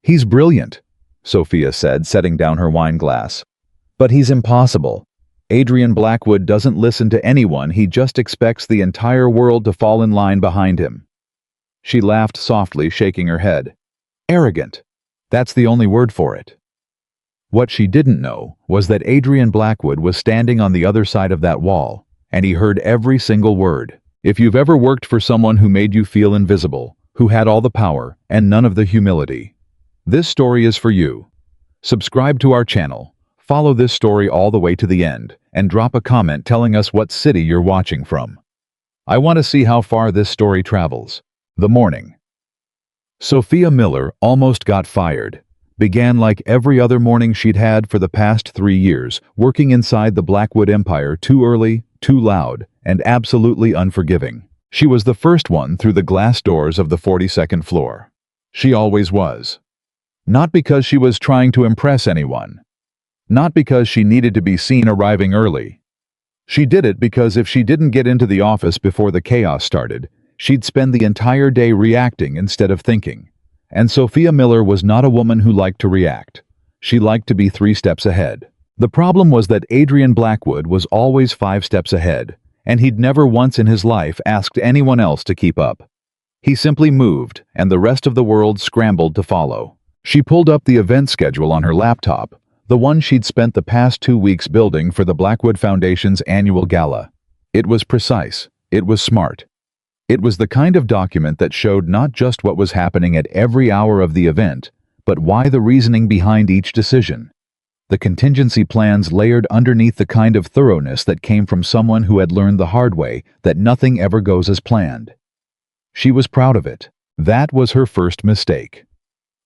"He's brilliant," Sophia said, setting down her wine glass. "But he's impossible. Adrian Blackwood doesn't listen to anyone, he just expects the entire world to fall in line behind him." She laughed softly, shaking her head. "Arrogant. That's the only word for it." What she didn't know was that Adrian Blackwood was standing on the other side of that wall, and he heard every single word. If you've ever worked for someone who made you feel invisible, who had all the power and none of the humility, this story is for you. Subscribe to our channel, follow this story all the way to the end, and drop a comment telling us what city you're watching from. I want to see how far this story travels. The morning. Sophia Miller almost got fired. Began like every other morning she'd had for the past 3 years, working inside the Blackwood empire, too early, too loud, and absolutely unforgiving. She was the first one through the glass doors of the 42nd floor. She always was. Not because she was trying to impress anyone. Not because she needed to be seen arriving early. She did it because if she didn't get into the office before the chaos started, she'd spend the entire day reacting instead of thinking. And Sophia Miller was not a woman who liked to react. She liked to be 3 steps ahead. The problem was that Adrian Blackwood was always 5 steps ahead, and he'd never once in his life asked anyone else to keep up. He simply moved, and the rest of the world scrambled to follow. She pulled up the event schedule on her laptop, the one she'd spent the past 2 weeks building for the Blackwood Foundation's annual gala. It was precise. It was smart. It was the kind of document that showed not just what was happening at every hour of the event, but why the reasoning behind each decision. The contingency plans layered underneath the kind of thoroughness that came from someone who had learned the hard way that nothing ever goes as planned. She was proud of it. That was her first mistake.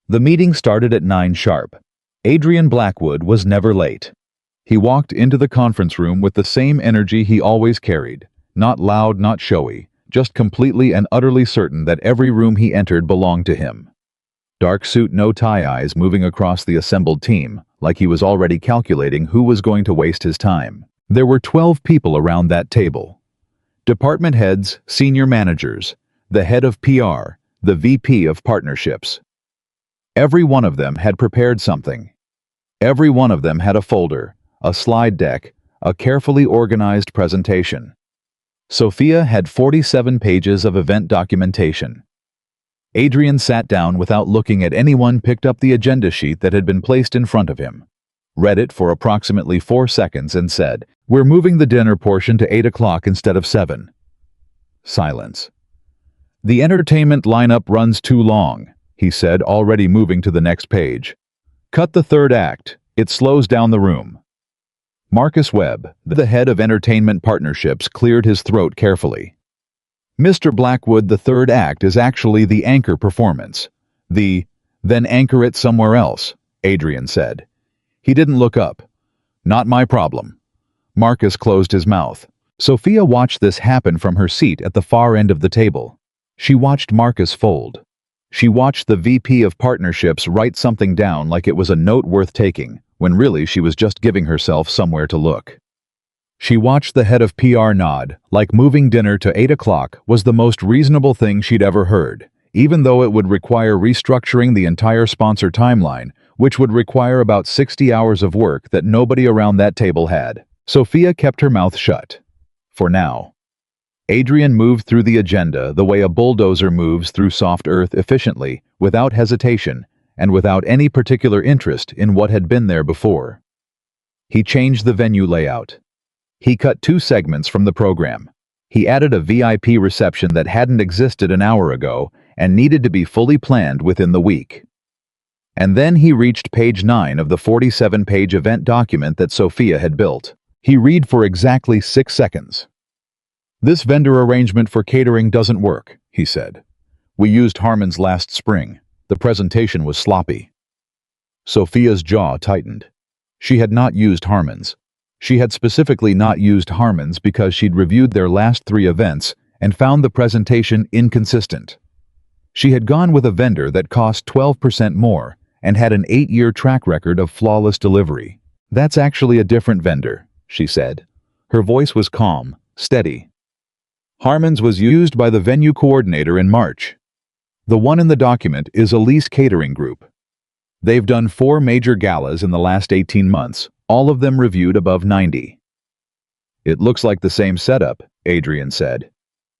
The meeting started at 9 sharp. Adrian Blackwood was never late. He walked into the conference room with the same energy he always carried, not loud, not showy, just completely and utterly certain that every room he entered belonged to him. Dark suit, no tie, eyes moving across the assembled team, like he was already calculating who was going to waste his time. There were 12 people around that table. Department heads, senior managers, the head of PR, the VP of partnerships. Every one of them had prepared something. Every one of them had a folder, a slide deck, a carefully organized presentation. Sophia had 47 pages of event documentation. Adrian sat down without looking at anyone, picked up the agenda sheet that had been placed in front of him, read it for approximately 4 seconds and said, "We're moving the dinner portion to 8 o'clock instead of 7. Silence. "The entertainment lineup runs too long," he said, already moving to the next page. "Cut the 3rd act. It slows down the room." Marcus Webb, the head of entertainment partnerships, cleared his throat carefully. "Mr. Blackwood, the 3rd act is actually the anchor performance. Then anchor it somewhere else," Adrian said. He didn't look up. "Not my problem." Marcus closed his mouth. Sophia watched this happen from her seat at the far end of the table. She watched Marcus fold. She watched the VP of partnerships write something down like it was a note worth taking, when really she was just giving herself somewhere to look. She watched the head of PR nod, like moving dinner to 8 o'clock was the most reasonable thing she'd ever heard, even though it would require restructuring the entire sponsor timeline, which would require about 60 hours of work that nobody around that table had. Sophia kept her mouth shut. For now. Adrian moved through the agenda the way a bulldozer moves through soft earth, efficiently, without hesitation, and without any particular interest in what had been there before. He changed the venue layout. He cut 2 segments from the program. He added a VIP reception that hadn't existed an hour ago and needed to be fully planned within the week. And then he reached page 9 of the 47-page event document that Sophia had built. He read for exactly 6 seconds. "This vendor arrangement for catering doesn't work," he said. "We used Harmon's last spring. The presentation was sloppy." Sophia's jaw tightened. She had not used Harmon's. She had specifically not used Harmon's because she'd reviewed their last 3 events and found the presentation inconsistent. She had gone with a vendor that cost 12% more and had an 8-year track record of flawless delivery. "That's actually a different vendor," she said. Her voice was calm, steady. "Harmon's was used by the venue coordinator in March. The one in the document is Elise Catering Group." They've done 4 major galas in the last 18 months, all of them reviewed above 90. It looks like the same setup, Adrian said.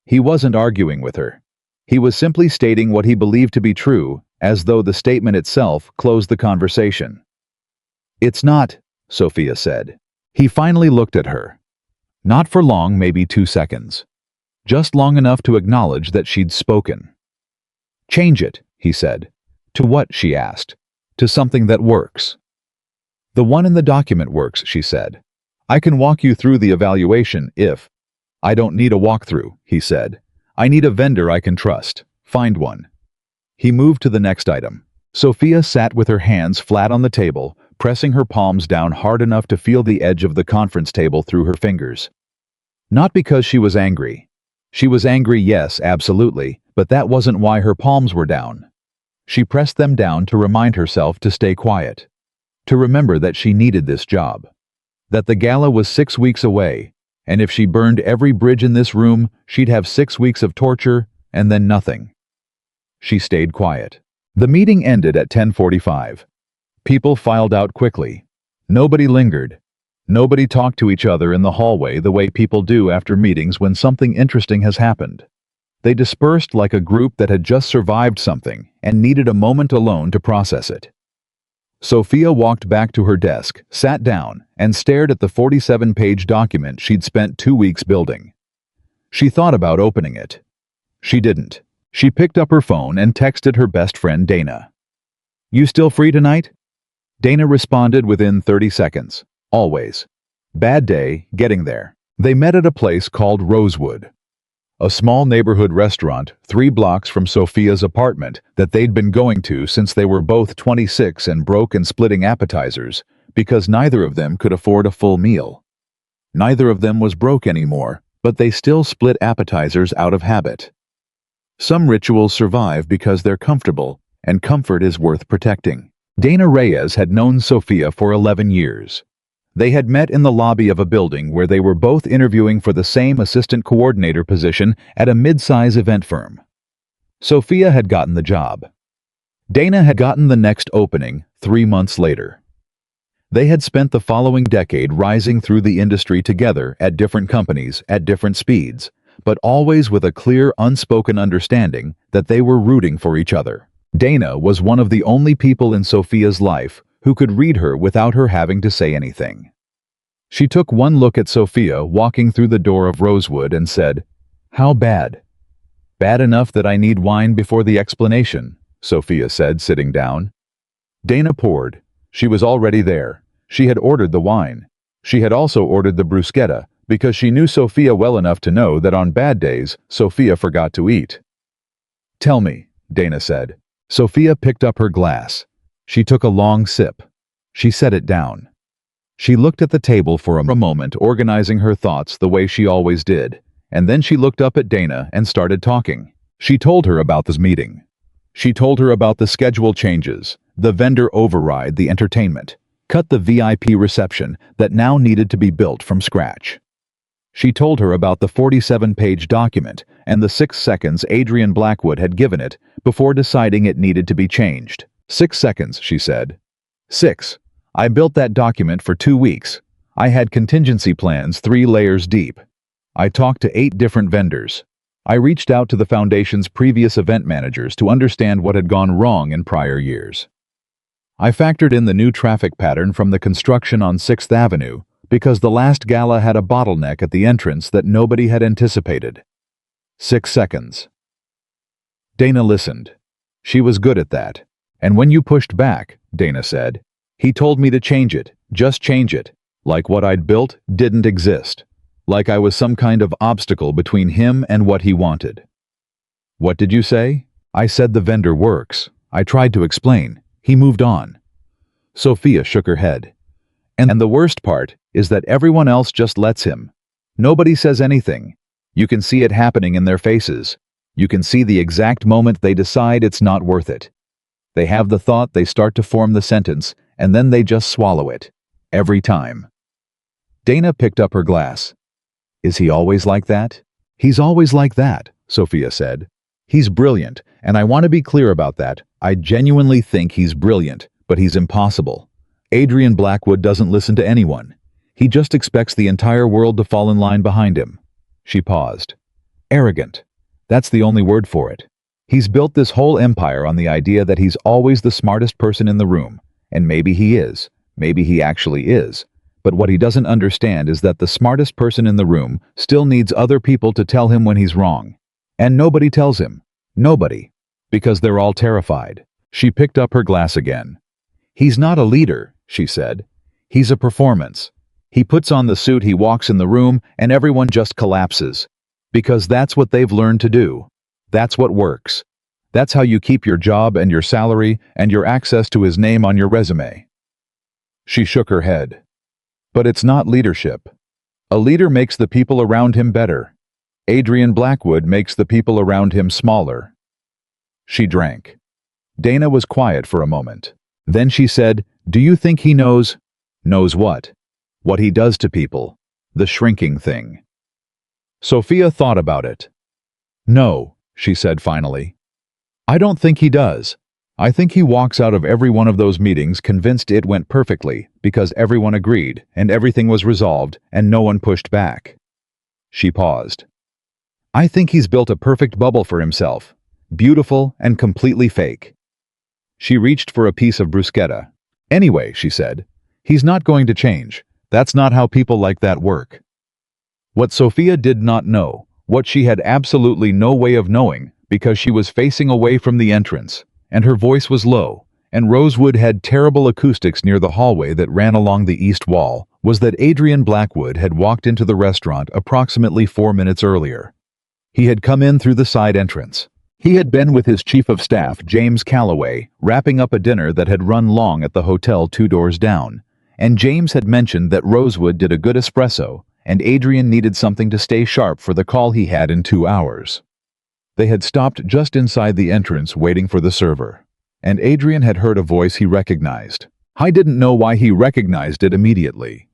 He wasn't arguing with her. He was simply stating what he believed to be true, as though the statement itself closed the conversation. It's not, Sophia said. He finally looked at her. Not for long, maybe 2 seconds. Just long enough to acknowledge that she'd spoken. Change it, he said. To what, she asked. To something that works. The one in the document works, she said. I can walk you through the evaluation if... I don't need a walkthrough, he said. I need a vendor I can trust. Find one. He moved to the next item. Sophia sat with her hands flat on the table, pressing her palms down hard enough to feel the edge of the conference table through her fingers. Not because she was angry. She was angry, yes, absolutely, but that wasn't why her palms were down. She pressed them down to remind herself to stay quiet. To remember that she needed this job. That the gala was 6 weeks away, and if she burned every bridge in this room, she'd have 6 weeks of torture, and then nothing. She stayed quiet. The meeting ended at 10:45. People filed out quickly. Nobody lingered. Nobody talked to each other in the hallway the way people do after meetings when something interesting has happened. They dispersed like a group that had just survived something and needed a moment alone to process it. Sophia walked back to her desk, sat down, and stared at the 47-page document she'd spent 2 weeks building. She thought about opening it. She didn't. She picked up her phone and texted her best friend Dana. You still free tonight? Dana responded within 30 seconds. Always. Bad day, getting there. They met at a place called Rosewood. A small neighborhood restaurant 3 blocks from Sophia's apartment that they'd been going to since they were both 26 and broke and splitting appetizers because neither of them could afford a full meal. Neither of them was broke anymore, but they still split appetizers out of habit. Some rituals survive because they're comfortable, and comfort is worth protecting. Dana Reyes had known Sophia for 11 years. They had met in the lobby of a building where they were both interviewing for the same assistant coordinator position at a mid-size event firm. Sophia had gotten the job. Dana had gotten the next opening 3 months later. They had spent the following decade rising through the industry together at different companies at different speeds, but always with a clear, unspoken understanding that they were rooting for each other. Dana was one of the only people in Sophia's life who could read her without her having to say anything. She took one look at Sophia walking through the door of Rosewood and said, "How bad?" "Bad enough that I need wine before the explanation," Sophia said, sitting down. Dana poured. She was already there. She had ordered the wine. She had also ordered the bruschetta because she knew Sophia well enough to know that on bad days, Sophia forgot to eat. "Tell me," Dana said. Sophia picked up her glass. She took a long sip. She set it down. She looked at the table for a moment, organizing her thoughts the way she always did, and then she looked up at Dana and started talking. She told her about this meeting. She told her about the schedule changes, the vendor override, the entertainment, cut the VIP reception that now needed to be built from scratch. She told her about the 47-page document and the 6 seconds Adrian Blackwood had given it before deciding it needed to be changed. 6 seconds, she said. 6. I built that document for 2 weeks. I had contingency plans 3 layers deep. I talked to 8 different vendors. I reached out to the foundation's previous event managers to understand what had gone wrong in prior years. I factored in the new traffic pattern from the construction on 6th Avenue because the last gala had a bottleneck at the entrance that nobody had anticipated. 6 seconds. Dana listened. She was good at that. And when you pushed back, Dana said, he told me to change it, just change it, like what I'd built didn't exist, like I was some kind of obstacle between him and what he wanted. What did you say? I said the vendor works. I tried to explain. He moved on. Sophia shook her head. And the worst part is that everyone else just lets him. Nobody says anything. You can see it happening in their faces. You can see the exact moment they decide it's not worth it. They have the thought, they start to form the sentence, and then they just swallow it. Every time. Dana picked up her glass. Is he always like that? He's always like that, Sophia said. He's brilliant, and I want to be clear about that. I genuinely think he's brilliant, but he's impossible. Adrian Blackwood doesn't listen to anyone. He just expects the entire world to fall in line behind him. She paused. Arrogant. That's the only word for it. He's built this whole empire on the idea that he's always the smartest person in the room, and maybe he is. Maybe he actually is. But what he doesn't understand is that the smartest person in the room still needs other people to tell him when he's wrong. And nobody tells him. Nobody. Because they're all terrified. She picked up her glass again. He's not a leader, she said. He's a performance. He puts on the suit, he walks in the room, and everyone just collapses. Because that's what they've learned to do. That's what works. That's how you keep your job and your salary and your access to his name on your resume. She shook her head. But it's not leadership. A leader makes the people around him better. Adrian Blackwood makes the people around him smaller. She drank. Dana was quiet for a moment. Then she said, "Do you think he knows?" "Knows what?" "What he does to people. The shrinking thing." Sophia thought about it. "No," she said finally. "I don't think he does. I think he walks out of every one of those meetings convinced it went perfectly because everyone agreed and everything was resolved and no one pushed back." She paused. "I think he's built a perfect bubble for himself, beautiful and completely fake." She reached for a piece of bruschetta. "Anyway," she said, "he's not going to change. That's not how people like that work." What Sophia did not know, what she had absolutely no way of knowing because she was facing away from the entrance, and her voice was low, and Rosewood had terrible acoustics near the hallway that ran along the east wall, was that Adrian Blackwood had walked into the restaurant approximately 4 minutes earlier. He had come in through the side entrance. He had been with his chief of staff, James Calloway, wrapping up a dinner that had run long at the hotel 2 doors down, and James had mentioned that Rosewood did a good espresso, and Adrian needed something to stay sharp for the call he had in 2 hours. They had stopped just inside the entrance waiting for the server, and Adrian had heard a voice he recognized. I didn't know why he recognized it immediately.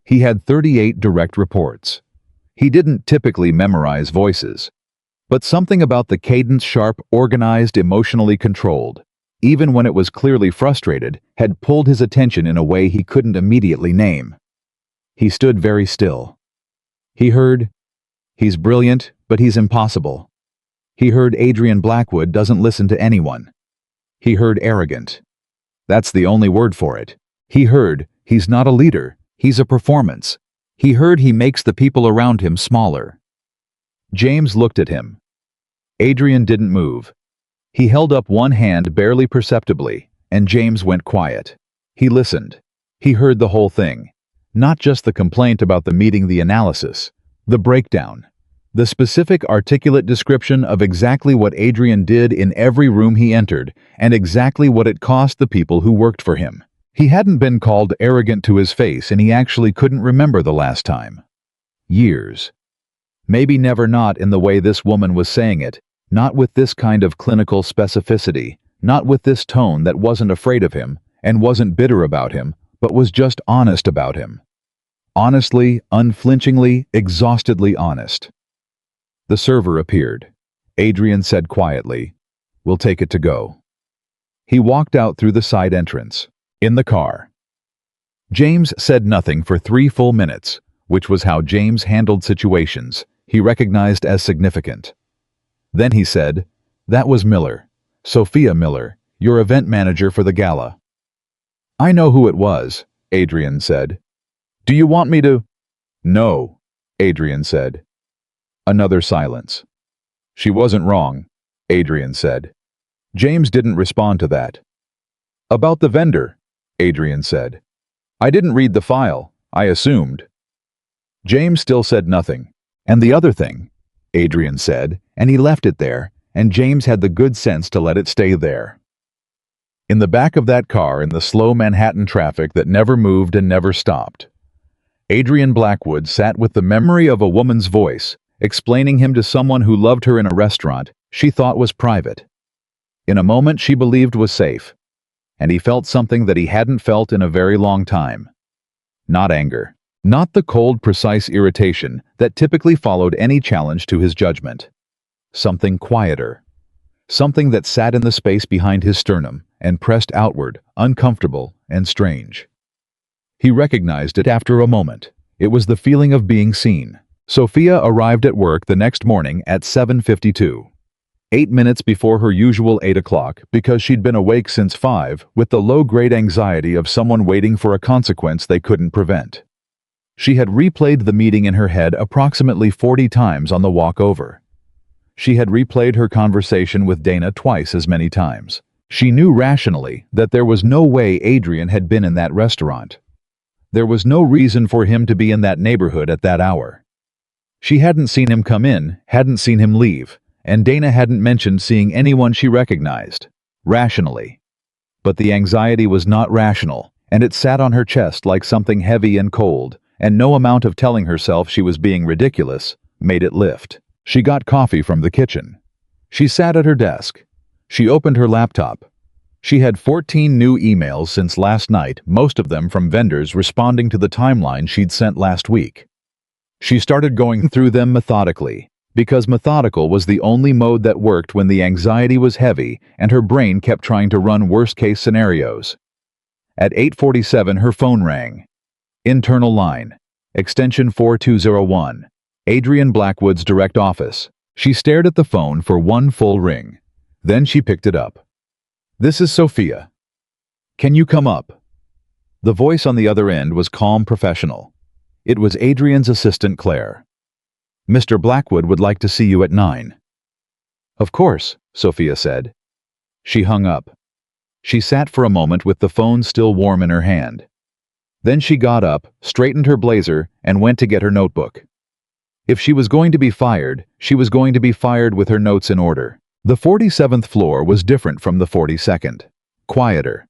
He had 38 direct reports. He didn't typically memorize voices, but something about the cadence, sharp, organized, emotionally controlled, even when it was clearly frustrated, had pulled his attention in a way he couldn't immediately name. He stood very still. He heard, "He's brilliant, but he's impossible." He heard Adrian Blackwood doesn't listen to anyone. He heard arrogant. That's the only word for it. He heard, he's not a leader, he's a performance. He heard he makes the people around him smaller. James looked at him. Adrian didn't move. He held up one hand barely perceptibly, and James went quiet. He listened. He heard the whole thing. Not just the complaint about the meeting, the analysis, the breakdown, the specific articulate description of exactly what Adrian did in every room he entered, and exactly what it cost the people who worked for him. He hadn't been called arrogant to his face, and he actually couldn't remember the last time. Years. Maybe never, not in the way this woman was saying it, not with this kind of clinical specificity, not with this tone that wasn't afraid of him, and wasn't bitter about him, but was just honest about him. Honestly, unflinchingly, exhaustedly honest. The server appeared. Adrian said quietly, "We'll take it to go." He walked out through the side entrance. In the car. James said nothing for 3 full minutes, which was how James handled situations he recognized as significant. Then he said, "That was Miller. Sophia Miller, your event manager for the gala." "I know who it was," Adrian said. "Do you want me to?" "No," Adrian said. Another silence. "She wasn't wrong," Adrian said. James didn't respond to that. "About the vendor," Adrian said. "I didn't read the file, I assumed." James still said nothing. "And the other thing," Adrian said, and he left it there, and James had the good sense to let it stay there. In the back of that car, in the slow Manhattan traffic that never moved and never stopped, Adrian Blackwood sat with the memory of a woman's voice, explaining him to someone who loved her in a restaurant she thought was private. In a moment she believed was safe, and he felt something that he hadn't felt in a very long time. Not anger. Not the cold, precise irritation that typically followed any challenge to his judgment. Something quieter. something that sat in the space behind his sternum and pressed outward, uncomfortable and strange. He recognized it after a moment. It was the feeling of being seen. Sophia arrived at work the next morning at 7:52. 8 minutes before her usual 8 o'clock because she'd been awake since 5 with the low-grade anxiety of someone waiting for a consequence they couldn't prevent. She had replayed the meeting in her head approximately 40 times on the walk over. She had replayed her conversation with Dana twice as many times. She knew rationally that there was no way Adrian had been in that restaurant. There was no reason for him to be in that neighborhood at that hour. She hadn't seen him come in, hadn't seen him leave, and Dana hadn't mentioned seeing anyone she recognized. Rationally. But the anxiety was not rational, and it sat on her chest like something heavy and cold, and no amount of telling herself she was being ridiculous made it lift. She got coffee from the kitchen. She sat at her desk. She opened her laptop. She had 14 new emails since last night, most of them from vendors responding to the timeline she'd sent last week. She started going through them methodically, because methodical was the only mode that worked when the anxiety was heavy and her brain kept trying to run worst-case scenarios. At 8:47 her phone rang. Internal line. Extension 4201. Adrian Blackwood's direct office. She stared at the phone for one full ring. Then she picked it up. "This is Sophia. Can you come up?" The voice on the other end was calm, professional. It was Adrian's assistant, Claire. "Mr. Blackwood would like to see you at 9. "Of course," Sophia said. She hung up. She sat for a moment with the phone still warm in her hand. Then she got up, straightened her blazer, and went to get her notebook. If she was going to be fired, she was going to be fired with her notes in order. The 47th floor was different from the 42nd. Quieter.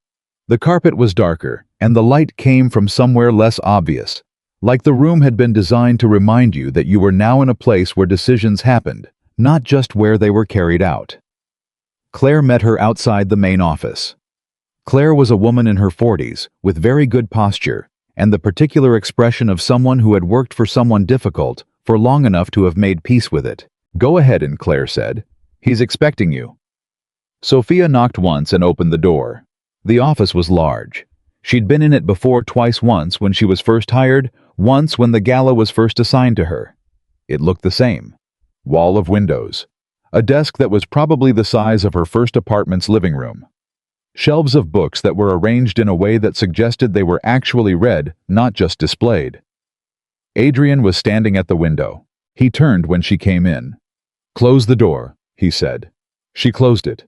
The carpet was darker, and the light came from somewhere less obvious, like the room had been designed to remind you that you were now in a place where decisions happened, not just where they were carried out. Claire met her outside the main office. Claire was a woman in her 40s, with very good posture, and the particular expression of someone who had worked for someone difficult for long enough to have made peace with it. "Go ahead," and Claire said. "He's expecting you." Sophia knocked once and opened the door. The office was large. She'd been in it before twice, once when she was first hired, once when the gala was first assigned to her. It looked the same. Wall of windows. A desk that was probably the size of her first apartment's living room. Shelves of books that were arranged in a way that suggested they were actually read, not just displayed. Adrian was standing at the window. He turned when she came in. "Close the door," he said. She closed it.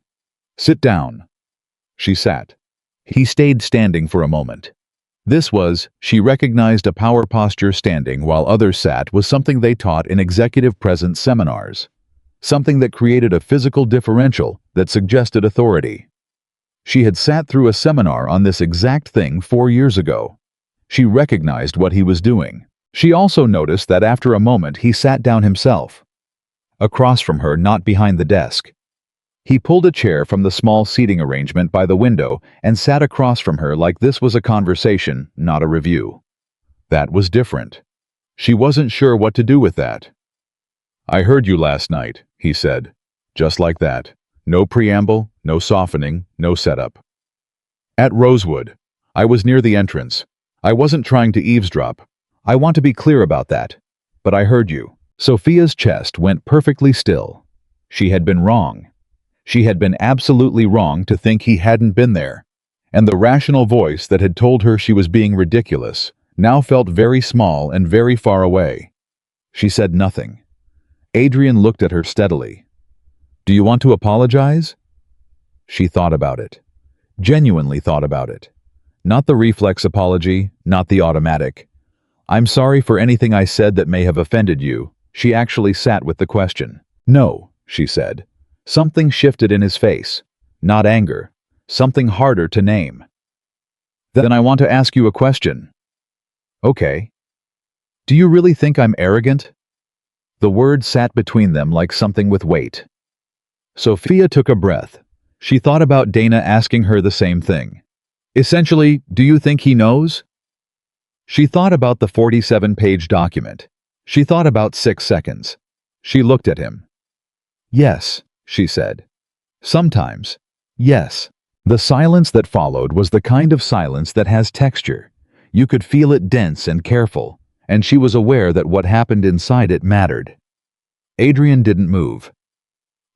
"Sit down." She sat. He stayed standing for a moment. This was, she recognized, a power posture. Standing while others sat was something they taught in executive presence seminars. Something that created a physical differential that suggested authority. She had sat through a seminar on this exact thing 4 years ago. She recognized what he was doing. She also noticed that after a moment he sat down himself. Across from her, not behind the desk. He pulled a chair from the small seating arrangement by the window and sat across from her like this was a conversation, not a review. That was different. She wasn't sure what to do with that. "I heard you last night," he said. Just like that. No preamble, no softening, no setup. "At Rosewood. I was near the entrance. I wasn't trying to eavesdrop. I want to be clear about that. But I heard you." Sophia's chest went perfectly still. She had been wrong. She had been absolutely wrong to think he hadn't been there. And the rational voice that had told her she was being ridiculous now felt very small and very far away. She said nothing. Adrian looked at her steadily. "Do you want to apologize?" She thought about it. Genuinely thought about it. Not the reflex apology, not the automatic. "I'm sorry for anything I said that may have offended you." She actually sat with the question. "No," she said. Something shifted in his face. Not anger. Something harder to name. "Then I want to ask you a question." "Okay." "Do you really think I'm arrogant?" The word sat between them like something with weight. Sophia took a breath. She thought about Dana asking her the same thing. Essentially, do you think he knows? She thought about the 47-page document. She thought about 6 seconds. She looked at him. "Yes," she said. Sometimes. Yes. The silence that followed was the kind of silence that has texture. You could feel it dense and careful, and she was aware that what happened inside it mattered. Adrian didn't move.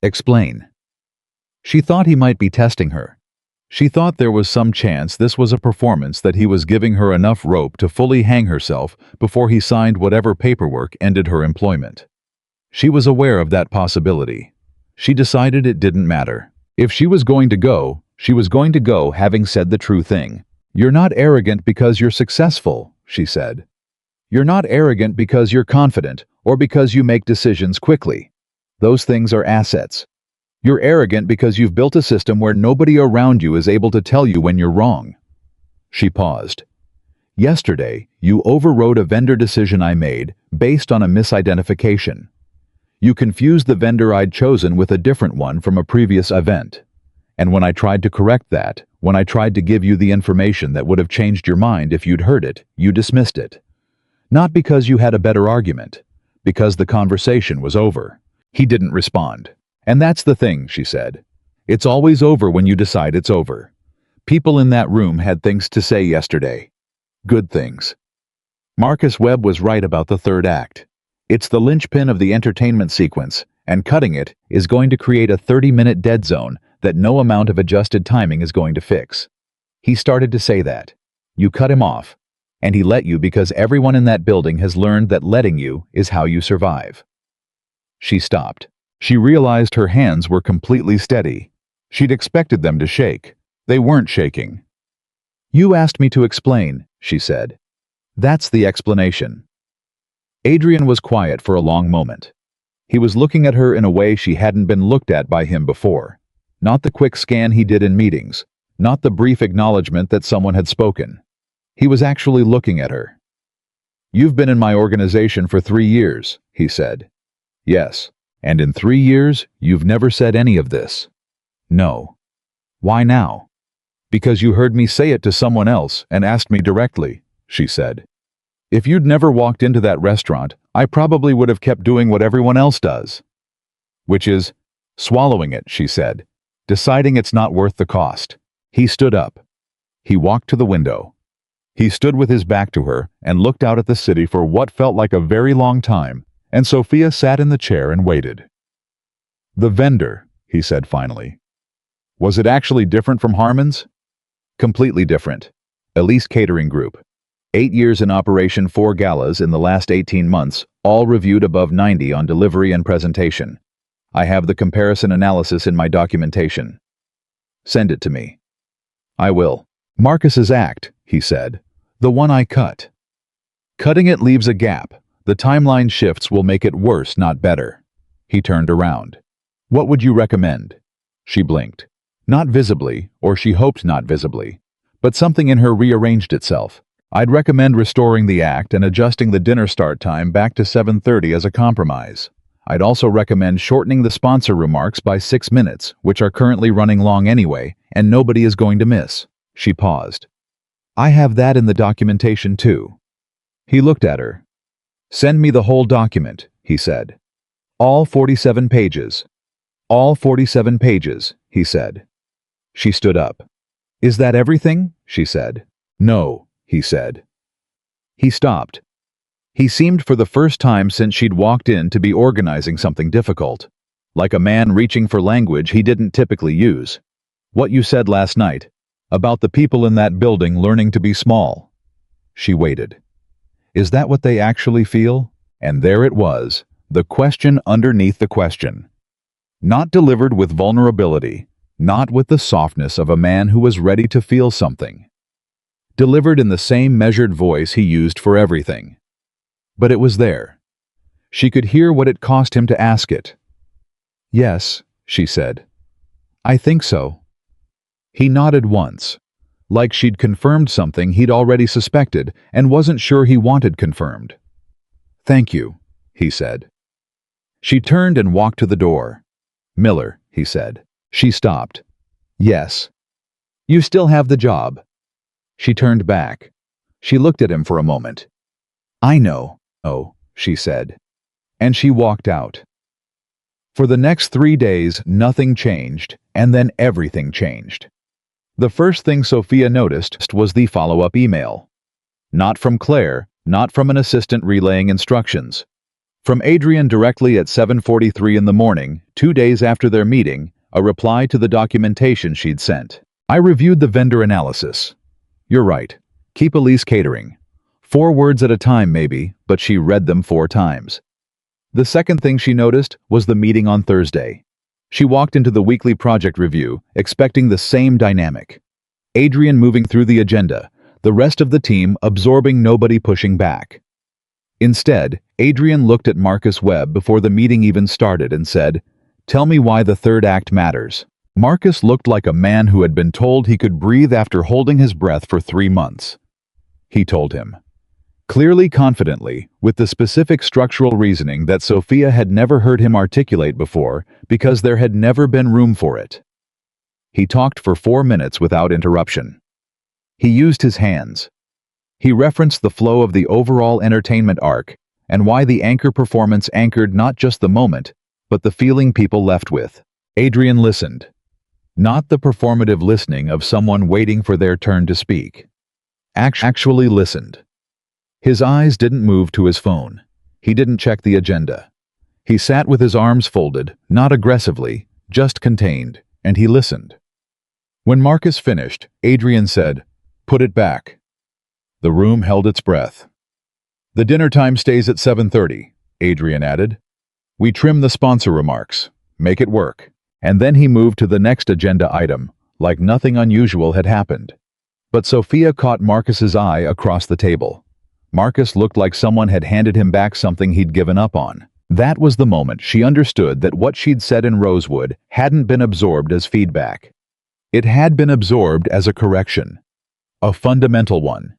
Explain. She thought he might be testing her. She thought there was some chance this was a performance, that he was giving her enough rope to fully hang herself before he signed whatever paperwork ended her employment. She was aware of that possibility. She decided it didn't matter. If she was going to go, she was going to go having said the true thing. "You're not arrogant because you're successful," she said. "You're not arrogant because you're confident or because you make decisions quickly. Those things are assets. You're arrogant because you've built a system where nobody around you is able to tell you when you're wrong." She paused. "Yesterday, you overrode a vendor decision I made based on a misidentification. You confused the vendor I'd chosen with a different one from a previous event. And when I tried to correct that, when I tried to give you the information that would have changed your mind if you'd heard it, you dismissed it. Not because you had a better argument, because the conversation was over." He didn't respond. "And that's the thing," she said. "It's always over when you decide it's over. People in that room had things to say yesterday. Good things." Marcus Webb was right about the third act. It's the linchpin of the entertainment sequence, and cutting it is going to create a 30-minute dead zone that no amount of adjusted timing is going to fix. He started to say that. You cut him off, and he let you because everyone in that building has learned that letting you is how you survive. She stopped. She realized her hands were completely steady. She'd expected them to shake. They weren't shaking. "You asked me to explain," she said. "That's the explanation." Adrian was quiet for a long moment. He was looking at her in a way she hadn't been looked at by him before. Not the quick scan he did in meetings, not the brief acknowledgement that someone had spoken. He was actually looking at her. "You've been in my organization for 3 years, he said. "Yes. And in 3 years, you've never said any of this." "No." "Why now?" "Because you heard me say it to someone else and asked me directly," she said. "If you'd never walked into that restaurant, I probably would have kept doing what everyone else does." "Which is swallowing it," she said, "deciding it's not worth the cost." He stood up. He walked to the window. He stood with his back to her and looked out at the city for what felt like a very long time, and Sophia sat in the chair and waited. "The vendor," he said finally. "Was it actually different from Harmon's?" "Completely different. Elise Catering Group. 8 years in operation, 4 galas in the last 18 months, all reviewed above 90 on delivery and presentation. I have the comparison analysis in my documentation." "Send it to me." "I will." "Marcus's act," he said. "The one I cut. Cutting it leaves a gap. The timeline shifts will make it worse, not better." He turned around. "What would you recommend?" She blinked. Not visibly, or she hoped not visibly. But something in her rearranged itself. "I'd recommend restoring the act and adjusting the dinner start time back to 7:30 as a compromise. I'd also recommend shortening the sponsor remarks by 6 minutes, which are currently running long anyway, and nobody is going to miss." She paused. "I have that in the documentation too." He looked at her. "Send me the whole document," he said. "All 47 pages. "All 47 pages," he said. She stood up. "Is that everything?" she said. "No," he said. He stopped. He seemed for the first time since she'd walked in to be organizing something difficult. Like a man reaching for language he didn't typically use. "What you said last night. About the people in that building learning to be small." She waited. Is that what they actually feel? And there it was, the question underneath the question. Not delivered with vulnerability, not with the softness of a man who was ready to feel something. Delivered in the same measured voice he used for everything. But it was there. She could hear what it cost him to ask it. "Yes," she said. "I think so." He nodded once, like she'd confirmed something he'd already suspected and wasn't sure he wanted confirmed. "Thank you," he said. She turned and walked to the door. "Miller," he said. She stopped. "Yes." "You still have the job." She turned back. She looked at him for a moment. "I know." "Oh," she said. And she walked out. For the next 3 days, nothing changed, and then everything changed. The first thing Sophia noticed was the follow-up email. Not from Claire, not from an assistant relaying instructions. From Adrian directly at 7:43 in the morning, 2 days after their meeting, a reply to the documentation she'd sent. I reviewed the vendor analysis. You're right. Keep Elise catering. 4 words at a time maybe, but she read them 4 times. The second thing she noticed was the meeting on Thursday. She walked into the weekly project review, expecting the same dynamic. Adrian moving through the agenda, the rest of the team absorbing, nobody pushing back. Instead, Adrian looked at Marcus Webb before the meeting even started and said, "Tell me why the third act matters." Marcus looked like a man who had been told he could breathe after holding his breath for 3 months. He told him, clearly, confidently, with the specific structural reasoning that Sophia had never heard him articulate before because there had never been room for it. He talked for 4 minutes without interruption. He used his hands. He referenced the flow of the overall entertainment arc and why the anchor performance anchored not just the moment, but the feeling people left with. Adrian listened. Not the performative listening of someone waiting for their turn to speak. Actually listened. His eyes didn't move to his phone. He didn't check the agenda. He sat with his arms folded, not aggressively, just contained, and he listened. When Marcus finished, Adrian said, "Put it back." The room held its breath. "The dinner time stays at 7:30, Adrian added. "We trim the sponsor remarks. Make it work." And then he moved to the next agenda item, like nothing unusual had happened. But Sophia caught Marcus's eye across the table. Marcus looked like someone had handed him back something he'd given up on. That was the moment she understood that what she'd said in Rosewood hadn't been absorbed as feedback. It had been absorbed as a correction. A fundamental one.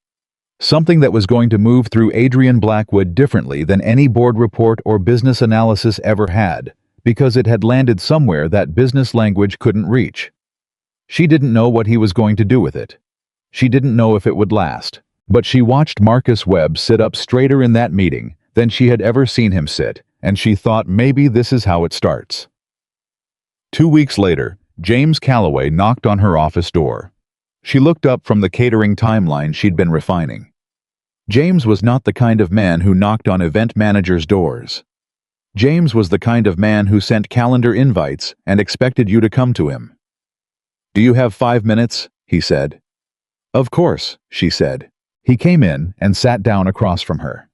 Something that was going to move through Adrian Blackwood differently than any board report or business analysis ever had, because it had landed somewhere that business language couldn't reach. She didn't know what he was going to do with it. She didn't know if it would last. But she watched Marcus Webb sit up straighter in that meeting than she had ever seen him sit, and she thought maybe this is how it starts. 2 weeks later, James Calloway knocked on her office door. She looked up from the catering timeline she'd been refining. James was not the kind of man who knocked on event managers' doors. James was the kind of man who sent calendar invites and expected you to come to him. "Do you have 5 minutes?" he said. "Of course," she said. He came in and sat down across from her.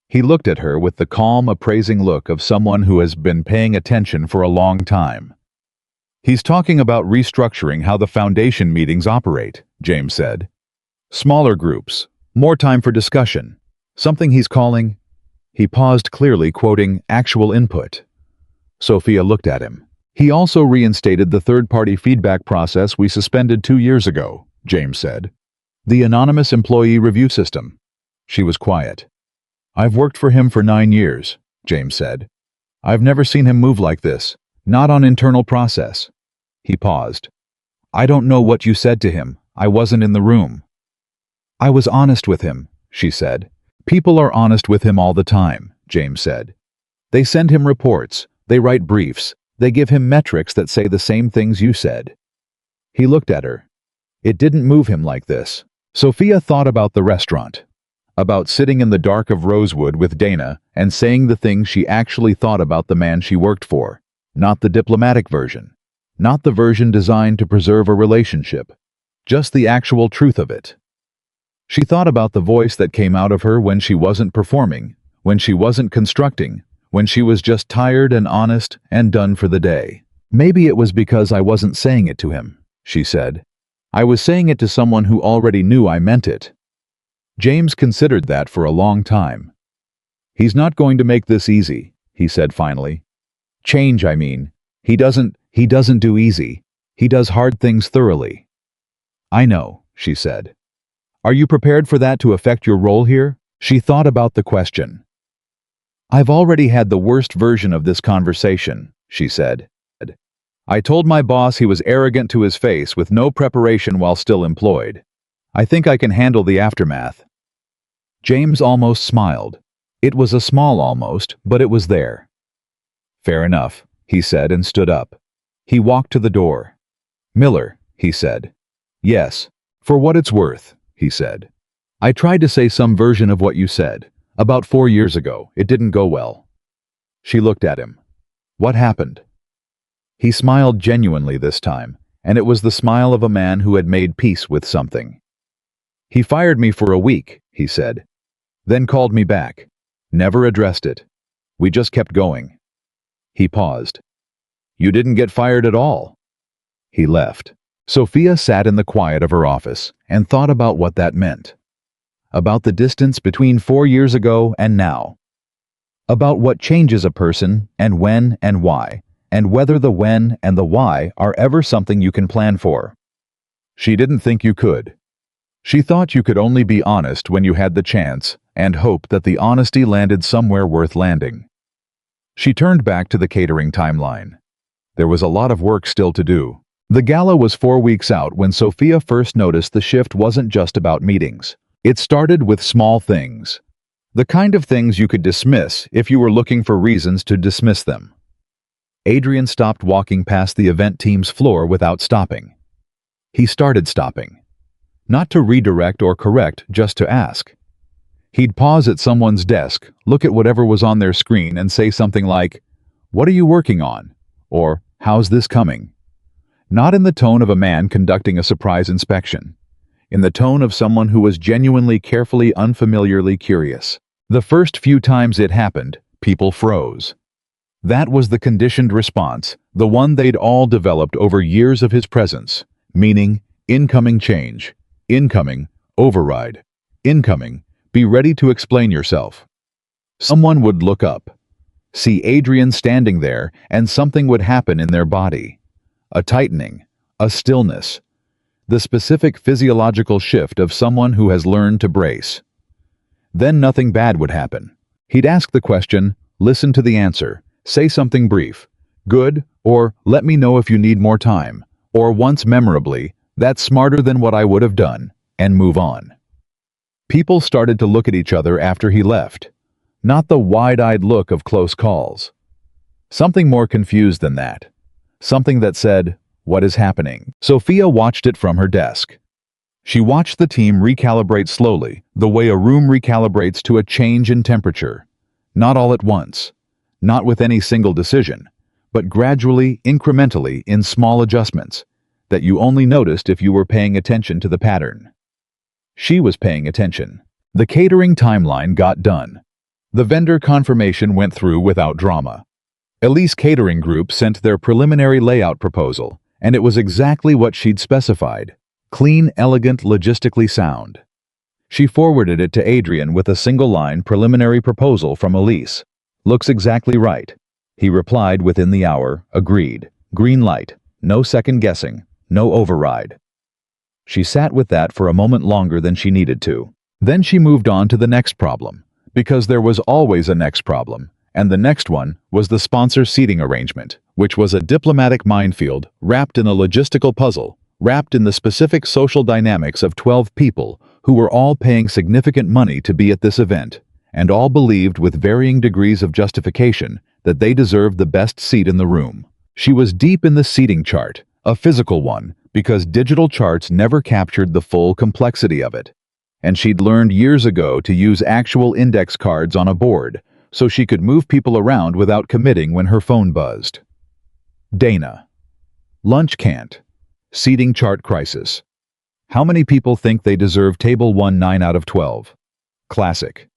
He looked at her with the calm, appraising look of someone who has been paying attention for a long time. "He's talking about restructuring how the foundation meetings operate," James said. "Smaller groups, more time for discussion, something he's calling—" He paused, clearly quoting actual input. Sophia looked at him. "He also reinstated the third-party feedback process we suspended 2 years ago," James said. "The anonymous employee review system." She was quiet. "I've worked for him for 9 years, James said. "I've never seen him move like this, not on internal process." He paused. "I don't know what you said to him. I wasn't in the room." "I was honest with him," she said. "People are honest with him all the time," James said. "They send him reports, they write briefs, they give him metrics that say the same things you said." He looked at her. It didn't move him like this. Sophia thought about the restaurant, about sitting in the dark of Rosewood with Dana and saying the things she actually thought about the man she worked for, not the diplomatic version, not the version designed to preserve a relationship, just the actual truth of it. She thought about the voice that came out of her when she wasn't performing, when she wasn't constructing, when she was just tired and honest and done for the day. "Maybe it was because I wasn't saying it to him," she said. "I was saying it to someone who already knew I meant it." James considered that for a long time. "He's not going to make this easy," he said finally. "Change, I mean. He doesn't do easy. He does hard things thoroughly." "I know," she said. "Are you prepared for that to affect your role here?" She thought about the question. "I've already had the worst version of this conversation," she said. "I told my boss he was arrogant to his face with no preparation while still employed. I think I can handle the aftermath." James almost smiled. It was a small almost, but it was there. "Fair enough," he said and stood up. He walked to the door. Miller, he said. Yes. For what it's worth, he said. I tried to say some version of what you said. About 4 years ago, it didn't go well. She looked at him. What happened? He smiled genuinely this time, and it was the smile of a man who had made peace with something. He fired me for a week, he said. Then called me back. Never addressed it. We just kept going. He paused. You didn't get fired at all. He left. Sophia sat in the quiet of her office and thought about what that meant. About the distance between 4 years ago and now. About what changes a person and when and why, and whether the when and the why are ever something you can plan for. She didn't think you could. She thought you could only be honest when you had the chance and hope that the honesty landed somewhere worth landing. She turned back to the catering timeline. There was a lot of work still to do. The gala was 4 weeks out when Sophia first noticed the shift wasn't just about meetings. It started with small things. The kind of things you could dismiss if you were looking for reasons to dismiss them. Adrian stopped walking past the event team's floor without stopping. He started stopping. Not to redirect or correct, just to ask. He'd pause at someone's desk, look at whatever was on their screen and say something like, "What are you working on?" Or, "How's this coming?" Not in the tone of a man conducting a surprise inspection. In the tone of someone who was genuinely carefully unfamiliarly curious. The first few times it happened, people froze. That was the conditioned response, the one they'd all developed over years of his presence, meaning, incoming change, incoming, override, incoming, be ready to explain yourself. Someone would look up, see Adrian standing there, and something would happen in their body. A tightening, a stillness, the specific physiological shift of someone who has learned to brace. Then nothing bad would happen. He'd ask the question, listen to the answer, say something brief, good, or let me know if you need more time, or once memorably, that's smarter than what I would have done, and move on. People started to look at each other after he left, not the wide-eyed look of close calls. Something more confused than that. Something that said, what is happening? Sophia watched it from her desk. She watched the team recalibrate slowly, the way a room recalibrates to a change in temperature. Not all at once, not with any single decision, but gradually, incrementally, in small adjustments, that you only noticed if you were paying attention to the pattern. She was paying attention. The catering timeline got done. The vendor confirmation went through without drama. Elise Catering Group sent their preliminary layout proposal, and it was exactly what she'd specified. Clean, elegant, logistically sound. She forwarded it to Adrian with a single-line preliminary proposal from Elise. Looks exactly right. He replied within the hour, agreed. Green light. No second guessing. No override. She sat with that for a moment longer than she needed to. Then she moved on to the next problem, because there was always a next problem. And the next one was the sponsor seating arrangement, which was a diplomatic minefield wrapped in a logistical puzzle, wrapped in the specific social dynamics of 12 people who were all paying significant money to be at this event, and all believed with varying degrees of justification that they deserved the best seat in the room. She was deep in the seating chart, a physical one, because digital charts never captured the full complexity of it. And she'd learned years ago to use actual index cards on a board, so she could move people around without committing when her phone buzzed. Dana. Lunch can't. Seating chart crisis. How many people think they deserve table 1 9 out of 12? Classic.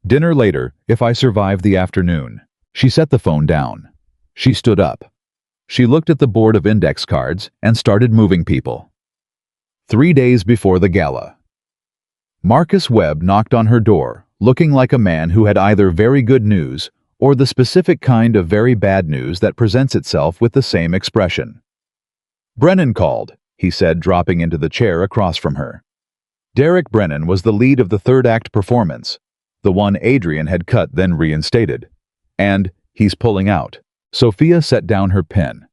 Dinner later, if I survive the afternoon. She set the phone down. She stood up. She looked at the board of index cards and started moving people. 3 days before the gala. Marcus Webb knocked on her door, looking like a man who had either very good news or the specific kind of very bad news that presents itself with the same expression. Brennan called, he said, dropping into the chair across from her. Derek Brennan was the lead of the third act performance, the one Adrian had cut then reinstated. And he's pulling out. Sophia set down her pen.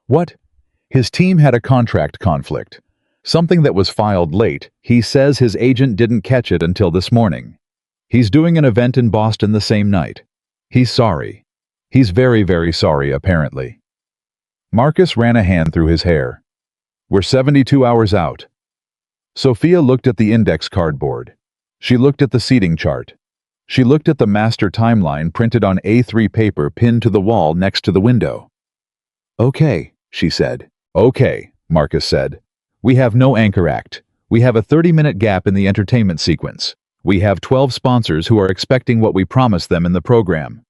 What? His team had a contract conflict. Something that was filed late. He says his agent didn't catch it until this morning. He's doing an event in Boston the same night. He's sorry. He's very, very sorry, apparently. Marcus ran a hand through his hair. We're 72 hours out. Sophia looked at the index cardboard. She looked at the seating chart. She looked at the master timeline printed on A3 paper pinned to the wall next to the window. Okay, she said. Okay, Marcus said. We have no anchor act. We have a 30-minute gap in the entertainment sequence. We have 12 sponsors who are expecting what we promised them in the program.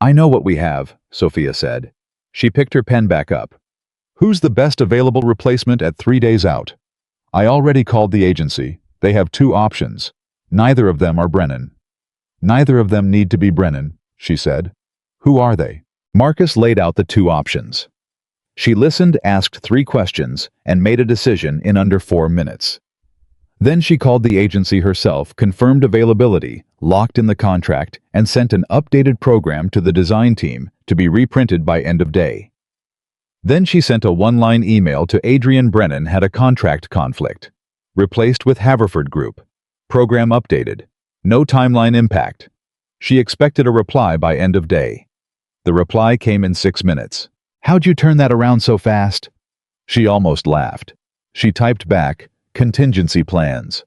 I know what we have, Sophia said. She picked her pen back up. Who's the best available replacement at 3 days out? I already called the agency. They have 2 options. Neither of them are Brennan. Neither of them need to be Brennan, she said. Who are they? Marcus laid out the 2 options. She listened, asked 3 questions, and made a decision in under 4 minutes. Then she called the agency herself, confirmed availability, locked in the contract, and sent an updated program to the design team to be reprinted by end of day. Then she sent a 1-line email to Adrian Brennan had a contract conflict. Replaced with Haverford Group. Program updated. No timeline impact. She expected a reply by end of day. The reply came in 6 minutes. How'd you turn that around so fast? She almost laughed. She typed back, contingency plans.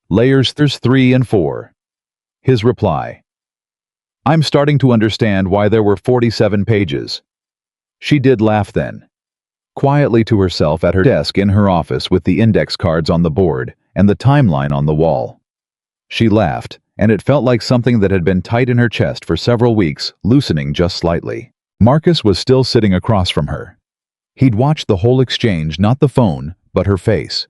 Layers 3 and 4. His reply. I'm starting to understand why there were 47 pages. She did laugh then. Quietly to herself at her desk in her office with the index cards on the board and the timeline on the wall. She laughed, and it felt like something that had been tight in her chest for several weeks, loosening just slightly. Marcus was still sitting across from her. He'd watched the whole exchange, not the phone, but her face.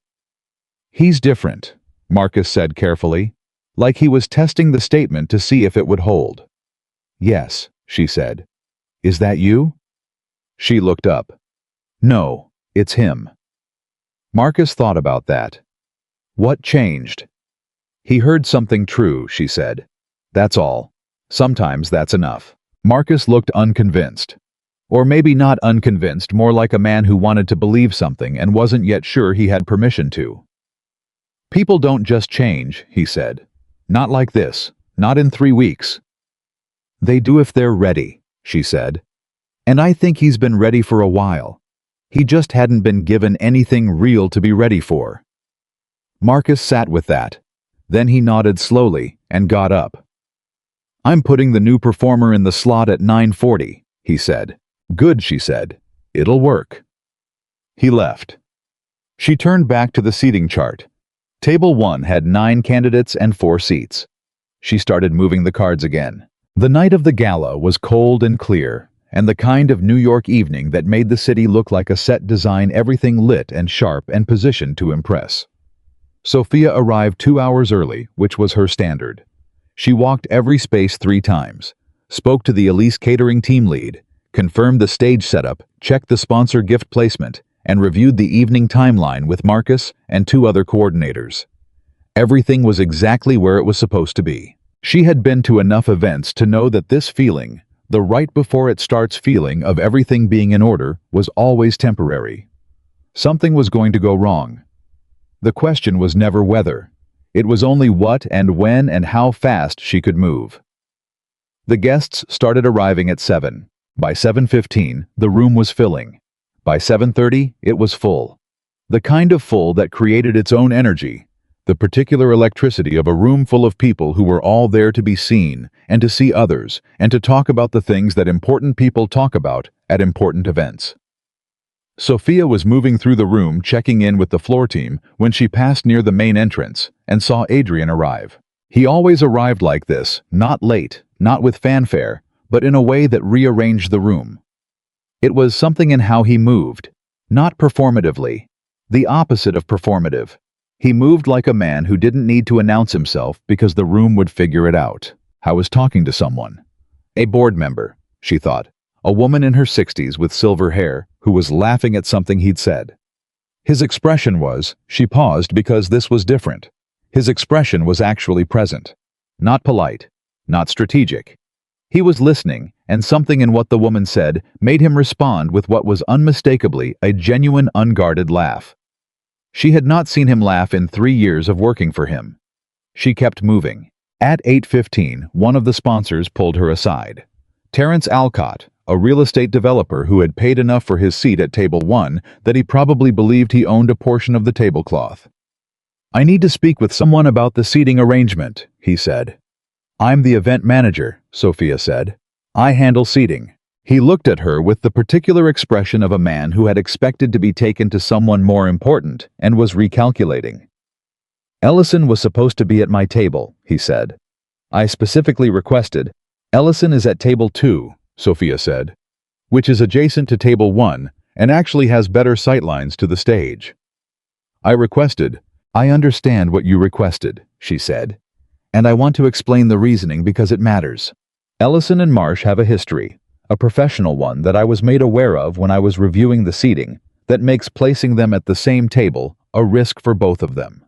He's different, Marcus said carefully, like he was testing the statement to see if it would hold. Yes, she said. Is that you? She looked up. No, it's him. Marcus thought about that. What changed? He heard something true, she said. That's all. Sometimes that's enough. Marcus looked unconvinced. Or maybe not unconvinced, more like a man who wanted to believe something and wasn't yet sure he had permission to. People don't just change, he said. Not like this. Not in 3 weeks. They do if they're ready, she said. And I think he's been ready for a while. He just hadn't been given anything real to be ready for. Marcus sat with that. Then he nodded slowly and got up. I'm putting the new performer in the slot at 9:40, he said. Good, she said. It'll work. He left. She turned back to the seating chart. Table 1 had 9 candidates and 4 seats. She started moving the cards again. The night of the gala was cold and clear, and the kind of New York evening that made the city look like a set design, everything lit and sharp and positioned to impress. Sophia arrived 2 hours early, which was her standard. She walked every space 3 times, spoke to the Elise catering team lead, confirmed the stage setup, checked the sponsor gift placement, and reviewed the evening timeline with Marcus and 2 other coordinators. Everything was exactly where it was supposed to be. She had been to enough events to know that this feeling, the right before it starts feeling of everything being in order, was always temporary. Something was going to go wrong. The question was never whether. It was only what and when and how fast she could move. The guests started arriving at 7. By 7:15, the room was filling. By 7:30, it was full. The kind of full that created its own energy, the particular electricity of a room full of people who were all there to be seen and to see others and to talk about the things that important people talk about at important events. Sophia was moving through the room checking in with the floor team when she passed near the main entrance and saw Adrian arrive. He always arrived like this, not late, not with fanfare, but in a way that rearranged the room. It was something in how he moved, not performatively, the opposite of performative. He moved like a man who didn't need to announce himself because the room would figure it out. I was talking to someone. A board member, she thought, a woman in her 60s with silver hair who was laughing at something he'd said. His expression was, she paused because this was different. His expression was actually present, not polite, not strategic. He was listening, and something in what the woman said made him respond with what was unmistakably a genuine, unguarded laugh. She had not seen him laugh in 3 years of working for him. She kept moving. At 8:15, one of the sponsors pulled her aside. Terrence Alcott, a real estate developer who had paid enough for his seat at table 1 that he probably believed he owned a portion of the tablecloth. "I need to speak with someone about the seating arrangement," he said. "I'm the event manager," Sophia said. "I handle seating." He looked at her with the particular expression of a man who had expected to be taken to someone more important and was recalculating. "Ellison was supposed to be at my table," he said. "I specifically requested." "Ellison is at table 2, Sophia said, "which is adjacent to table 1 and actually has better sightlines to the stage." "I requested." "I understand what you requested," she said. "And I want to explain the reasoning because it matters. Ellison and Marsh have a history, a professional one that I was made aware of when I was reviewing the seating, that makes placing them at the same table a risk for both of them.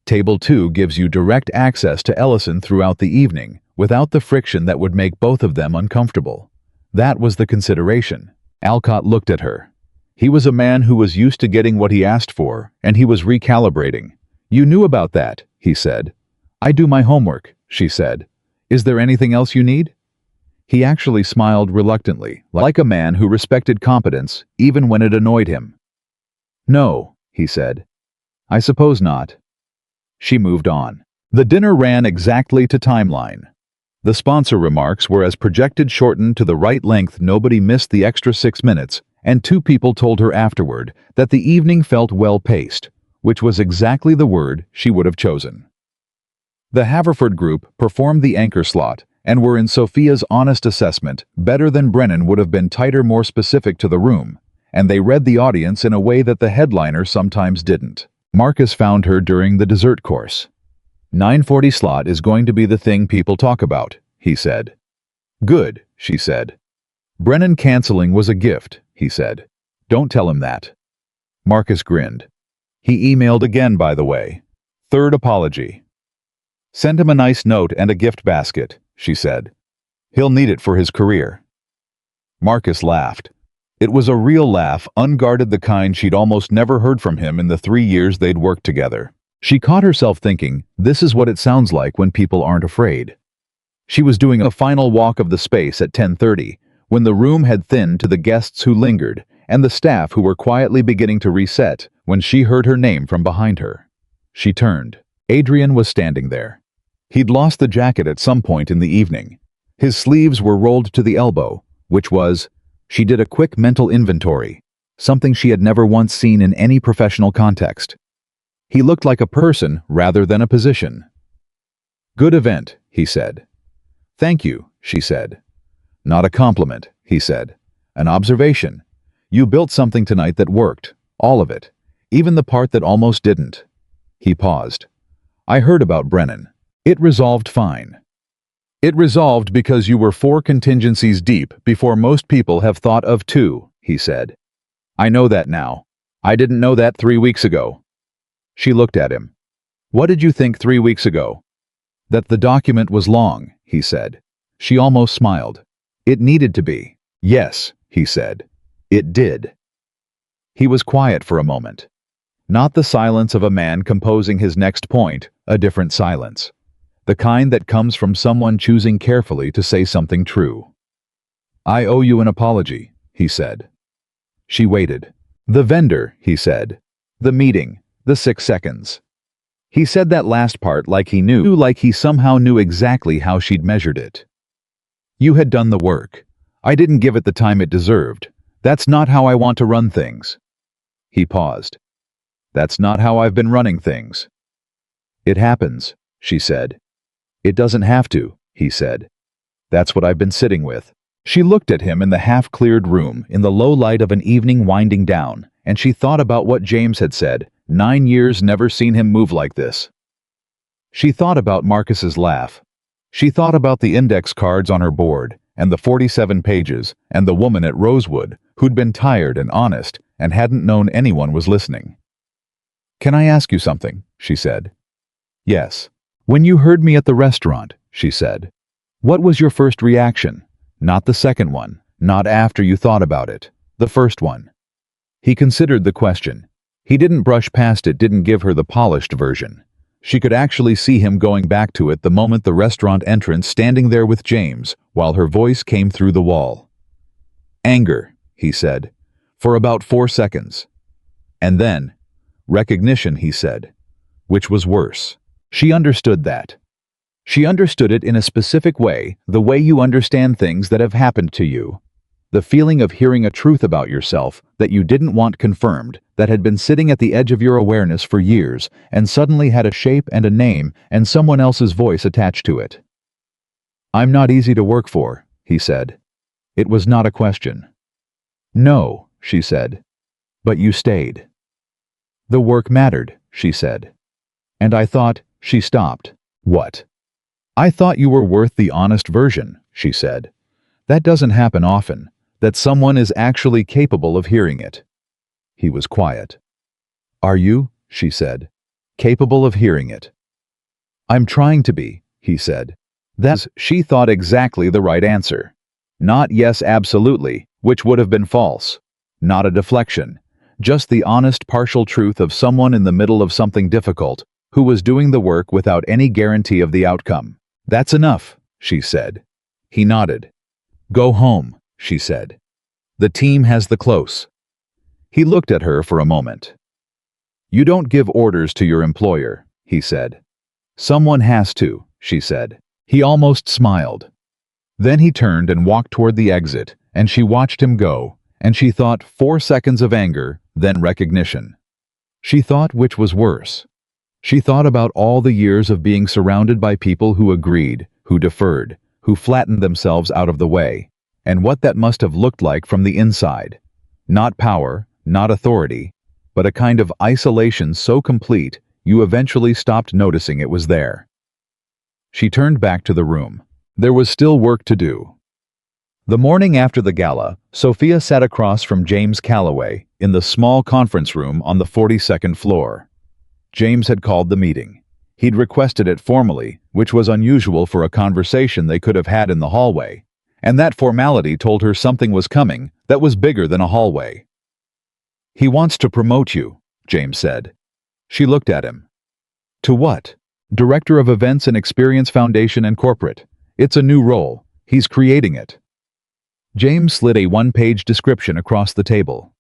Table 2 gives you direct access to Ellison throughout the evening, without the friction that would make both of them uncomfortable. That was the consideration." Alcott looked at her. He was a man who was used to getting what he asked for, and he was recalibrating. "You knew about that," he said. "I do my homework," she said. "Is there anything else you need?" He actually smiled reluctantly, like a man who respected competence, even when it annoyed him. "No," he said. "I suppose not." She moved on. The dinner ran exactly to timeline. The sponsor remarks were as projected, shortened to the right length. Nobody missed the extra 6 minutes, and 2 people told her afterward that the evening felt well-paced, which was exactly the word she would have chosen. The Haverford group performed the anchor slot and were, in Sophia's honest assessment, better than Brennan would have been, tighter, more specific to the room, and they read the audience in a way that the headliner sometimes didn't. Marcus found her during the dessert course. "9:40 slot is going to be the thing people talk about," he said. "Good," she said. "Brennan canceling was a gift," he said. "Don't tell him that." Marcus grinned. "He emailed again, by the way. Third apology." "Send him a nice note and a gift basket," she said. "He'll need it for his career." Marcus laughed. It was a real laugh, unguarded, the kind she'd almost never heard from him in the 3 years they'd worked together. She caught herself thinking, this is what it sounds like when people aren't afraid. She was doing a final walk of the space at 10:30, when the room had thinned to the guests who lingered and the staff who were quietly beginning to reset when she heard her name from behind her. She turned. Adrian was standing there. He'd lost the jacket at some point in the evening. His sleeves were rolled to the elbow, which was, she did a quick mental inventory, something she had never once seen in any professional context. He looked like a person rather than a position. "Good event," he said. "Thank you," she said. "Not a compliment," he said. "An observation. You built something tonight that worked, all of it, even the part that almost didn't." He paused. "I heard about Brennan. It resolved fine." "It resolved because you were 4 contingencies deep before most people have thought of 2, he said. "I know that now. I didn't know that 3 weeks ago." She looked at him. "What did you think 3 weeks ago?" "That the document was long," he said. She almost smiled. "It needed to be." "Yes," he said. "It did." He was quiet for a moment. Not the silence of a man composing his next point, a different silence. The kind that comes from someone choosing carefully to say something true. "I owe you an apology," he said. She waited. "The vendor," he said. "The meeting. The 6 seconds." He said that last part like he knew, like he somehow knew exactly how she'd measured it. "You had done the work. I didn't give it the time it deserved. That's not how I want to run things." He paused. "That's not how I've been running things." "It happens," she said. "It doesn't have to," he said. "That's what I've been sitting with." She looked at him in the half-cleared room, in the low light of an evening winding down, and she thought about what James had said, 9 years never seen him move like this. She thought about Marcus's laugh. She thought about the index cards on her board, and the 47 pages, and the woman at Rosewood, who'd been tired and honest, and hadn't known anyone was listening. "Can I ask you something?" she said. "Yes." "When you heard me at the restaurant," she said, "what was your first reaction? Not the second one, not after you thought about it, the first one." He considered the question. He didn't brush past it, didn't give her the polished version. She could actually see him going back to it the moment the restaurant entrance, standing there with James, while her voice came through the wall. "Anger," he said, for about 4 seconds. And then, "recognition," he said, which was worse. She understood that. She understood it in a specific way, the way you understand things that have happened to you. The feeling of hearing a truth about yourself that you didn't want confirmed, that had been sitting at the edge of your awareness for years, and suddenly had a shape and a name and someone else's voice attached to it. "I'm not easy to work for," he said. It was not a question. "No," she said. "But you stayed." "The work mattered," she said. "And I thought," she stopped. "What?" "I thought you were worth the honest version," she said. "That doesn't happen often, that someone is actually capable of hearing it." He was quiet. "Are you," she said, "capable of hearing it?" "I'm trying to be," he said. She thought exactly the right answer. Not yes absolutely, which would have been false. Not a deflection. Just the honest partial truth of someone in the middle of something difficult, who was doing the work without any guarantee of the outcome. "That's enough," she said. He nodded. "Go home," she said. "The team has the close." He looked at her for a moment. "You don't give orders to your employer," he said. "Someone has to," she said. He almost smiled. Then he turned and walked toward the exit, and she watched him go, and she thought 4 seconds of anger, then recognition. She thought which was worse. She thought about all the years of being surrounded by people who agreed, who deferred, who flattened themselves out of the way, and what that must have looked like from the inside. Not power, not authority, but a kind of isolation so complete you eventually stopped noticing it was there. She turned back to the room. There was still work to do. The morning after the gala, Sophia sat across from James Calloway in the small conference room on the 42nd floor. James had called the meeting. He'd requested it formally, which was unusual for a conversation they could have had in the hallway, and that formality told her something was coming that was bigger than a hallway. "He wants to promote you," James said. She looked at him. "To what?" "Director of Events and Experience Foundation and Corporate. It's a new role. He's creating it." James slid a one-page description across the table.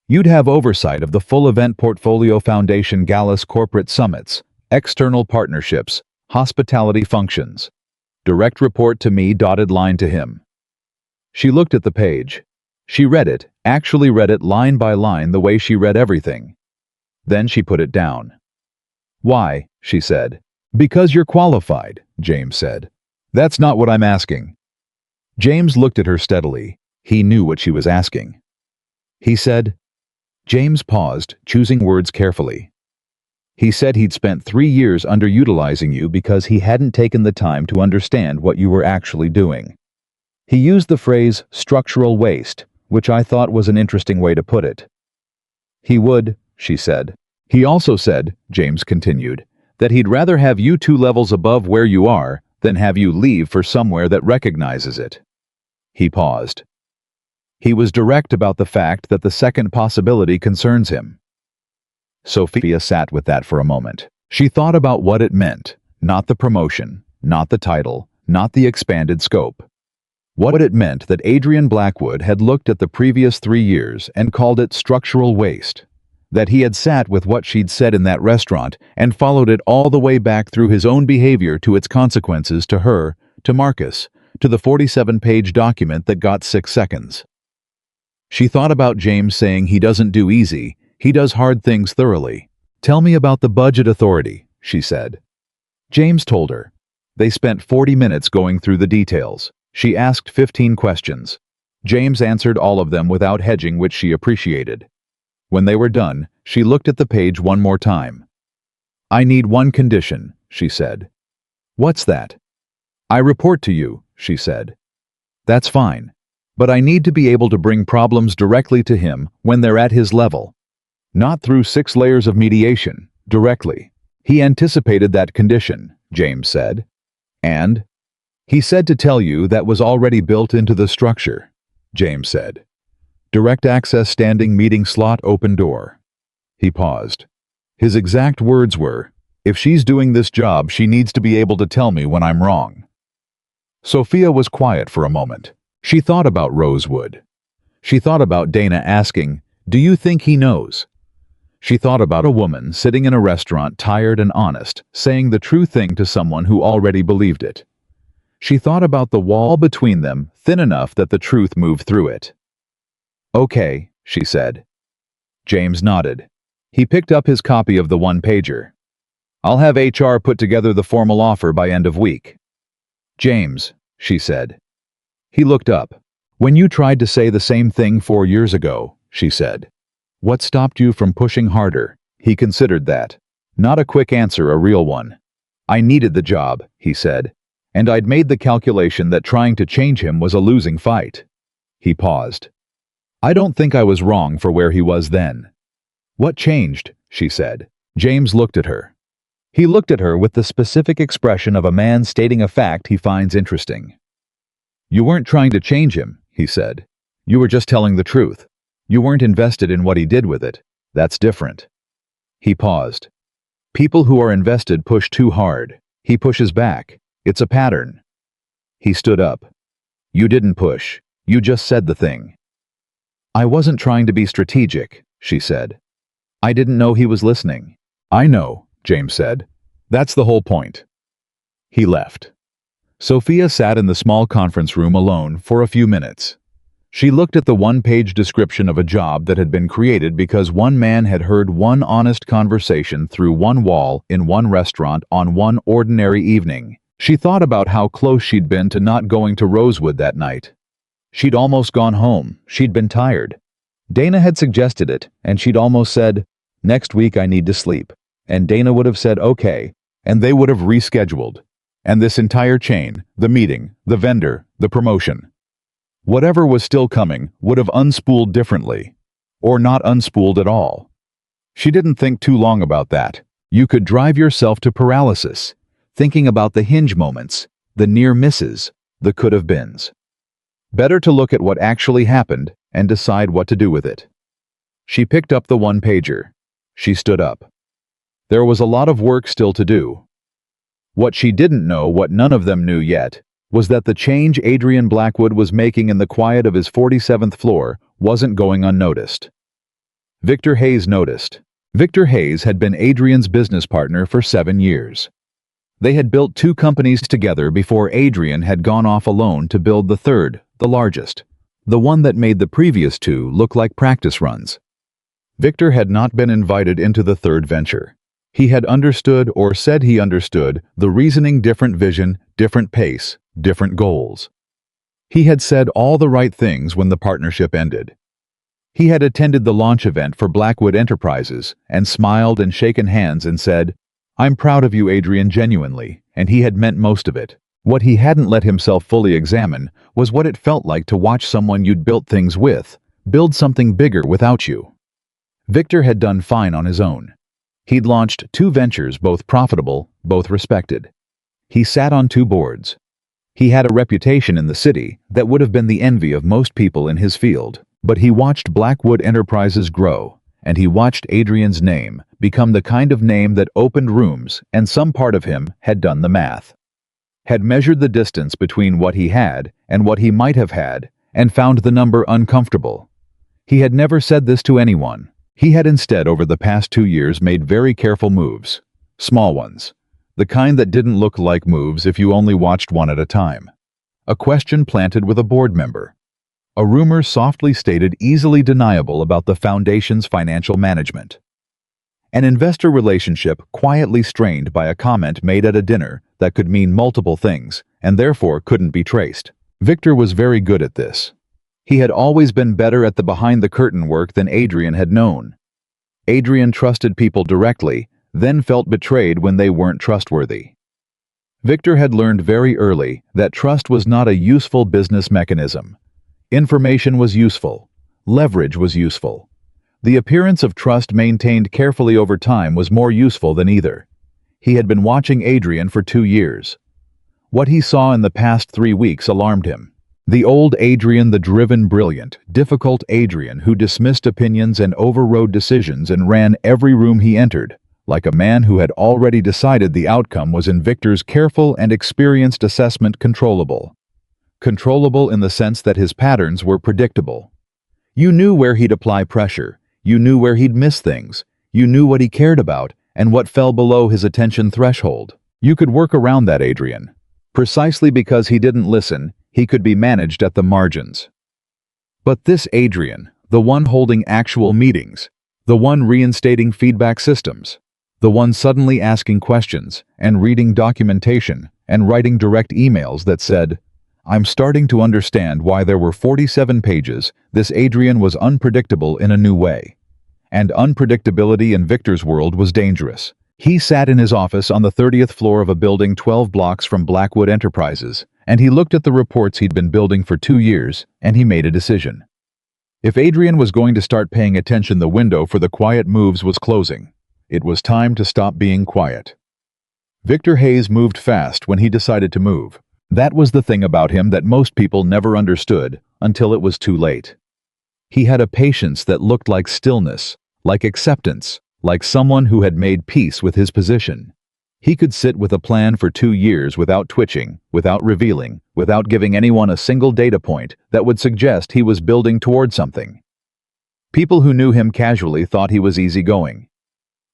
"You'd have oversight of the full event portfolio, foundation galas, corporate summits, external partnerships, hospitality functions. Direct report to me, dotted line to him." She looked at the page. She read it, actually read it line by line the way she read everything. Then she put it down. "Why?" she said. "Because you're qualified," James said. "That's not what I'm asking." James looked at her steadily. He knew what she was asking. He said, James paused, choosing words carefully. "He said he'd spent 3 years underutilizing you because he hadn't taken the time to understand what you were actually doing. He used the phrase structural waste, which I thought was an interesting way to put it." "He would," she said. "He also said," James continued, "that he'd rather have you 2 levels above where you are than have you leave for somewhere that recognizes it." He paused. He was direct about the fact that the second possibility concerns him. Sophia sat with that for a moment. She thought about what it meant, not the promotion, not the title, not the expanded scope. What it meant that Adrian Blackwood had looked at the previous 3 years and called it structural waste. That he had sat with what she'd said in that restaurant and followed it all the way back through his own behavior to its consequences to her, to Marcus, to the 47-page document that got 6 seconds. She thought about James saying he doesn't do easy, he does hard things thoroughly. "Tell me about the budget authority," she said. James told her. They spent 40 minutes going through the details. She asked 15 questions. James answered all of them without hedging, which she appreciated. When they were done, she looked at the page one more time. "I need one condition," she said. "What's that?" "I report to you," she said. "That's fine. But I need to be able to bring problems directly to him when they're at his level. Not through 6 layers of mediation, directly." He anticipated that condition, James said. "And?" "He said to tell you that was already built into the structure," James said. "Direct access, standing meeting slot, open door." He paused. His exact words were, If she's doing this job, she needs to be able to tell me when I'm wrong. Sophia was quiet for a moment. She thought about Rosewood. She thought about Dana asking, "Do you think he knows?" She thought about a woman sitting in a restaurant, tired and honest, saying the true thing to someone who already believed it. She thought about the wall between them, thin enough that the truth moved through it. "Okay," she said. James nodded. He picked up his copy of the one-pager. "I'll have HR put together the formal offer by end of week." "James," she said. He looked up. "When you tried to say the same thing 4 years ago," she said. "What stopped you from pushing harder?" He considered that. Not a quick answer, a real one. "I needed the job," he said, "and I'd made the calculation that trying to change him was a losing fight." He paused. "I don't think I was wrong for where he was then." "What changed?" she said. James looked at her. He looked at her with the specific expression of a man stating a fact he finds interesting. "You weren't trying to change him," he said. "You were just telling the truth. You weren't invested in what he did with it. That's different." He paused. "People who are invested push too hard." He pushes back. "It's a pattern." He stood up. "You didn't push. You just said the thing." "I wasn't trying to be strategic," she said. "I didn't know he was listening." "I know," James said. "That's the whole point." He left. Sophia sat in the small conference room alone for a few minutes. She looked at the one-page description of a job that had been created because one man had heard one honest conversation through one wall in one restaurant on one ordinary evening. She thought about how close she'd been to not going to Rosewood that night. She'd almost gone home. She'd been tired. Dana had suggested it, and she'd almost said, "Next week I need to sleep." And Dana would have said, "Okay," and they would have rescheduled. And this entire chain, the meeting, the vendor, the promotion, whatever was still coming, would have unspooled differently. Or not unspooled at all. She didn't think too long about that. You could drive yourself to paralysis, thinking about the hinge moments, the near misses, the could-have-beens. Better to look at what actually happened and decide what to do with it. She picked up the one-pager. She stood up. There was a lot of work still to do. What she didn't know, what none of them knew yet, was that the change Adrian Blackwood was making in the quiet of his 47th floor wasn't going unnoticed. Victor Hayes noticed. Victor Hayes had been Adrian's business partner for 7 years. They had built 2 companies together before Adrian had gone off alone to build the third, the largest, the one that made the previous 2 look like practice runs. Victor had not been invited into the third venture. He had understood, or said he understood, the reasoning, different vision, different pace, different goals. He had said all the right things when the partnership ended. He had attended the launch event for Blackwood Enterprises and smiled and shaken hands and said, "I'm proud of you, Adrian," genuinely, and he had meant most of it. What he hadn't let himself fully examine was what it felt like to watch someone you'd built things with build something bigger without you. Victor had done fine on his own. He'd launched 2 ventures, both profitable, both respected. He sat on 2 boards. He had a reputation in the city that would have been the envy of most people in his field, but he watched Blackwood Enterprises grow, and he watched Adrian's name become the kind of name that opened rooms, and some part of him had done the math. Had measured the distance between what he had and what he might have had, and found the number uncomfortable. He had never said this to anyone. He had instead, over the past 2 years, made very careful moves. Small ones. The kind that didn't look like moves if you only watched one at a time. A question planted with a board member. A rumor softly stated, easily deniable, about the foundation's financial management. An investor relationship quietly strained by a comment made at a dinner that could mean multiple things, and therefore couldn't be traced. Victor was very good at this. He had always been better at the behind-the-curtain work than Adrian had known. Adrian trusted people directly, then felt betrayed when they weren't trustworthy. Victor had learned very early that trust was not a useful business mechanism. Information was useful. Leverage was useful. The appearance of trust maintained carefully over time was more useful than either. He had been watching Adrian for 2 years. What he saw in the past 3 weeks alarmed him. The old Adrian, the driven, brilliant, difficult Adrian who dismissed opinions and overrode decisions and ran every room he entered, like a man who had already decided the outcome was in Victor's careful and experienced assessment controllable. Controllable in the sense that his patterns were predictable. You knew where he'd apply pressure, you knew where he'd miss things, you knew what he cared about and what fell below his attention threshold. You could work around that, Adrian. Precisely because he didn't listen, he could be managed at the margins. But this Adrian, the one holding actual meetings, the one reinstating feedback systems, the one suddenly asking questions and reading documentation and writing direct emails that said, "I'm starting to understand why there were 47 pages," this Adrian was unpredictable in a new way. And unpredictability in Victor's world was dangerous. He sat in his office on the 30th floor of a building 12 blocks from Blackwood Enterprises, and he looked at the reports he'd been building for 2 years, and he made a decision. If Adrian was going to start paying attention, the window for the quiet moves was closing. It was time to stop being quiet. Victor Hayes moved fast when he decided to move. That was the thing about him that most people never understood until it was too late. He had a patience that looked like stillness, like acceptance, like someone who had made peace with his position. He could sit with a plan for 2 years without twitching, without revealing, without giving anyone a single data point that would suggest he was building toward something. People who knew him casually thought he was easygoing.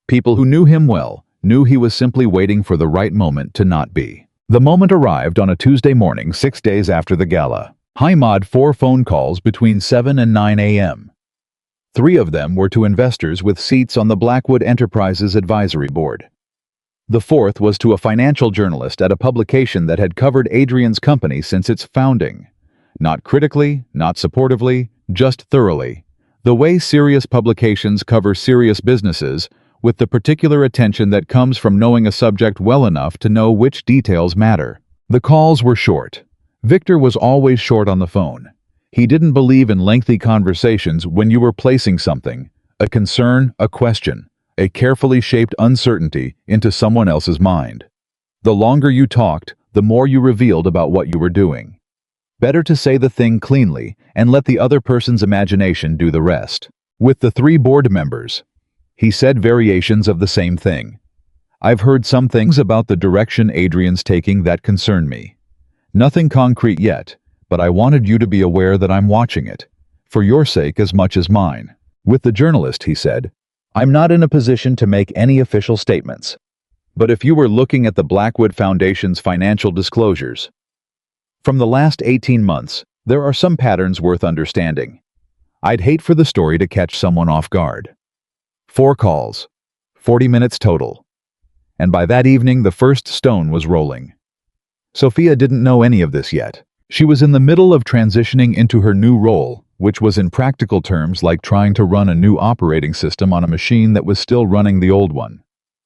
People who knew him well knew he was simply waiting for the right moment to not be. The moment arrived on a Tuesday morning 6 days after the gala. Haimad 4 phone calls between 7 and 9 a.m. 3 of them were to investors with seats on the Blackwood Enterprises advisory board. The 4th was to a financial journalist at a publication that had covered Adrian's company since its founding. Not critically, not supportively, just thoroughly. The way serious publications cover serious businesses, with the particular attention that comes from knowing a subject well enough to know which details matter. The calls were short. Victor was always short on the phone. He didn't believe in lengthy conversations when you were placing something, a concern, a question, a carefully shaped uncertainty into someone else's mind. The longer you talked, the more you revealed about what you were doing. Better to say the thing cleanly and let the other person's imagination do the rest. With the 3 board members, he said variations of the same thing. "I've heard some things about the direction Adrian's taking that concern me. Nothing concrete yet, but I wanted you to be aware that I'm watching it, for your sake as much as mine." With the journalist, he said, "I'm not in a position to make any official statements. But if you were looking at the Blackwood Foundation's financial disclosures from the last 18 months, there are some patterns worth understanding. I'd hate for the story to catch someone off guard." 4 calls, 40 minutes total. And by that evening, the first stone was rolling. Sophia didn't know any of this yet. She was in the middle of transitioning into her new role, which was in practical terms like trying to run a new operating system on a machine that was still running the old one.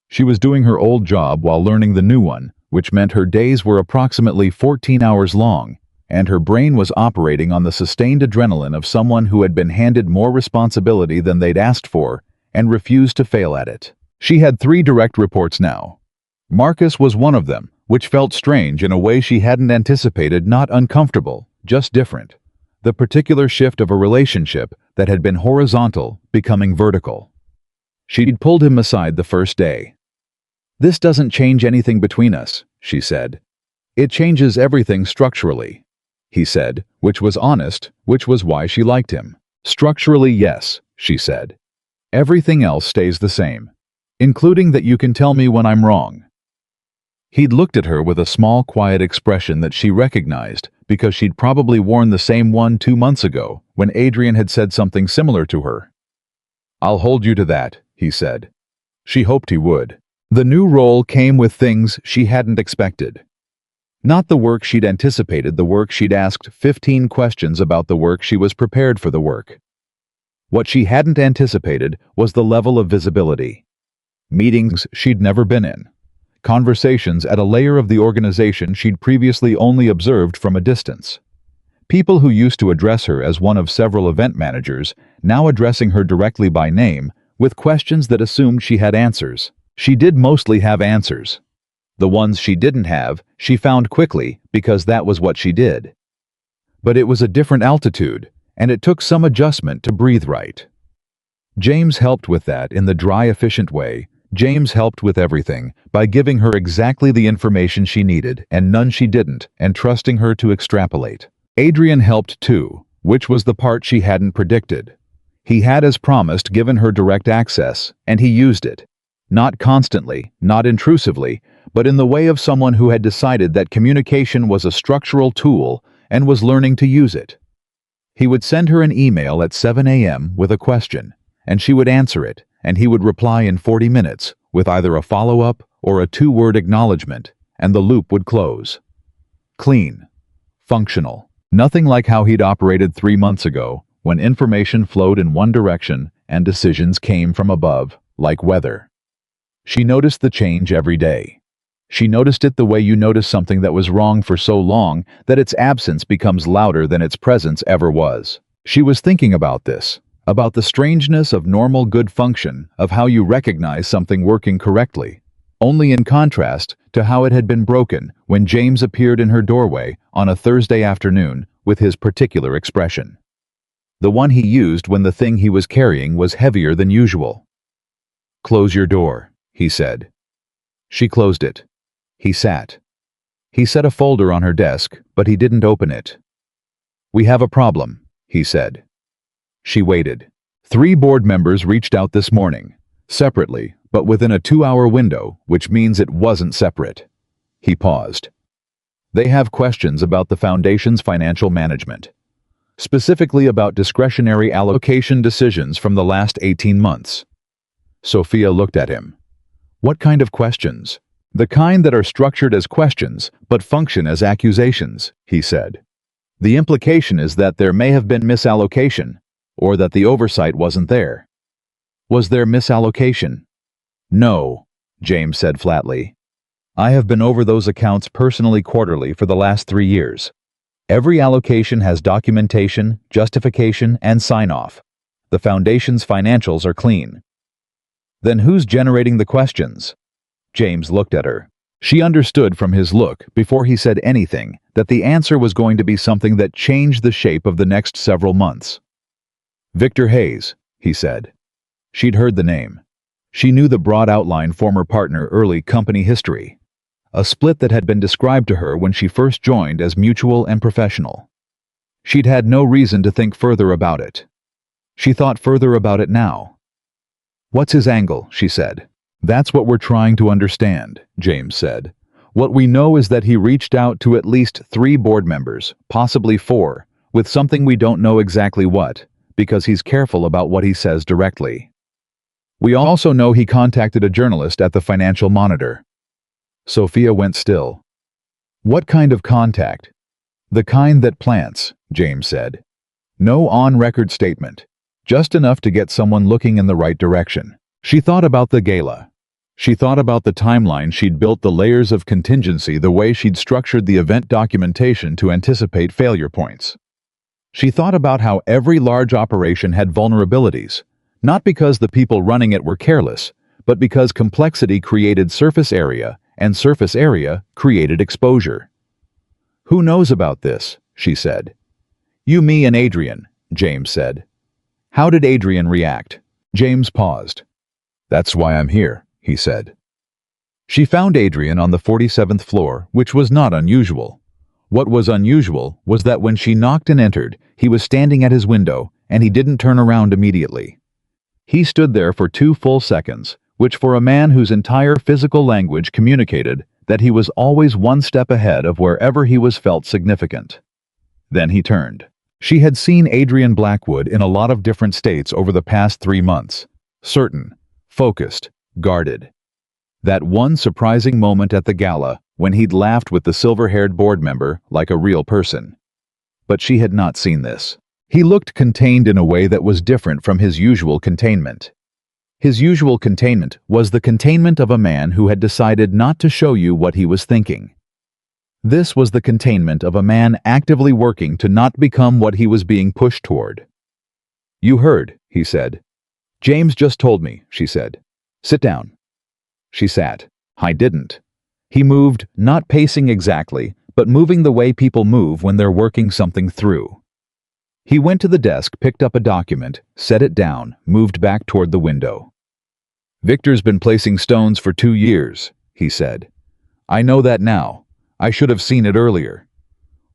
She was doing her old job while learning the new one, which meant her days were approximately 14 hours long, and her brain was operating on the sustained adrenaline of someone who had been handed more responsibility than they'd asked for and refused to fail at it. She had 3 direct reports now. Marcus was one of them, which felt strange in a way she hadn't anticipated, not uncomfortable, just different. The particular shift of a relationship that had been horizontal becoming vertical. She'd pulled him aside the first day. "This doesn't change anything between us," she said. "It changes everything structurally," he said, which was honest, which was why she liked him. "Structurally, yes," she said. "Everything else stays the same, including that you can tell me when I'm wrong." He'd looked at her with a small, quiet expression that she recognized because she'd probably worn the same one 2 months ago when Adrian had said something similar to her. "I'll hold you to that," he said. She hoped he would. The new role came with things she hadn't expected. Not the work she'd anticipated, the work she'd asked 15 questions about, the work she was prepared for, the work. What she hadn't anticipated was the level of visibility. Meetings she'd never been in. Conversations at a layer of the organization she'd previously only observed from a distance. People who used to address her as one of several event managers, now addressing her directly by name, with questions that assumed she had answers. She did mostly have answers. The ones she didn't have, she found quickly because that was what she did. But it was a different altitude, and it took some adjustment to breathe right. James helped with that in the dry, efficient way, James helped with everything, by giving her exactly the information she needed and none she didn't, and trusting her to extrapolate. Adrian helped too, which was the part she hadn't predicted. He had, as promised, given her direct access, and he used it. Not constantly, not intrusively, but in the way of someone who had decided that communication was a structural tool and was learning to use it. He would send her an email at 7 a.m. with a question, and she would answer it, and he would reply in 40 minutes with either a follow-up or a two-word acknowledgement, and the loop would close. Clean. Functional. Nothing like how he'd operated 3 months ago, when information flowed in one direction and decisions came from above, like weather. She noticed the change every day. She noticed it the way you notice something that was wrong for so long that its absence becomes louder than its presence ever was. She was thinking about this, about the strangeness of normal good function, of how you recognize something working correctly, only in contrast to how it had been broken when James appeared in her doorway on a Thursday afternoon with his particular expression. The one he used when the thing he was carrying was heavier than usual. "Close your door," he said. She closed it. He sat. He set a folder on her desk, but he didn't open it. "We have a problem," he said. She waited. 3 board members reached out this morning, separately, but within a 2-hour window, which means it wasn't separate. He paused. They have questions about the foundation's financial management, specifically about discretionary allocation decisions from the last 18 months. Sophia looked at him. "What kind of questions?" "The kind that are structured as questions, but function as accusations," he said. "The implication is that there may have been misallocation, or that the oversight wasn't there." "Was there misallocation?" "No," James said flatly. "I have been over those accounts personally quarterly for the last 3 years. Every allocation has documentation, justification, and sign-off. The foundation's financials are clean." "Then who's generating the questions?" James looked at her. She understood from his look, before he said anything, that the answer was going to be something that changed the shape of the next several months. "Victor Hayes," he said. She'd heard the name. She knew the broad outline former partner early company history. A split that had been described to her when she first joined as mutual and professional. She'd had no reason to think further about it. She thought further about it now. "What's his angle?" she said. "That's what we're trying to understand," James said. "What we know is that he reached out to at least 3 board members, possibly 4, with something we don't know exactly what, because he's careful about what he says directly. We also know he contacted a journalist at the Financial Monitor." Sophia went still. "What kind of contact?" "The kind that plants," James said. "No on-record statement. Just enough to get someone looking in the right direction." She thought about the gala. She thought about the timeline she'd built, the layers of contingency, the way she'd structured the event documentation to anticipate failure points. She thought about how every large operation had vulnerabilities, not because the people running it were careless, but because complexity created surface area, and surface area created exposure. "Who knows about this?" she said. "You, me, and Adrian," James said. "How did Adrian react?" James paused. "That's why I'm here," he said. She found Adrian on the 47th floor, which was not unusual. What was unusual was that when she knocked and entered, he was standing at his window, and he didn't turn around immediately. He stood there for 2 full seconds, which for a man whose entire physical language communicated that he was always one step ahead of wherever he was felt significant. Then he turned. She had seen Adrian Blackwood in a lot of different states over the past 3 months. Certain, focused, guarded. That one surprising moment at the gala when he'd laughed with the silver-haired board member like a real person. But she had not seen this. He looked contained in a way that was different from his usual containment. His usual containment was the containment of a man who had decided not to show you what he was thinking. This was the containment of a man actively working to not become what he was being pushed toward. "You heard," he said. "James just told me," she said. "Sit down." She sat. "I didn't." He moved, not pacing exactly, but moving the way people move when they're working something through. He went to the desk, picked up a document, set it down, moved back toward the window. Victor's been placing stones for 2 years, he said. I know that now. I should have seen it earlier.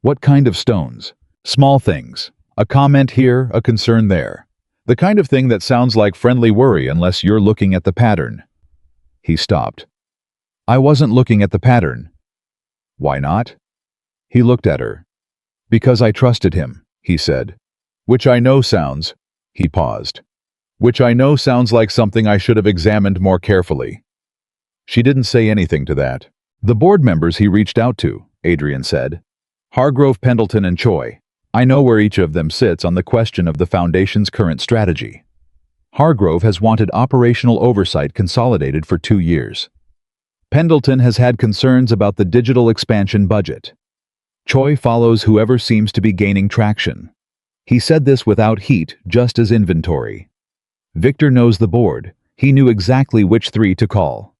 What kind of stones? Small things. A comment here, a concern there. The kind of thing that sounds like friendly worry unless you're looking at the pattern. He stopped. I wasn't looking at the pattern. Why not? He looked at her. Because I trusted him, he said. Which I know sounds. He paused. Which I know sounds like something I should have examined more carefully. She didn't say anything to that. The board members he reached out to, Adrian said. Hargrove, Pendleton, and Choi. I know where each of them sits on the question of the Foundation's current strategy. Hargrove has wanted operational oversight consolidated for 2 years. Pendleton has had concerns about the digital expansion budget. Choi follows whoever seems to be gaining traction. He said this without heat, just as inventory. Victor knows the board. He knew exactly which 3 to call.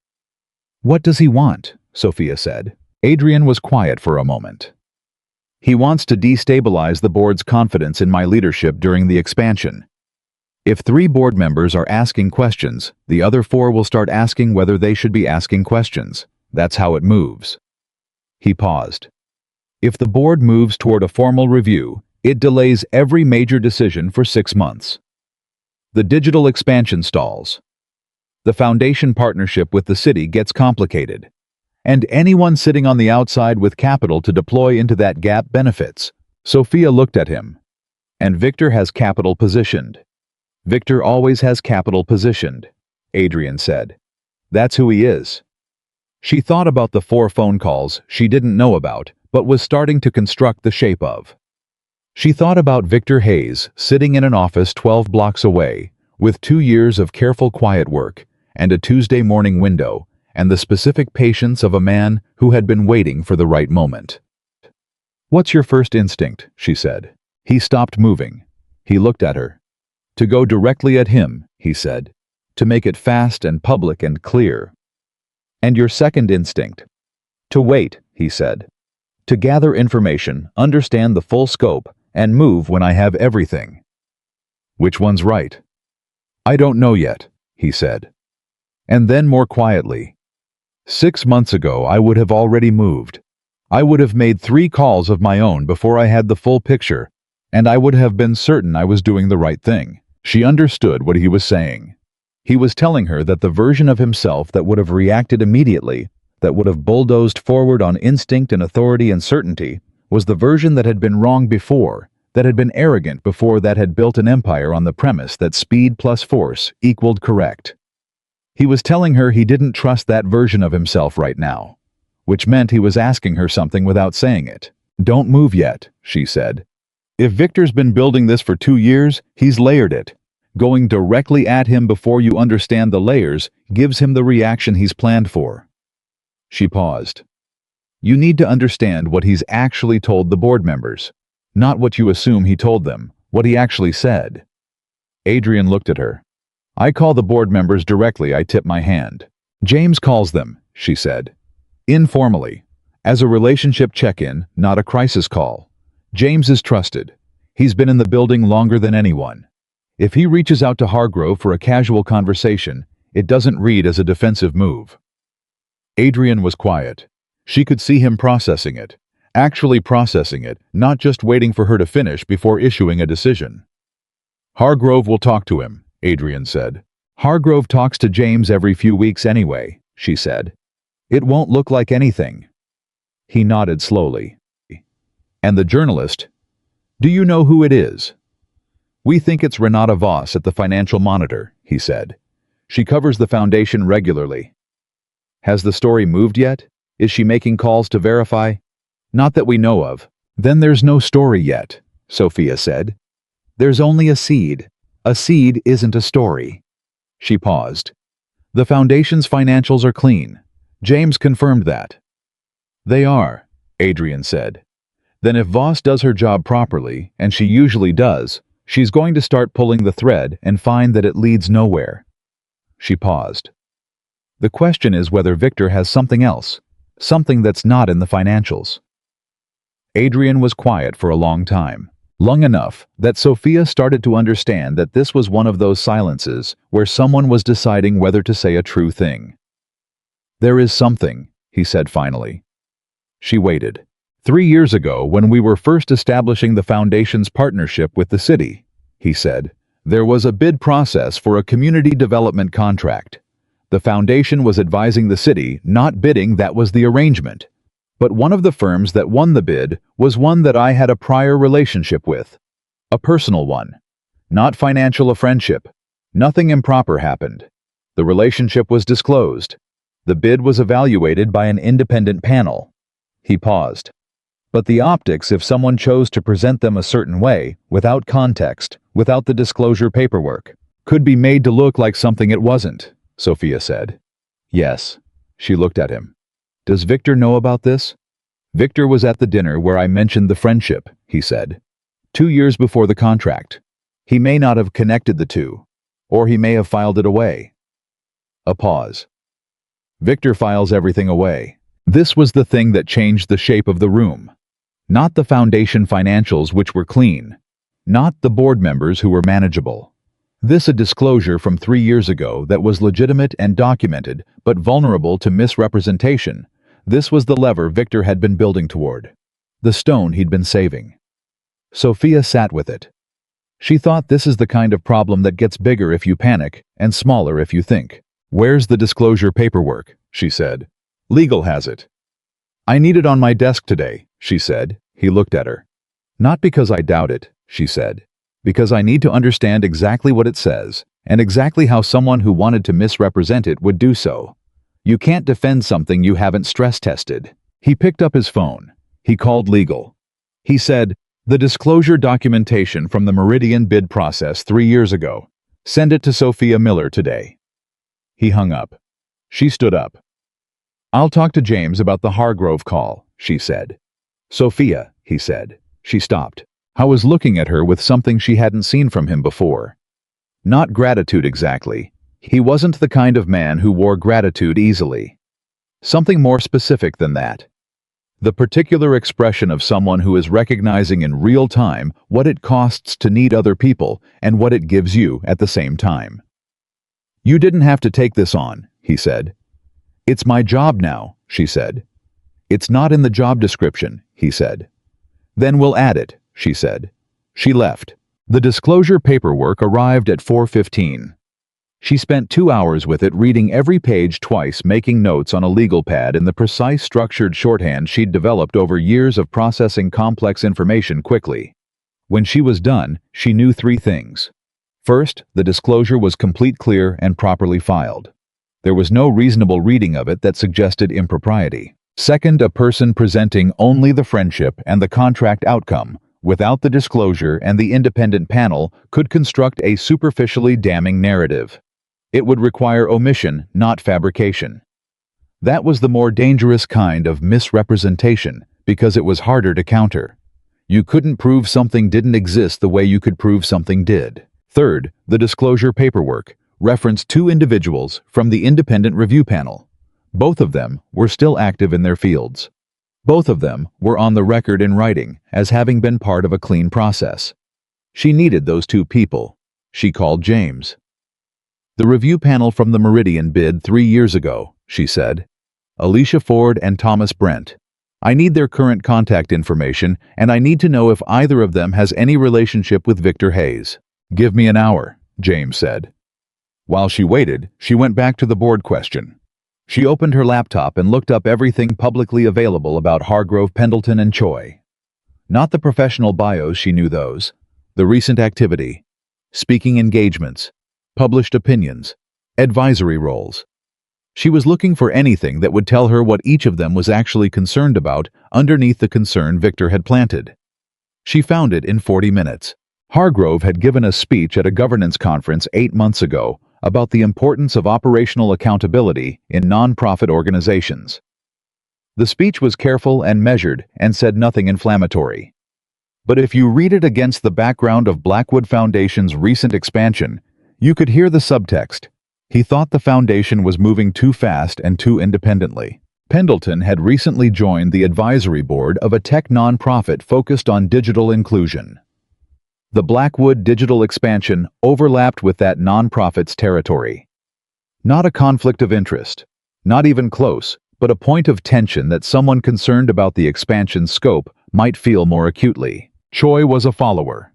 What does he want? Sophia said. Adrian was quiet for a moment. He wants to destabilize the board's confidence in my leadership during the expansion. If 3 board members are asking questions, the other 4 will start asking whether they should be asking questions. That's how it moves. He paused. If the board moves toward a formal review, it delays every major decision for 6 months. The digital expansion stalls. The Foundation partnership with the city gets complicated. And anyone sitting on the outside with capital to deploy into that gap benefits. Sophia looked at him. And Victor has capital positioned. Victor always has capital positioned, Adrian said. That's who he is. She thought about the 4 phone calls she didn't know about, but was starting to construct the shape of. She thought about Victor Hayes sitting in an office 12 blocks away, with 2 years of careful quiet work, and a Tuesday morning window, and the specific patience of a man who had been waiting for the right moment. What's your first instinct? She said. He stopped moving. He looked at her. To go directly at him, he said. To make it fast and public and clear. And your second instinct? To wait, he said. To gather information, understand the full scope, and move when I have everything. Which one's right? I don't know yet, he said. And then more quietly. 6 months ago I would have already moved. I would have made 3 calls of my own before I had the full picture, and I would have been certain I was doing the right thing. She understood what he was saying. He was telling her that the version of himself that would have reacted immediately, that would have bulldozed forward on instinct and authority and certainty, was the version that had been wrong before, that had been arrogant before, that had built an empire on the premise that speed plus force equaled correct. He was telling her he didn't trust that version of himself right now, which meant he was asking her something without saying it. Don't move yet, she said. If Victor's been building this for 2 years, he's layered it. Going directly at him before you understand the layers gives him the reaction he's planned for. She paused. You need to understand what he's actually told the board members, not what you assume he told them, what he actually said. Adrian looked at her. I call the board members directly. I tip my hand. James calls them, she said. Informally. As a relationship check-in, not a crisis call. James is trusted. He's been in the building longer than anyone. If he reaches out to Hargrove for a casual conversation, it doesn't read as a defensive move. Adrian was quiet. She could see him processing it, actually processing it, not just waiting for her to finish before issuing a decision. Hargrove will talk to him, Adrian said. Hargrove talks to James every few weeks anyway, she said. It won't look like anything. He nodded slowly. And the journalist? Do you know who it is? We think it's Renata Voss at the Financial Monitor, he said. She covers the Foundation regularly. Has the story moved yet? Is she making calls to verify? Not that we know of. Then there's no story yet, Sophia said. There's only a seed. A seed isn't a story. She paused. The Foundation's financials are clean. James confirmed that. They are, Adrian said. Then if Voss does her job properly, and she usually does, she's going to start pulling the thread and find that it leads nowhere. She paused. The question is whether Victor has something else, something that's not in the financials. Adrian was quiet for a long time. Long enough that Sophia started to understand that this was one of those silences where someone was deciding whether to say a true thing. "There is something," he said finally. She waited. 3 years ago, when we were first establishing the foundation's partnership with the city, he said, there was a bid process for a community development contract. The foundation was advising the city, not bidding. That was the arrangement. But one of the firms that won the bid was one that I had a prior relationship with. A personal one. Not financial, a friendship. Nothing improper happened. The relationship was disclosed. The bid was evaluated by an independent panel. He paused. But the optics, if someone chose to present them a certain way, without context, without the disclosure paperwork, could be made to look like something it wasn't, Sophia said. Yes. She looked at him. Does Victor know about this? Victor was at the dinner where I mentioned the friendship, he said. 2 years before the contract. He may not have connected the two, or he may have filed it away. A pause. Victor files everything away. This was the thing that changed the shape of the room. Not the foundation financials, which were clean. Not the board members who were manageable. This a disclosure from 3 years ago that was legitimate and documented, but vulnerable to misrepresentation. This was the lever Victor had been building toward. The stone he'd been saving. Sophia sat with it. She thought, this is the kind of problem that gets bigger if you panic, and smaller if you think. Where's the disclosure paperwork? She said. Legal has it. I need it on my desk today, she said. He looked at her. Not because I doubt it, she said. Because I need to understand exactly what it says, and exactly how someone who wanted to misrepresent it would do so. You can't defend something you haven't stress tested. He picked up his phone. He called legal. He said, the disclosure documentation from the Meridian bid process 3 years ago. Send it to Sophia Miller today. He hung up. She stood up. I'll talk to James about the Hargrove call, she said. Sophia, he said. She stopped. I was looking at her with something she hadn't seen from him before. Not gratitude exactly. He wasn't the kind of man who wore gratitude easily. Something more specific than that. The particular expression of someone who is recognizing in real time what it costs to need other people and what it gives you at the same time. You didn't have to take this on, he said. It's my job now, she said. It's not in the job description, he said. Then we'll add it, she said. She left. The disclosure paperwork arrived at 4:15. She spent 2 hours with it, reading every page twice, making notes on a legal pad in the precise structured shorthand she'd developed over years of processing complex information quickly. When she was done, she knew 3 things. First, the disclosure was complete, clear, and properly filed. There was no reasonable reading of it that suggested impropriety. Second, a person presenting only the friendship and the contract outcome, without the disclosure and the independent panel, could construct a superficially damning narrative. It would require omission, not fabrication. That was the more dangerous kind of misrepresentation, because it was harder to counter. You couldn't prove something didn't exist the way you could prove something did. Third, the disclosure paperwork referenced 2 individuals from the independent review panel. Both of them were still active in their fields. Both of them were on the record in writing as having been part of a clean process. She needed those 2 people. She called James. The review panel from the Meridian bid 3 years ago, she said. Alicia Ford and Thomas Brent. I need their current contact information, and I need to know if either of them has any relationship with Victor Hayes. Give me an hour, James said. While she waited, she went back to the board question. She opened her laptop and looked up everything publicly available about Hargrove, Pendleton, and Choi. Not the professional bios, she knew those. The recent activity. Speaking engagements. Published opinions. Advisory roles. She was looking for anything that would tell her what each of them was actually concerned about underneath the concern Victor had planted. She found it in 40 minutes. Hargrove had given a speech at a governance conference 8 months ago about the importance of operational accountability in nonprofit organizations. The speech was careful and measured and said nothing inflammatory. But if you read it against the background of Blackwood Foundation's recent expansion, you could hear the subtext. He thought the foundation was moving too fast and too independently. Pendleton had recently joined the advisory board of a tech nonprofit focused on digital inclusion. The Blackwood digital expansion overlapped with that nonprofit's territory. Not a conflict of interest, not even close, but a point of tension that someone concerned about the expansion's scope might feel more acutely. Choi was a follower.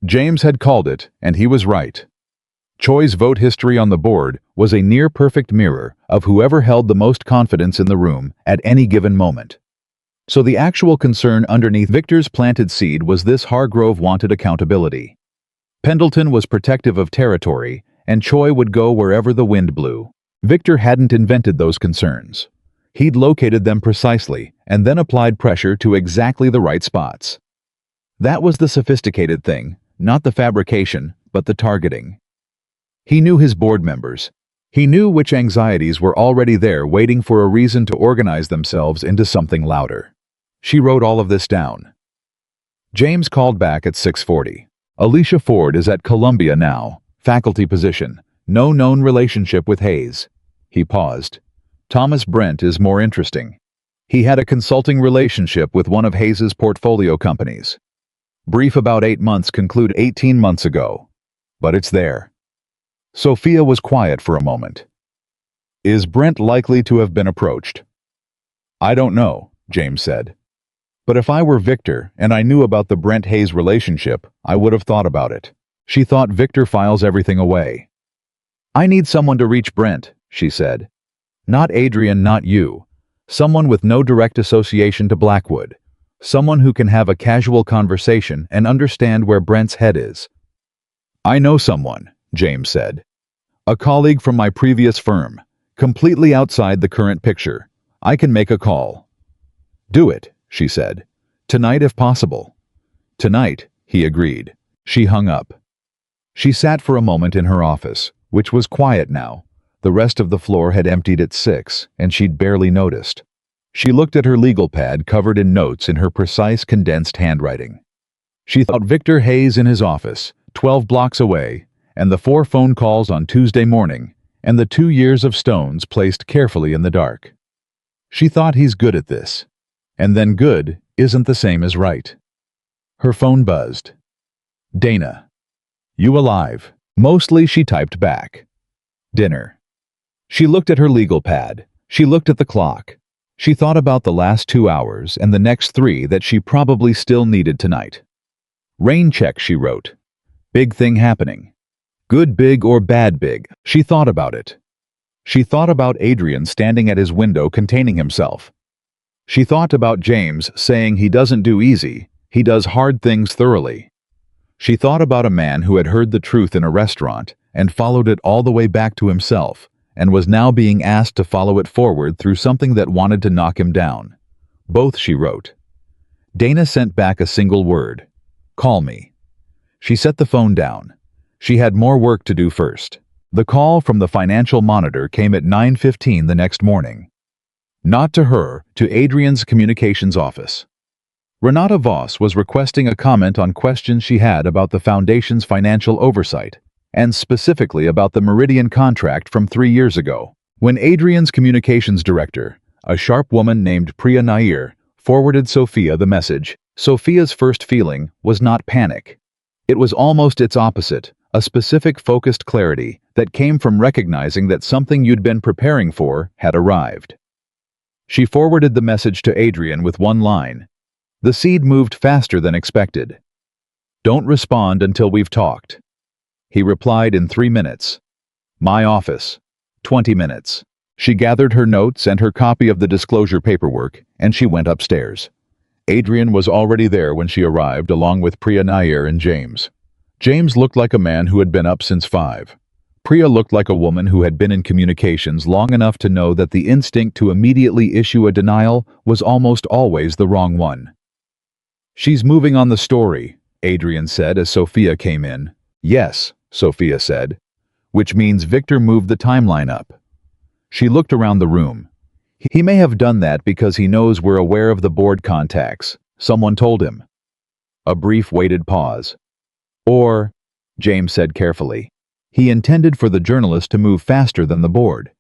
James had called it, and he was right. Choi's vote history on the board was a near-perfect mirror of whoever held the most confidence in the room at any given moment. So the actual concern underneath Victor's planted seed was this: Hargrove wanted accountability. Pendleton was protective of territory, and Choi would go wherever the wind blew. Victor hadn't invented those concerns. He'd located them precisely and then applied pressure to exactly the right spots. That was the sophisticated thing, not the fabrication, but the targeting. He knew his board members. He knew which anxieties were already there waiting for a reason to organize themselves into something louder. She wrote all of this down. James called back at 6:40. Alicia Ford is at Columbia now, faculty position, no known relationship with Hayes. He paused. Thomas Brent is more interesting. He had a consulting relationship with one of Hayes's portfolio companies. Brief about 8 months concluded 18 months ago. But it's there. Sophia was quiet for a moment. Is Brent likely to have been approached? I don't know, James said. But if I were Victor and I knew about the Brent-Hayes relationship, I would have thought about it. She thought Victor files everything away. I need someone to reach Brent, she said. Not Adrian, not you. Someone with no direct association to Blackwood. Someone who can have a casual conversation and understand where Brent's head is. I know someone, James said. A colleague from my previous firm, completely outside the current picture. I can make a call. Do it, she said. Tonight if possible. Tonight, he agreed. She hung up. She sat for a moment in her office, which was quiet now. The rest of the floor had emptied at 6, and she'd barely noticed. She looked at her legal pad covered in notes in her precise, condensed handwriting. She thought Victor Hayes in his office, 12 blocks away, and the 4 phone calls on Tuesday morning, and the 2 years of stones placed carefully in the dark. She thought he's good at this. And then good isn't the same as right. Her phone buzzed. Dana. You alive? Mostly she typed back. Dinner. She looked at her legal pad. She looked at the clock. She thought about the last 2 hours and the next 3 that she probably still needed tonight. Rain check, she wrote. Big thing happening. Good big or bad big, she thought about it. She thought about Adrian standing at his window containing himself. She thought about James saying he doesn't do easy, he does hard things thoroughly. She thought about a man who had heard the truth in a restaurant and followed it all the way back to himself and was now being asked to follow it forward through something that wanted to knock him down. Both, she wrote. Dana sent back a single word. Call me. She set the phone down. She had more work to do first. The call from the financial monitor came at 9:15 the next morning. Not to her, to Adrian's communications office. Renata Voss was requesting a comment on questions she had about the Foundation's financial oversight, and specifically about the Meridian contract from 3 years ago. When Adrian's communications director, a sharp woman named Priya Nair, forwarded Sophia the message, Sophia's first feeling was not panic. It was almost its opposite, a specific focused clarity that came from recognizing that something you'd been preparing for had arrived. She forwarded the message to Adrian with one line. The seed moved faster than expected. Don't respond until we've talked. He replied in 3 minutes. My office. 20 minutes. She gathered her notes and her copy of the disclosure paperwork, and she went upstairs. Adrian was already there when she arrived, along with Priya Nair and James. James looked like a man who had been up since 5. Priya looked like a woman who had been in communications long enough to know that the instinct to immediately issue a denial was almost always the wrong one. She's moving on the story, Adrian said as Sophia came in. Yes, Sophia said, which means Victor moved the timeline up. She looked around the room. He may have done that because he knows we're aware of the board contacts, someone told him. A brief waited pause. Or, James said carefully, he intended for the journalist to move faster than the board.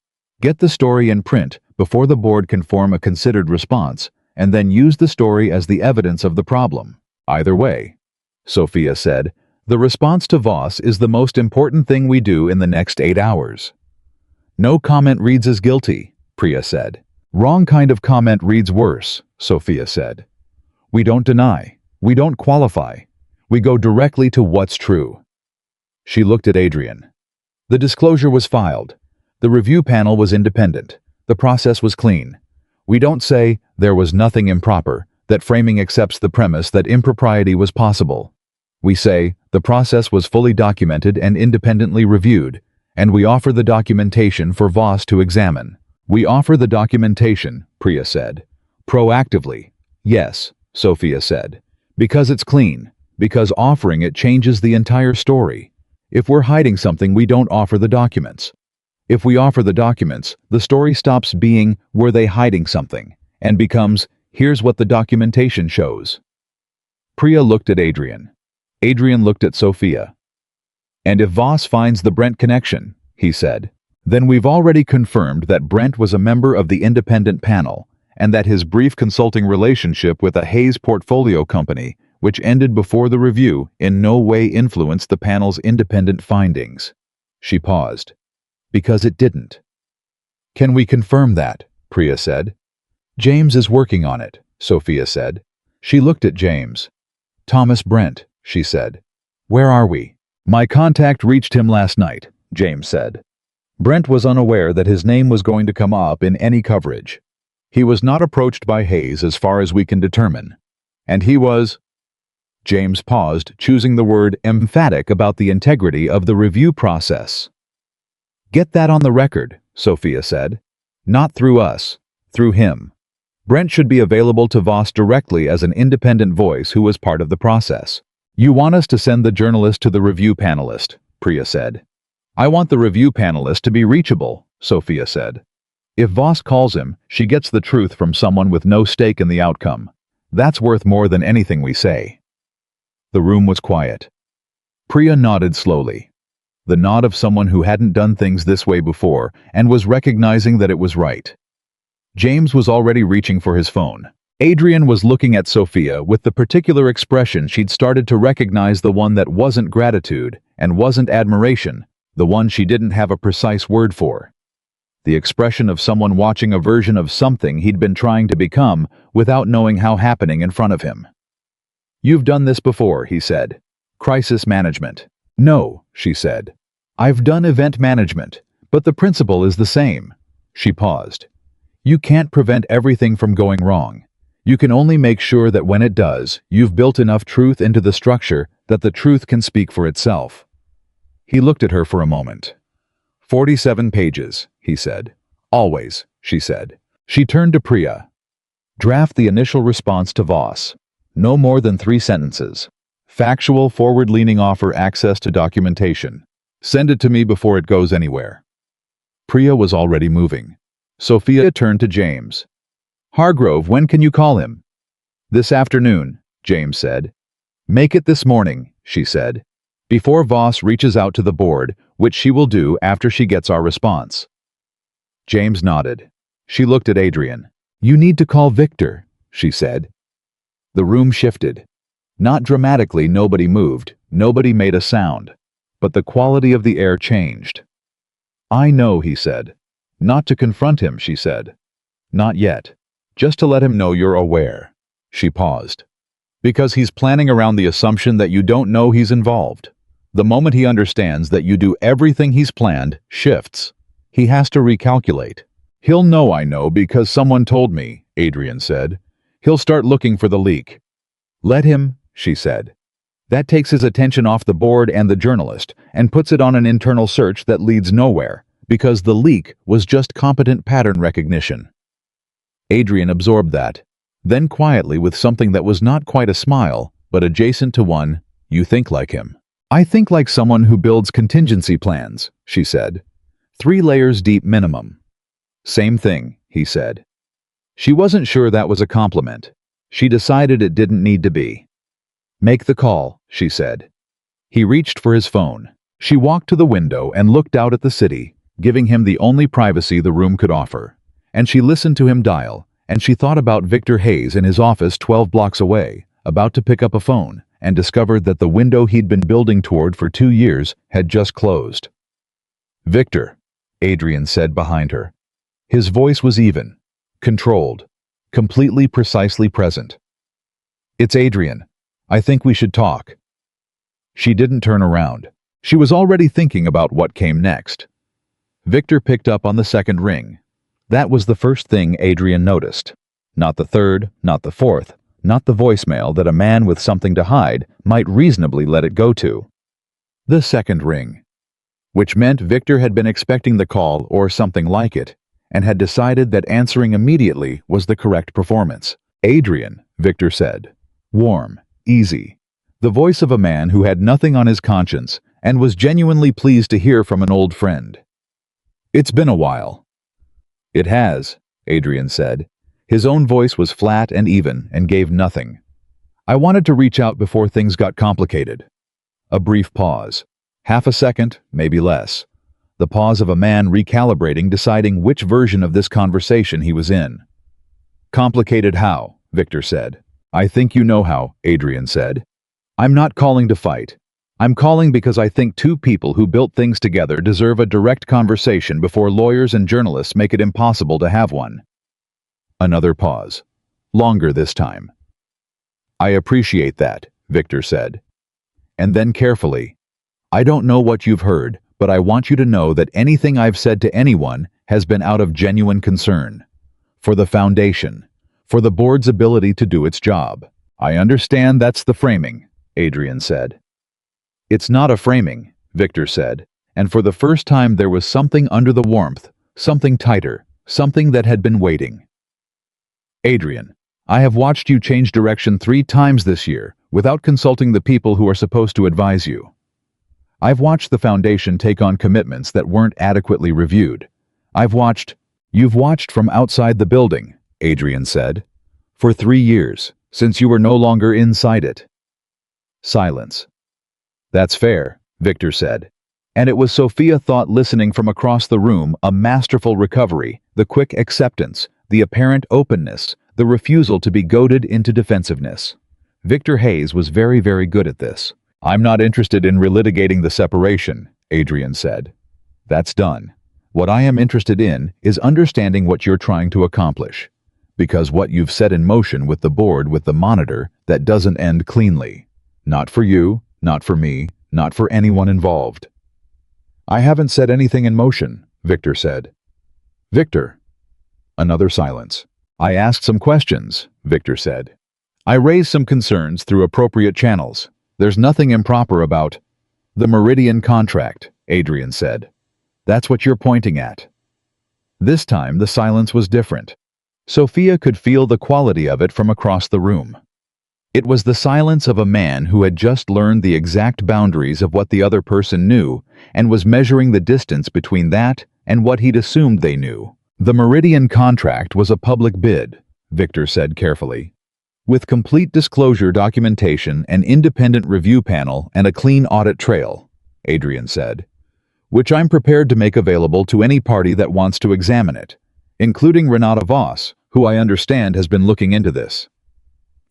Get the story in print before the board can form a considered response, and then use the story as the evidence of the problem. Either way. Sophia said. The response to Voss is the most important thing we do in the next 8 hours. No comment reads as guilty, Priya said. Wrong kind of comment reads worse, Sophia said. We don't deny. We don't qualify. We go directly to what's true. She looked at Adrian. The disclosure was filed. The review panel was independent. The process was clean. We don't say there was nothing improper, that framing accepts the premise that impropriety was possible. We say the process was fully documented and independently reviewed, and we offer the documentation for Voss to examine. We offer the documentation, Priya said. Proactively. Yes, Sophia said. Because it's clean. Because offering it changes the entire story. If we're hiding something, we don't offer the documents. If we offer the documents, the story stops being, were they hiding something, and becomes, here's what the documentation shows. Priya looked at Adrian. Adrian looked at Sophia. And if Voss finds the Brent connection, he said, then we've already confirmed that Brent was a member of the independent panel, and that his brief consulting relationship with a Hayes portfolio company, which ended before the review, in no way influenced the panel's independent findings. She paused. Because it didn't. Can we confirm that? Priya said. James is working on it, Sophia said. She looked at James. Thomas Brent, she said. Where are we? My contact reached him last night, James said. Brent was unaware that his name was going to come up in any coverage. He was not approached by Hayes as far as we can determine. And he was... James paused, choosing the word emphatic about the integrity of the review process. Get that on the record, Sophia said. Not through us, through him. Brent should be available to Voss directly as an independent voice who was part of the process. You want us to send the journalist to the review panelist, Priya said. I want the review panelist to be reachable, Sophia said. If Voss calls him, she gets the truth from someone with no stake in the outcome. That's worth more than anything we say. The room was quiet. Priya nodded slowly. The nod of someone who hadn't done things this way before and was recognizing that it was right. James was already reaching for his phone. Adrian was looking at Sophia with the particular expression she'd started to recognize, the one that wasn't gratitude and wasn't admiration, the one she didn't have a precise word for. The expression of someone watching a version of something he'd been trying to become without knowing how happening in front of him. You've done this before, he said. Crisis management. No, she said. I've done event management, but the principle is the same. She paused. You can't prevent everything from going wrong. You can only make sure that when it does, you've built enough truth into the structure that the truth can speak for itself. He looked at her for a moment. 47 pages, he said. Always, she said. She turned to Priya. Draft the initial response to Voss. No more than 3 sentences. Factual, forward-leaning, offer access to documentation. Send it to me before it goes anywhere. Priya was already moving. Sophia turned to James. Hargrove, when can you call him? This afternoon, James said. Make it this morning, she said. Before Voss reaches out to the board, which she will do after she gets our response. James nodded. She looked at Adrian. You need to call Victor, she said. The room shifted. Not dramatically, nobody moved, nobody made a sound. But the quality of the air changed. I know, he said. Not to confront him, she said. Not yet. Just to let him know you're aware. She paused. Because he's planning around the assumption that you don't know he's involved. The moment he understands that you do everything he's planned, shifts. He has to recalculate. He'll know I know because someone told me, Adrian said. He'll start looking for the leak. Let him, she said. That takes his attention off the board and the journalist and puts it on an internal search that leads nowhere, because the leak was just competent pattern recognition. Adrian absorbed that. Then quietly, with something that was not quite a smile, but adjacent to one, you think like him. I think like someone who builds contingency plans, she said. 3 layers deep minimum. Same thing, he said. She wasn't sure that was a compliment. She decided it didn't need to be. Make the call, she said. He reached for his phone. She walked to the window and looked out at the city, giving him the only privacy the room could offer. And she listened to him dial, and she thought about Victor Hayes in his office 12 blocks away, about to pick up a phone, and discovered that the window he'd been building toward for 2 years had just closed. "Victor," Adrian said behind her. His voice was even, controlled, completely precisely present. "It's Adrian. I think we should talk." She didn't turn around. She was already thinking about what came next. Victor picked up on the second ring. That was the first thing Adrian noticed. Not the third, not the fourth, not the voicemail that a man with something to hide might reasonably let it go to. The second ring. Which meant Victor had been expecting the call or something like it, and had decided that answering immediately was the correct performance. "Adrian," Victor said. Warm, easy. The voice of a man who had nothing on his conscience and was genuinely pleased to hear from an old friend. "It's been a while." "It has," Adrian said. His own voice was flat and even and gave nothing. "I wanted to reach out before things got complicated." A brief pause. Half a second, maybe less. The pause of a man recalibrating, deciding which version of this conversation he was in. "Complicated how?" Victor said. "I think you know how," Adrian said. "I'm not calling to fight. I'm calling because I think two people who built things together deserve a direct conversation before lawyers and journalists make it impossible to have one." Another pause. Longer this time. "I appreciate that," Victor said. And then carefully, "I don't know what you've heard, but I want you to know that anything I've said to anyone has been out of genuine concern. For the foundation. For the board's ability to do its job." "I understand that's the framing," Adrian said. "It's not a framing," Victor said, and for the first time there was something under the warmth, something tighter, something that had been waiting. "Adrian, I have watched you change direction 3 times this year without consulting the people who are supposed to advise you. I've watched the foundation take on commitments that weren't adequately reviewed. You've watched from outside the building," Adrian said. "For 3 years, since you were no longer inside it." Silence. "That's fair," Victor said. And it was Sophia thought listening from across the room, a masterful recovery, the quick acceptance, the apparent openness, the refusal to be goaded into defensiveness. Victor Hayes was very, very good at this. "I'm not interested in relitigating the separation," Adrian said. "That's done. What I am interested in is understanding what you're trying to accomplish. Because what you've set in motion with the board, with the monitor, that doesn't end cleanly. Not for you, not for me, not for anyone involved." "I haven't set anything in motion," Victor said. "Victor." Another silence. "I asked some questions," Victor said. "I raised some concerns through appropriate channels. There's nothing improper about the Meridian contract," Adrian said. "That's what you're pointing at." This time the silence was different. Sophia could feel the quality of it from across the room. It was the silence of a man who had just learned the exact boundaries of what the other person knew and was measuring the distance between that and what he'd assumed they knew. "The Meridian contract was a public bid," Victor said carefully. "With complete disclosure documentation, an independent review panel, and a clean audit trail," Adrian said. "Which I'm prepared to make available to any party that wants to examine it, including Renata Voss, who I understand has been looking into this."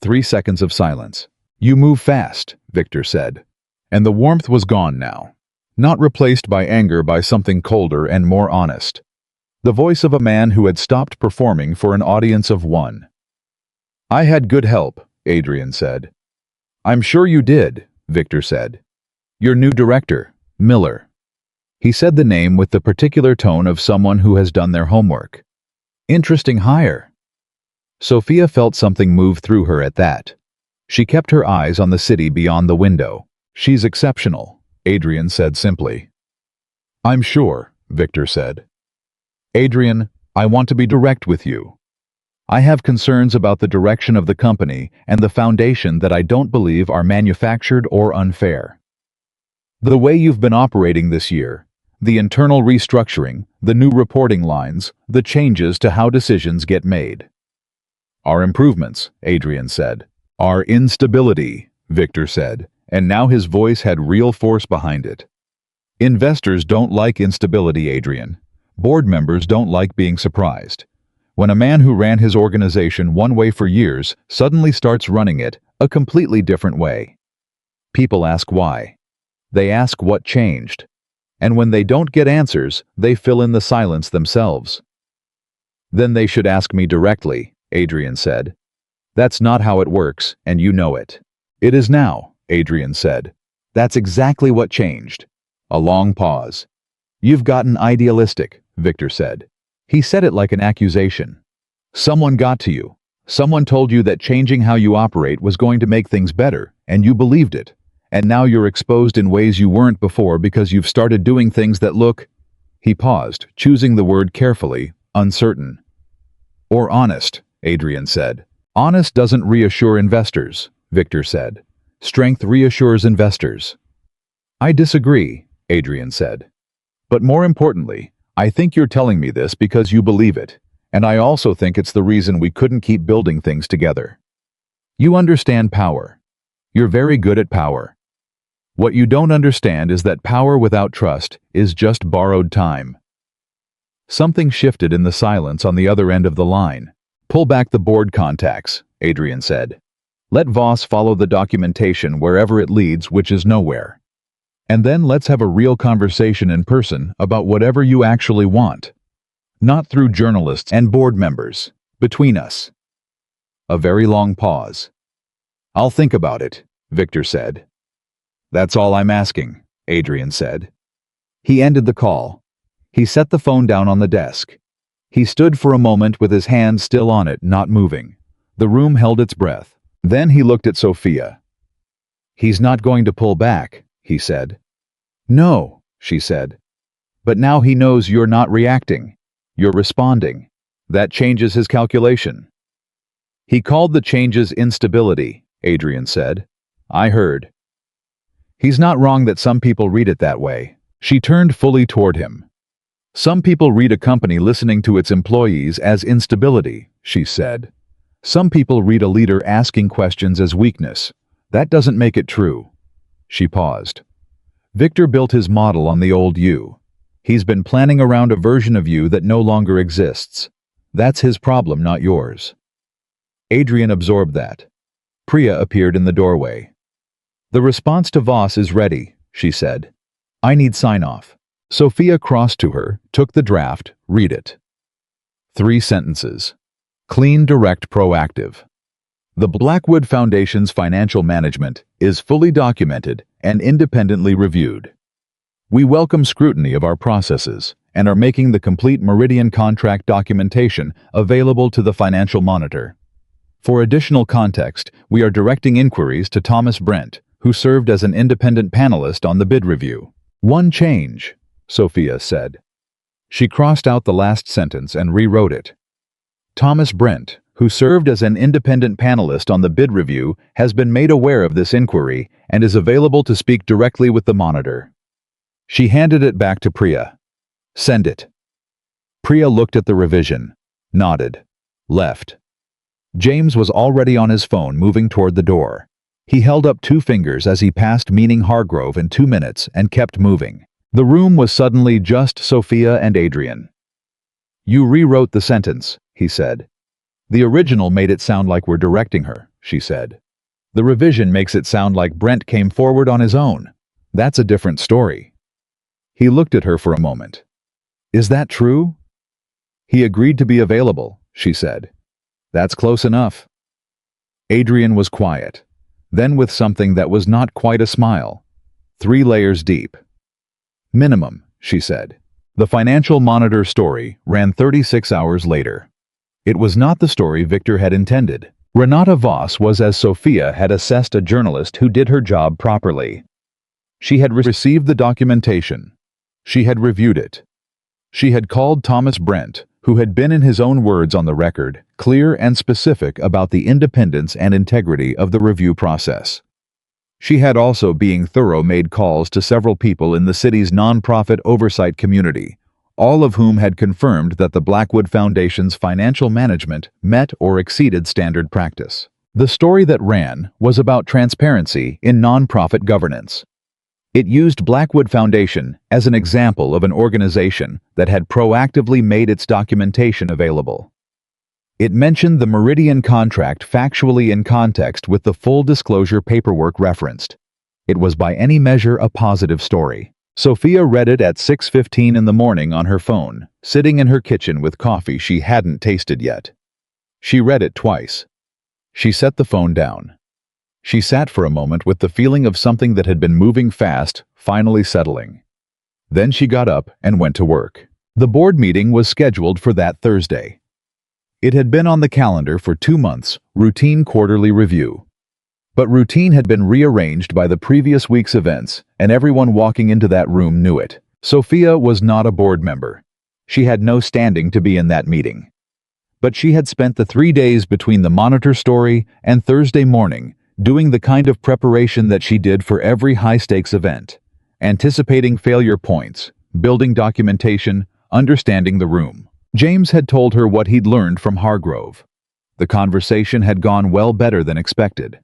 3 seconds of silence. "You move fast," Victor said. And the warmth was gone now. Not replaced by anger, by something colder and more honest. The voice of a man who had stopped performing for an audience of one. "I had good help," Adrian said. "I'm sure you did," Victor said. "Your new director, Miller." He said the name with the particular tone of someone who has done their homework. "Interesting hire." Sophia felt something move through her at that. She kept her eyes on the city beyond the window. "She's exceptional," Adrian said simply. "I'm sure," Victor said. "Adrian, I want to be direct with you. I have concerns about the direction of the company and the foundation that I don't believe are manufactured or unfair. The way you've been operating this year, the internal restructuring, the new reporting lines, the changes to how decisions get made." "Our improvements," Adrian said. "Our instability," Victor said, and now his voice had real force behind it. "Investors don't like instability, Adrian. Board members don't like being surprised. When a man who ran his organization one way for years suddenly starts running it a completely different way. People ask why. They ask what changed. And when they don't get answers, they fill in the silence themselves. Then they should ask me directly, Adrian said. That's not how it works, and you know it. It is now, Adrian said. That's exactly what changed. A long pause. You've gotten idealistic, Victor said. He said it like an accusation. Someone got to you. Someone told you that changing how you operate was going to make things better, and you believed it. And now you're exposed in ways you weren't before because you've started doing things that look— He paused, choosing the word carefully, uncertain. Or honest, Adrian said. Honest doesn't reassure investors, Victor said. Strength reassures investors. I disagree, Adrian said. But more importantly, I think you're telling me this because you believe it, and I also think it's the reason we couldn't keep building things together. You understand power. You're very good at power. What you don't understand is that power without trust is just borrowed time. Something shifted in the silence on the other end of the line. Pull back the board contacts, Adrian said. Let Voss follow the documentation wherever it leads, which is nowhere. And then let's have a real conversation in person about whatever you actually want. Not through journalists and board members. Between us. A very long pause. I'll think about it, Victor said. That's all I'm asking, Adrian said. He ended the call. He set the phone down on the desk. He stood for a moment with his hand still on it, not moving. The room held its breath. Then he looked at Sophia. He's not going to pull back, he said. No, she said. But now he knows you're not reacting. You're responding. That changes his calculation. He called the changes instability, Adrian said. I heard. He's not wrong that some people read it that way. She turned fully toward him. Some people read a company listening to its employees as instability, she said. Some people read a leader asking questions as weakness. That doesn't make it true. She paused. Victor built his model on the old you. He's been planning around a version of you that no longer exists. That's his problem, not yours. Adrian absorbed that. Priya appeared in the doorway. The response to Voss is ready, she said. I need sign-off. Sophia crossed to her, took the draft, read it. 3 sentences. Clean, direct, proactive. The Blackwood Foundation's financial management is fully documented and independently reviewed. We welcome scrutiny of our processes and are making the complete Meridian contract documentation available to the Financial Monitor. For additional context, we are directing inquiries to Thomas Brent, who served as an independent panelist on the bid review. One change, Sophia said. She crossed out the last sentence and rewrote it. Thomas Brent, who served as an independent panelist on the bid review, has been made aware of this inquiry and is available to speak directly with the monitor. She handed it back to Priya. Send it. Priya looked at the revision, nodded, left. James was already on his phone, moving toward the door. He held up 2 fingers as he passed Meaning Hargrove in 2 minutes and kept moving. The room was suddenly just Sophia and Adrian. You rewrote the sentence, he said. The original made it sound like we're directing her, she said. The revision makes it sound like Brent came forward on his own. That's a different story. He looked at her for a moment. Is that true? He agreed to be available, she said. That's close enough. Adrian was quiet. Then with something that was not quite a smile. 3 layers deep. Minimum, she said. The Financial Monitor story ran 36 hours later. It was not the story Victor had intended. Renata Voss was as Sophia had assessed a journalist who did her job properly. She had received the documentation. She had reviewed it. She had called Thomas Brent, who had been, in his own words on the record, clear and specific about the independence and integrity of the review process. She had also, being thorough, made calls to several people in the city's nonprofit oversight community, all of whom had confirmed that the Blackwood Foundation's financial management met or exceeded standard practice. The story that ran was about transparency in nonprofit governance. It used Blackwood Foundation as an example of an organization that had proactively made its documentation available. It mentioned the Meridian contract factually in context with the full disclosure paperwork referenced. It was by any measure a positive story. Sophia read it at 6:15 in the morning on her phone, sitting in her kitchen with coffee she hadn't tasted yet. She read it twice. She set the phone down. She sat for a moment with the feeling of something that had been moving fast, finally settling. Then she got up and went to work. The board meeting was scheduled for that Thursday. It had been on the calendar for 2 months, routine quarterly review. But routine had been rearranged by the previous week's events, and everyone walking into that room knew it. Sophia was not a board member. She had no standing to be in that meeting. But she had spent the 3 days between the Monitor story and Thursday morning doing the kind of preparation that she did for every high-stakes event, anticipating failure points, building documentation, understanding the room. James had told her what he'd learned from Hargrove. The conversation had gone well better than expected.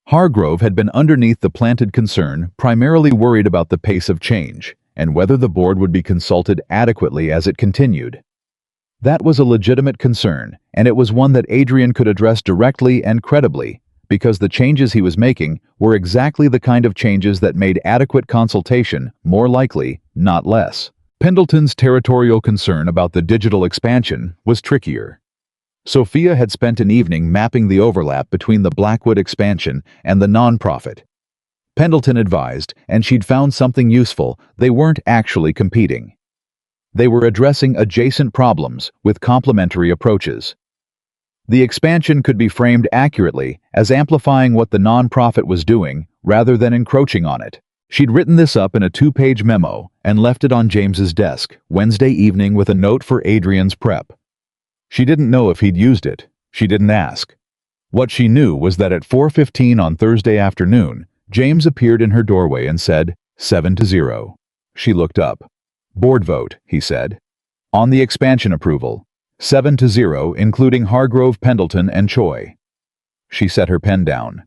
Hargrove had been underneath the planted concern, primarily worried about the pace of change, and whether the board would be consulted adequately as it continued. That was a legitimate concern, and it was one that Adrian could address directly and credibly, because the changes he was making were exactly the kind of changes that made adequate consultation more likely, not less. Pendleton's territorial concern about the digital expansion was trickier. Sophia had spent an evening mapping the overlap between the Blackwood expansion and the nonprofit. Pendleton advised, and she'd found something useful: they weren't actually competing. They were addressing adjacent problems with complementary approaches. The expansion could be framed accurately as amplifying what the nonprofit was doing rather than encroaching on it. She'd written this up in a 2-page memo and left it on James's desk Wednesday evening with a note for Adrian's prep. She didn't know if he'd used it. She didn't ask. What she knew was that at 4:15 on Thursday afternoon, James appeared in her doorway and said, 7-0. She looked up. Board vote, he said. On the expansion approval. 7-0, including Hargrove, Pendleton, and Choi. She set her pen down.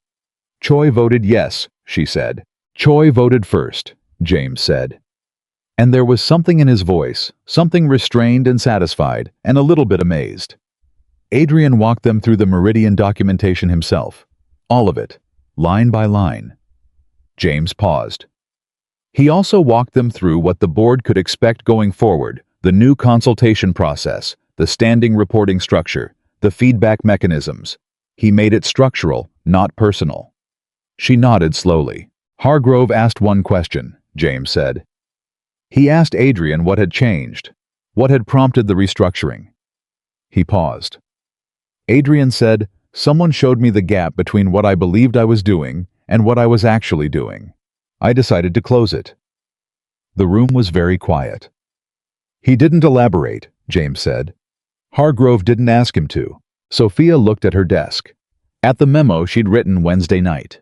Choi voted yes, she said. Choi voted first, James said. And there was something in his voice, something restrained and satisfied, and a little bit amazed. Adrian walked them through the Meridian documentation himself. All of it, line by line. James paused. He also walked them through what the board could expect going forward, the new consultation process, the standing reporting structure, the feedback mechanisms. He made it structural, not personal. She nodded slowly. Hargrove asked one question, James said. He asked Adrian what had changed, what had prompted the restructuring. He paused. Adrian said, someone showed me the gap between what I believed I was doing and what I was actually doing. I decided to close it. The room was very quiet. He didn't elaborate, James said. Hargrove didn't ask him to. Sophia looked at her desk. At the memo she'd written Wednesday night.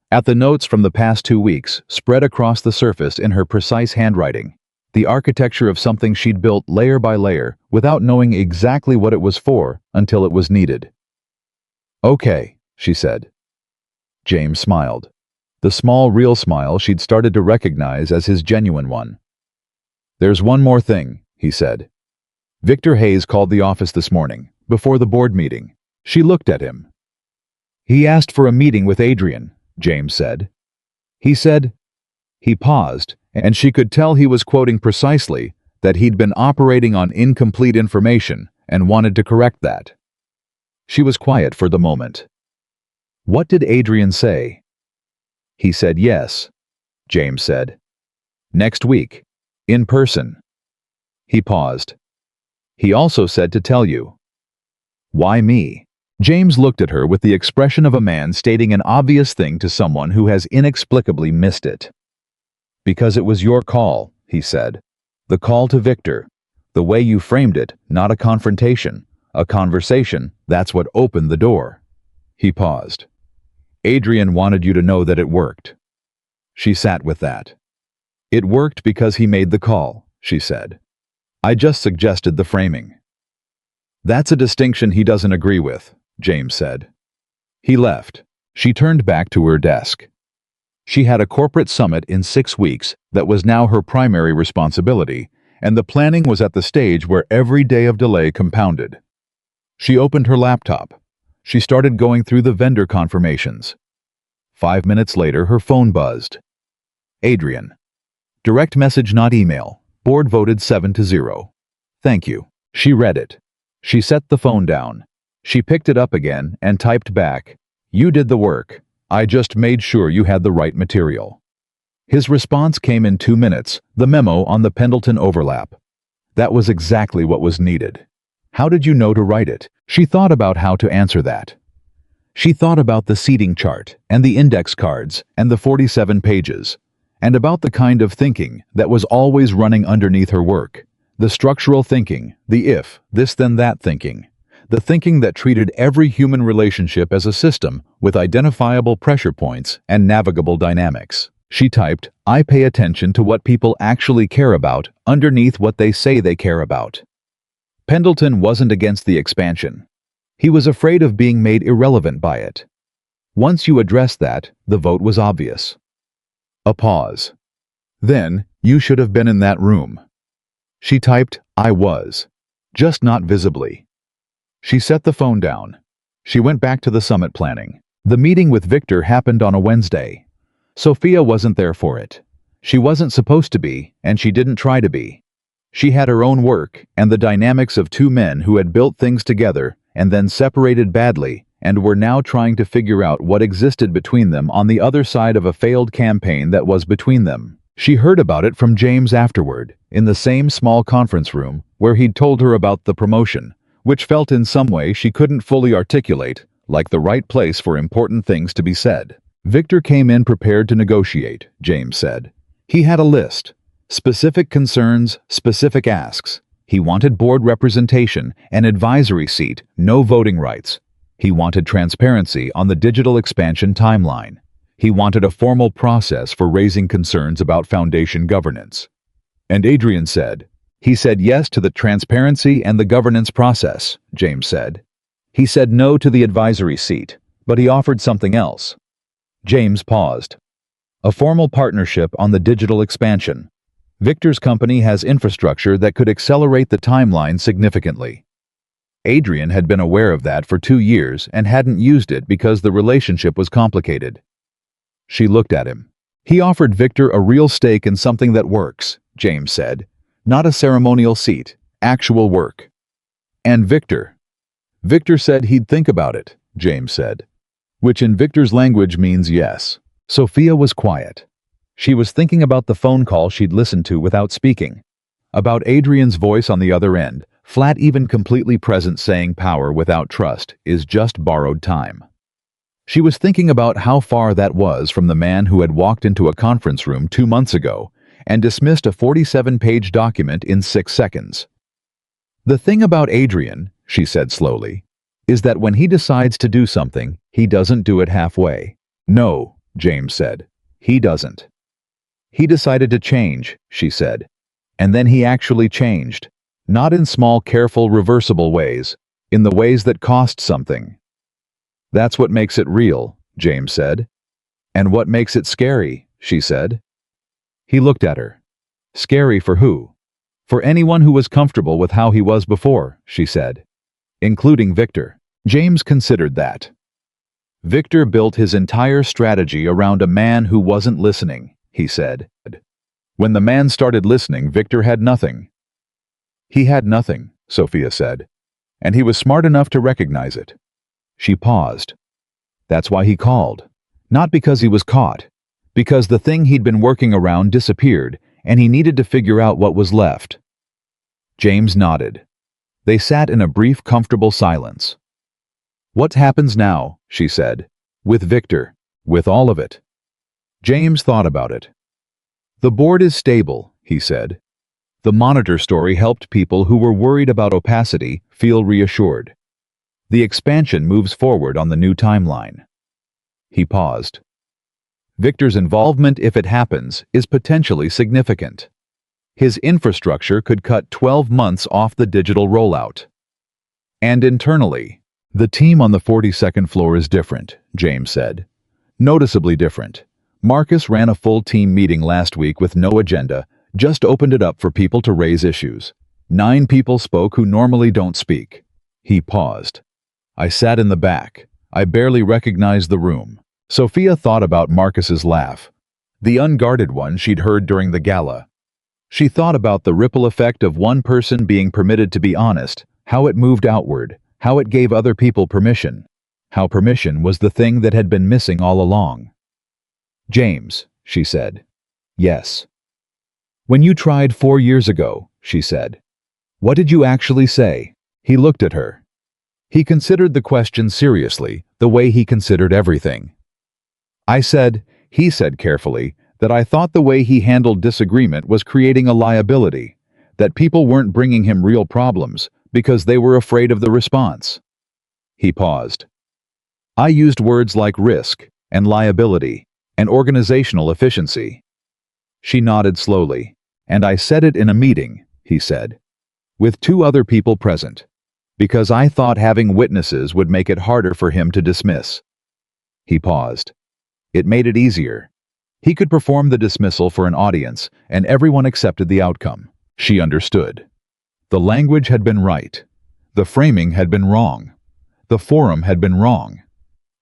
At the notes from the past 2 weeks, spread across the surface in her precise handwriting, the architecture of something she'd built layer by layer without knowing exactly what it was for until it was needed. Okay, she said. James smiled. The small, real smile she'd started to recognize as his genuine one. There's one more thing, he said. Victor Hayes called the office this morning, before the board meeting. She looked at him. He asked for a meeting with Adrian, James said. He said. He paused, and she could tell he was quoting precisely that he'd been operating on incomplete information and wanted to correct that. She was quiet for the moment. What did Adrian say? He said yes, James said. Next week, in person. He paused. He also said to tell you. Why me? James looked at her with the expression of a man stating an obvious thing to someone who has inexplicably missed it. Because it was your call, he said. The call to Victor. The way you framed it, not a confrontation, a conversation, that's what opened the door. He paused. Adrian wanted you to know that it worked. She sat with that. It worked because he made the call, she said. I just suggested the framing. That's a distinction he doesn't agree with, James said. He left. She turned back to her desk. She had a corporate summit in 6 weeks that was now her primary responsibility, and the planning was at the stage where every day of delay compounded. She opened her laptop. She started going through the vendor confirmations. 5 minutes later, her phone buzzed. Adrian. Direct message, not email. Board voted 7-0. Thank you. She read it. She set the phone down. She picked it up again and typed back, "You did the work. I just made sure you had the right material." His response came in 2 minutes, the memo on the Pendleton overlap. That was exactly what was needed. How did you know to write it? She thought about how to answer that. She thought about the seating chart and the index cards and the 47 pages, and about the kind of thinking that was always running underneath her work. The structural thinking, the if, this then that thinking. The thinking that treated every human relationship as a system with identifiable pressure points and navigable dynamics. She typed, "I pay attention to what people actually care about underneath what they say they care about." Pendleton wasn't against the expansion. He was afraid of being made irrelevant by it. Once you addressed that, the vote was obvious. A pause. "Then, you should have been in that room." She typed, "I was. Just not visibly." She set the phone down. She went back to the summit planning. The meeting with Victor happened on a Wednesday. Sophia wasn't there for it. She wasn't supposed to be, and she didn't try to be. She had her own work and the dynamics of two men who had built things together and then separated badly and were now trying to figure out what existed between them on the other side of a failed campaign that was between them. She heard about it from James afterward, in the same small conference room where he'd told her about the promotion, which felt in some way she couldn't fully articulate, like the right place for important things to be said. Victor came in prepared to negotiate, James said. He had a list. Specific concerns, specific asks. He wanted board representation, an advisory seat, no voting rights. He wanted transparency on the digital expansion timeline. He wanted a formal process for raising concerns about foundation governance. And Adrian said, "He said yes to the transparency and the governance process," James said. "He said no to the advisory seat, but he offered something else." James paused. "A formal partnership on the digital expansion. Victor's company has infrastructure that could accelerate the timeline significantly." Adrian had been aware of that for 2 years and hadn't used it because the relationship was complicated. She looked at him. "He offered Victor a real stake in something that works," James said. "Not a ceremonial seat, actual work." "And Victor?" "Victor said he'd think about it," James said. Which in Victor's language means yes. Sophia was quiet. She was thinking about the phone call she'd listened to without speaking. About Adrian's voice on the other end, flat, even completely present, saying power without trust is just borrowed time. She was thinking about how far that was from the man who had walked into a conference room 2 months ago and dismissed a 47-page document in 6 seconds. "The thing about Adrian," she said slowly, "is that when he decides to do something, he doesn't do it halfway." "No," James said. "He doesn't." "He decided to change," she said. "And then he actually changed. Not in small, careful, reversible ways, in the ways that cost something." "That's what makes it real," James said. "And what makes it scary," she said. He looked at her. "Scary for who?" "For anyone who was comfortable with how he was before," she said. "Including Victor." James considered that. "Victor built his entire strategy around a man who wasn't listening," he said. "When the man started listening, Victor had nothing." "He had nothing," Sophia said. "And he was smart enough to recognize it." She paused. "That's why he called. Not because he was caught. Because the thing he'd been working around disappeared, and he needed to figure out what was left." James nodded. They sat in a brief, comfortable silence. "What happens now?" she said. "With Victor. With all of it." James thought about it. "The board is stable," he said. "The Monitor story helped people who were worried about opacity feel reassured. The expansion moves forward on the new timeline." He paused. "Victor's involvement, if it happens, is potentially significant. His infrastructure could cut 12 months off the digital rollout. And internally, the team on the 42nd floor is different," James said. "Noticeably different. Marcus ran a full team meeting last week with no agenda, just opened it up for people to raise issues. 9 people spoke who normally don't speak." He paused. "I sat in the back. I barely recognized the room." Sophia thought about Marcus's laugh, the unguarded one she'd heard during the gala. She thought about the ripple effect of one person being permitted to be honest, how it moved outward, how it gave other people permission, how permission was the thing that had been missing all along. "James," she said. "Yes." "When you tried 4 years ago," she said, "what did you actually say?" He looked at her. He considered the question seriously, the way he considered everything. He said carefully, that I thought the way he handled disagreement was creating a liability, that people weren't bringing him real problems because they were afraid of the response. He paused. "I used words like risk and liability and organizational efficiency." She nodded slowly. "And I said it in a meeting," he said, "with 2 other people present, because I thought having witnesses would make it harder for him to dismiss." He paused. It made it easier. He could perform the dismissal for an audience, and everyone accepted the outcome. She understood. The language had been right. The framing had been wrong. The forum had been wrong.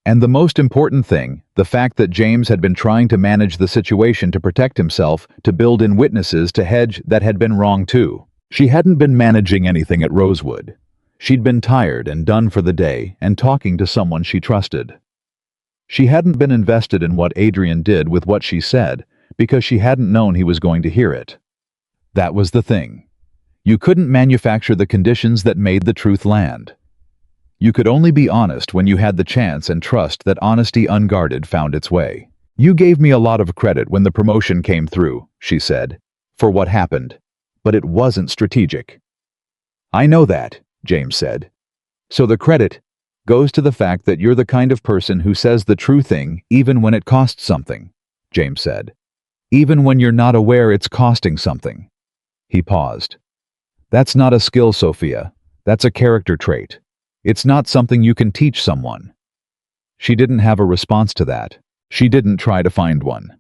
And the most important thing, the fact that James had been trying to manage the situation to protect himself, to build in witnesses to hedge, that had been wrong too. She hadn't been managing anything at Rosewood. She'd been tired and done for the day and talking to someone she trusted. She hadn't been invested in what Adrian did with what she said because she hadn't known he was going to hear it. That was the thing. You couldn't manufacture the conditions that made the truth land. You could only be honest when you had the chance and trust that honesty unguarded found its way. "You gave me a lot of credit when the promotion came through," she said, "for what happened. But it wasn't strategic." "I know that," James said. "So the credit goes to the fact that you're the kind of person who says the true thing even when it costs something," James said. "Even when you're not aware it's costing something." He paused. "That's not a skill, Sophia. That's a character trait. It's not something you can teach someone." She didn't have a response to that. She didn't try to find one.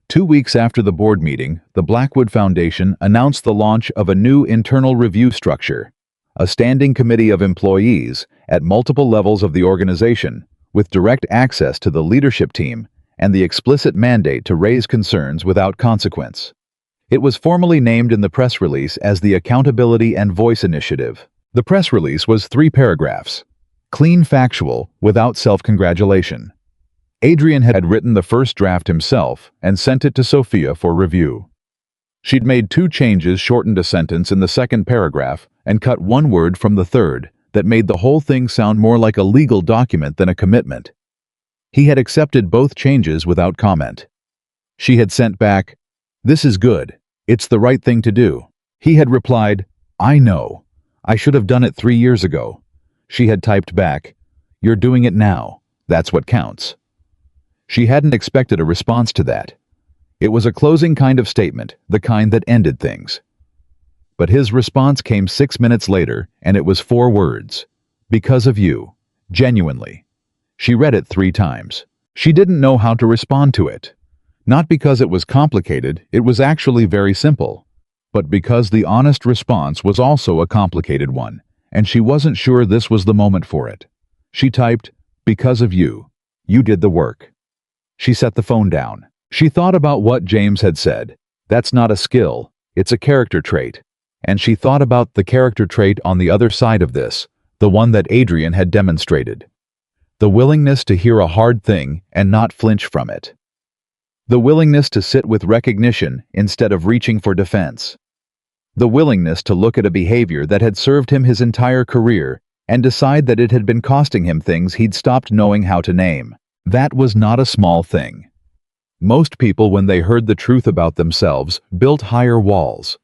2 weeks after the board meeting, the Blackwood Foundation announced the launch of a new internal review structure, a standing committee of employees at multiple levels of the organization, with direct access to the leadership team and the explicit mandate to raise concerns without consequence. It was formally named in the press release as the Accountability and Voice Initiative. The press release was 3 paragraphs. Clean, factual, without self-congratulation. Adrian had written the first draft himself and sent it to Sophia for review. She'd made 2 changes, shortened a sentence in the second paragraph, and cut 1 word from the third that made the whole thing sound more like a legal document than a commitment. He had accepted both changes without comment. She had sent back, "This is good. It's the right thing to do." He had replied, "I know. I should have done it 3 years ago." She had typed back, "You're doing it now. That's what counts." She hadn't expected a response to that. It was a closing kind of statement, the kind that ended things. But his response came 6 minutes later, and it was 4 words. "Because of you. Genuinely." She read it 3 times. She didn't know how to respond to it. Not because it was complicated, it was actually very simple. But because the honest response was also a complicated one, and she wasn't sure this was the moment for it. She typed, "Because of you. You did the work." She set the phone down. She thought about what James had said. That's not a skill, it's a character trait. And she thought about the character trait on the other side of this, the one that Adrian had demonstrated. The willingness to hear a hard thing and not flinch from it. The willingness to sit with recognition instead of reaching for defense. The willingness to look at a behavior that had served him his entire career and decide that it had been costing him things he'd stopped knowing how to name. That was not a small thing. Most people, when they heard the truth about themselves, built higher walls.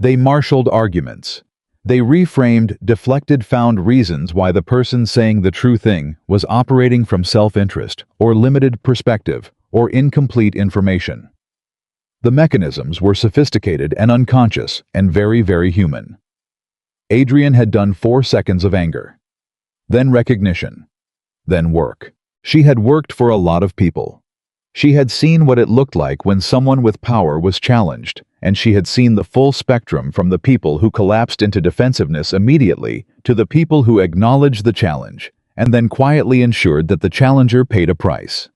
They marshaled arguments. They reframed, deflected, found reasons why the person saying the true thing was operating from self-interest, or limited perspective, or incomplete information. The mechanisms were sophisticated and unconscious, and very, very human. Adrian had done 4 seconds of anger. Then recognition. Then work. She had worked for a lot of people. She had seen what it looked like when someone with power was challenged, and she had seen the full spectrum from the people who collapsed into defensiveness immediately to the people who acknowledged the challenge and then quietly ensured that the challenger paid a price.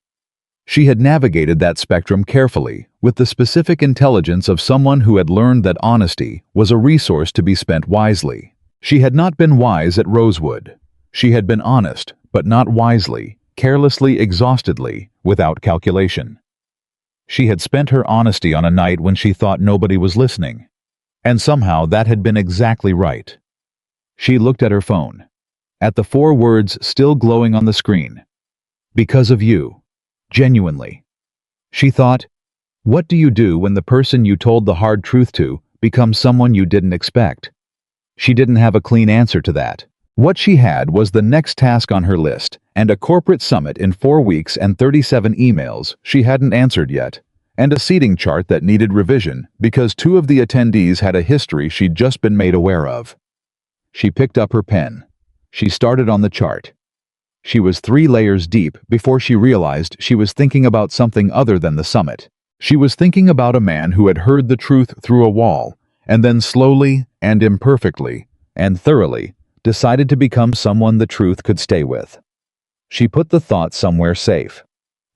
She had navigated that spectrum carefully, with the specific intelligence of someone who had learned that honesty was a resource to be spent wisely. She had not been wise at Rosewood. She had been honest, but not wisely, carelessly, exhaustedly, without calculation. She had spent her honesty on a night when she thought nobody was listening. And somehow that had been exactly right. She looked at her phone, at the 4 words still glowing on the screen. Because of you. Genuinely. She thought, what do you do when the person you told the hard truth to becomes someone you didn't expect? She didn't have a clean answer to that. What she had was the next task on her list, and a corporate summit in 4 weeks and 37 emails she hadn't answered yet, and a seating chart that needed revision because 2 of the attendees had a history she'd just been made aware of. She picked up her pen. She started on the chart. She was 3 layers deep before she realized she was thinking about something other than the summit. She was thinking about a man who had heard the truth through a wall, and then slowly and imperfectly and thoroughly decided to become someone the truth could stay with. She put the thought somewhere safe.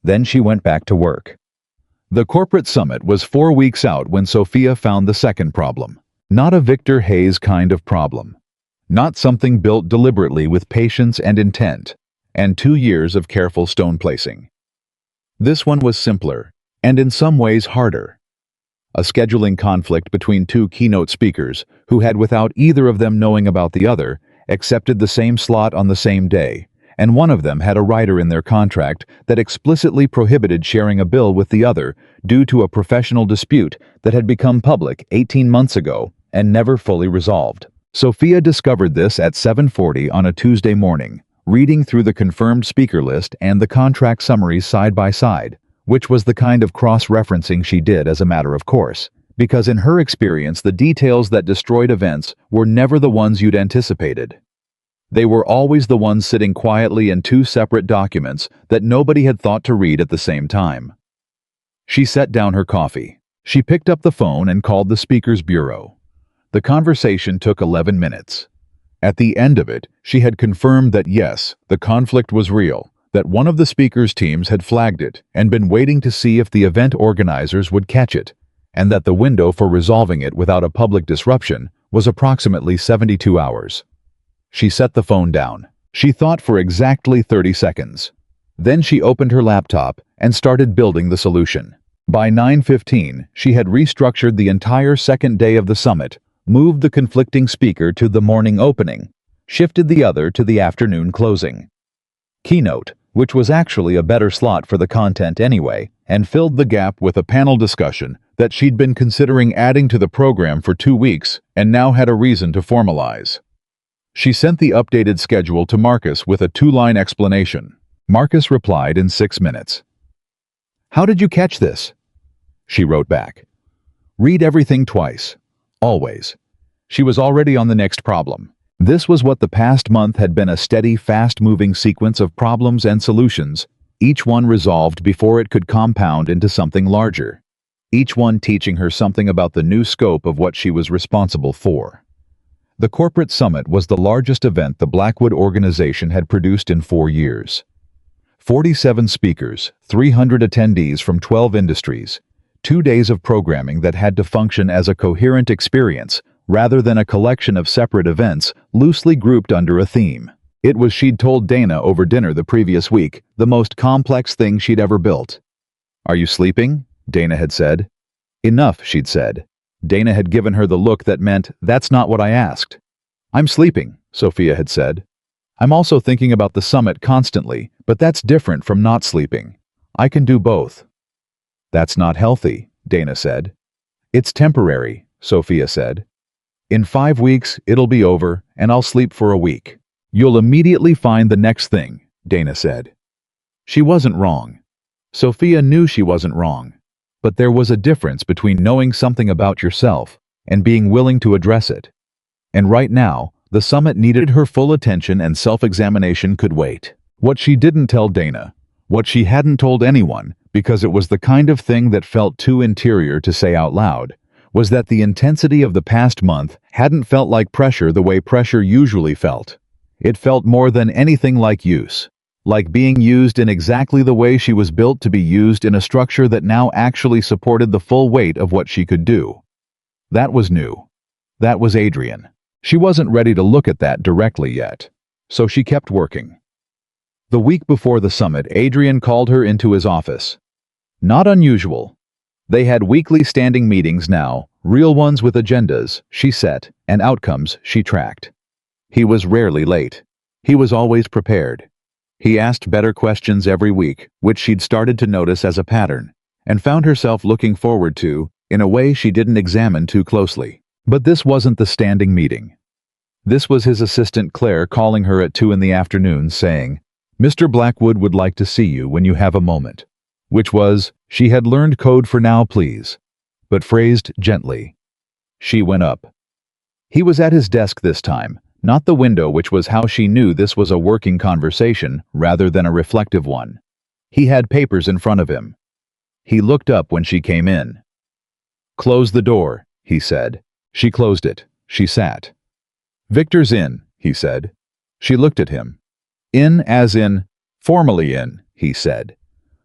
Then she went back to work. The corporate summit was 4 weeks out when Sophia found the second problem. Not a Victor Hayes kind of problem. Not something built deliberately with patience and intent, and 2 years of careful stone placing. This one was simpler, and in some ways harder. A scheduling conflict between 2 keynote speakers who had, without either of them knowing about the other, accepted the same slot on the same day, and one of them had a rider in their contract that explicitly prohibited sharing a bill with the other due to a professional dispute that had become public 18 months ago and never fully resolved. Sophia discovered this at 7:40 on a Tuesday morning, reading through the confirmed speaker list and the contract summaries side by side, which was the kind of cross-referencing she did as a matter of course, because in her experience the details that destroyed events were never the ones you'd anticipated. They were always the ones sitting quietly in 2 separate documents that nobody had thought to read at the same time. She set down her coffee. She picked up the phone and called the speaker's bureau. The conversation took 11 minutes. At the end of it, she had confirmed that yes, the conflict was real, that one of the speaker's teams had flagged it and been waiting to see if the event organizers would catch it, and that the window for resolving it without a public disruption was approximately 72 hours. She set the phone down. She thought for exactly 30 seconds. Then she opened her laptop and started building the solution. By 9:15, she had restructured the entire second day of the summit, moved the conflicting speaker to the morning opening, shifted the other to the afternoon closing. Keynote, which was actually a better slot for the content anyway, and filled the gap with a panel discussion that she'd been considering adding to the program for 2 weeks and now had a reason to formalize. She sent the updated schedule to Marcus with a 2-line explanation. Marcus replied in 6 minutes. "How did you catch this?" She wrote back. "Read everything twice. Always." She was already on the next problem. This was what the past month had been, a steady, fast-moving sequence of problems and solutions, each one resolved before it could compound into something larger. Each one teaching her something about the new scope of what she was responsible for. The corporate summit was the largest event the Blackwood organization had produced in 4 years. 47 speakers, 300 attendees from 12 industries, 2 days of programming that had to function as a coherent experience rather than a collection of separate events loosely grouped under a theme. It was, she'd told Dana over dinner the previous week, the most complex thing she'd ever built. "Are you sleeping?" Dana had said. "Enough," she'd said. Dana had given her the look that meant, "That's not what I asked." "I'm sleeping," Sophia had said. "I'm also thinking about the summit constantly, but that's different from not sleeping. I can do both." "That's not healthy," Dana said. "It's temporary," Sophia said. "In 5 weeks, it'll be over, and I'll sleep for a week. You'll immediately find the next thing," Dana said. She wasn't wrong. Sophia knew she wasn't wrong. But there was a difference between knowing something about yourself and being willing to address it. And right now, the summit needed her full attention, and self-examination could wait. What she didn't tell Dana, what she hadn't told anyone, because it was the kind of thing that felt too interior to say out loud, was that the intensity of the past month hadn't felt like pressure the way pressure usually felt. It felt more than anything like use. Like being used in exactly the way she was built to be used in a structure that now actually supported the full weight of what she could do. That was new. That was Adrian. She wasn't ready to look at that directly yet. So she kept working. The week before the summit, Adrian called her into his office. Not unusual. They had weekly standing meetings now, real ones with agendas she set and outcomes she tracked. He was rarely late. He was always prepared. He asked better questions every week, which she'd started to notice as a pattern, and found herself looking forward to, in a way she didn't examine too closely. But this wasn't the standing meeting. This was his assistant Claire calling her at 2 in the afternoon saying, "Mr. Blackwood would like to see you when you have a moment." Which was, she had learned code for now please, but phrased gently. She went up. He was at his desk this time, not the window, which was how she knew this was a working conversation rather than a reflective one. He had papers in front of him. He looked up when she came in. "Close the door," he said. She closed it. She sat. "Victor's in," he said. She looked at him. "In as in, formally in," he said.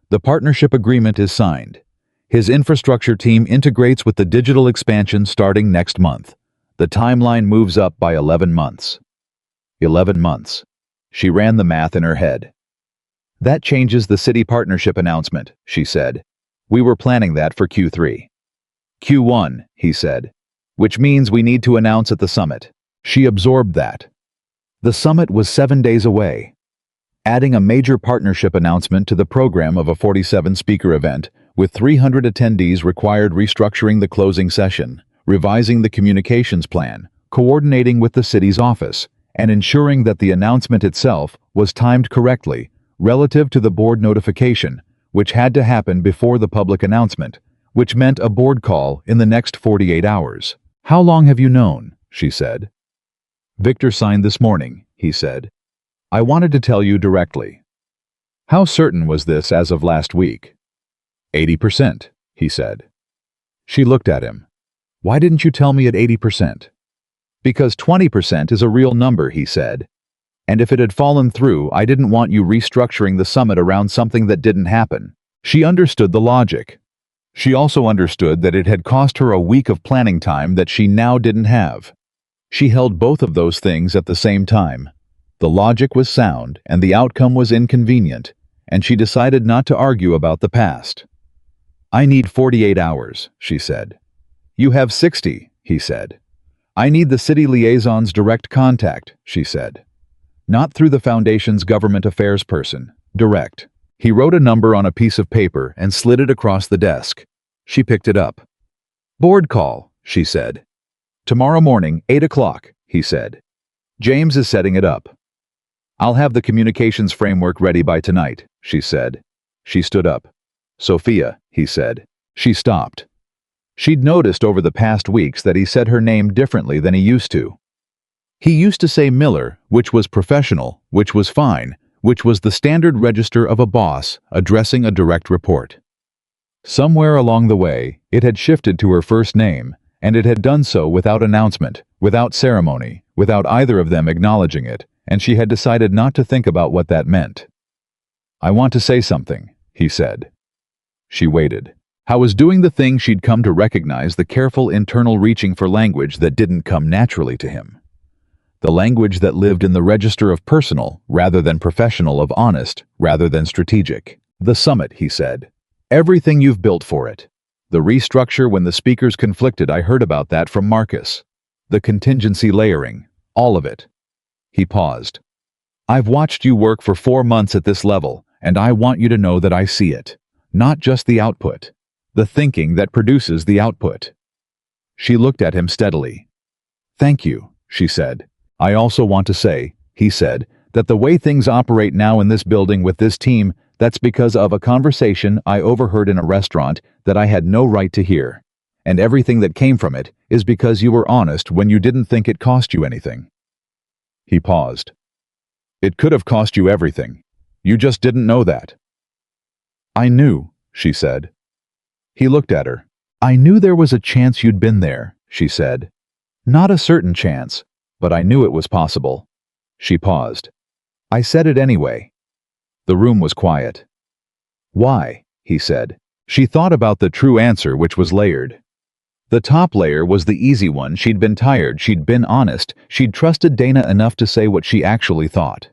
"The partnership agreement is signed. His infrastructure team integrates with the digital expansion starting next month. The timeline moves up by 11 months. 11 months. She ran the math in her head. "That changes the city partnership announcement," she said. "We were planning that for Q3. Q1, he said. "Which means we need to announce at the summit." She absorbed that. The summit was 7 days away. Adding a major partnership announcement to the program of a 47-speaker event with 300 attendees required restructuring the closing session, revising the communications plan, coordinating with the city's office, and ensuring that the announcement itself was timed correctly relative to the board notification, which had to happen before the public announcement, which meant a board call in the next 48 hours. "How long have you known?" she said. "Victor signed this morning," he said. "I wanted to tell you directly." How certain was this as of last week? 80%, he said. She looked at him. "Why didn't you tell me at 80%? "Because 20% is a real number," he said. "And if it had fallen through, I didn't want you restructuring the summit around something that didn't happen." She understood the logic. She also understood that it had cost her a week of planning time that she now didn't have. She held both of those things at the same time. The logic was sound and the outcome was inconvenient, and she decided not to argue about the past. "I need 48 hours, she said. "You have 60, he said. "I need the city liaison's direct contact," she said. "Not through the foundation's government affairs person, direct." He wrote a number on a piece of paper and slid it across the desk. She picked it up. "Board call," she said. "Tomorrow morning, 8 o'clock, he said. "James is setting it up." "I'll have the communications framework ready by tonight," she said. She stood up. "Sophia," he said. She stopped. She'd noticed over the past weeks that he said her name differently than he used to. He used to say Miller, which was professional, which was fine, which was the standard register of a boss addressing a direct report. Somewhere along the way, it had shifted to her first name, and it had done so without announcement, without ceremony, without either of them acknowledging it, and she had decided not to think about what that meant. "I want to say something," he said. She waited. How was doing the thing she'd come to recognize, the careful internal reaching for language that didn't come naturally to him. The language that lived in the register of personal rather than professional, of honest rather than strategic. "The summit," he said. "Everything you've built for it. The restructure when the speakers conflicted, I heard about that from Marcus. The contingency layering, all of it." He paused. "I've watched you work for 4 months at this level, and I want you to know that I see it. Not just the output. The thinking that produces the output." She looked at him steadily. "Thank you," she said. "I also want to say," he said, "that the way things operate now in this building with this team, that's because of a conversation I overheard in a restaurant that I had no right to hear. And everything that came from it is because you were honest when you didn't think it cost you anything." He paused. "It could have cost you everything. You just didn't know that." "I knew," she said. He looked at her. "I knew there was a chance you'd been there," she said. "Not a certain chance, but I knew it was possible." She paused. I said it anyway. The room was quiet. Why? He said. She thought about the true answer, which was layered. The top layer was the easy one. She'd been tired, she'd been honest, she'd trusted Dana enough to say what she actually thought.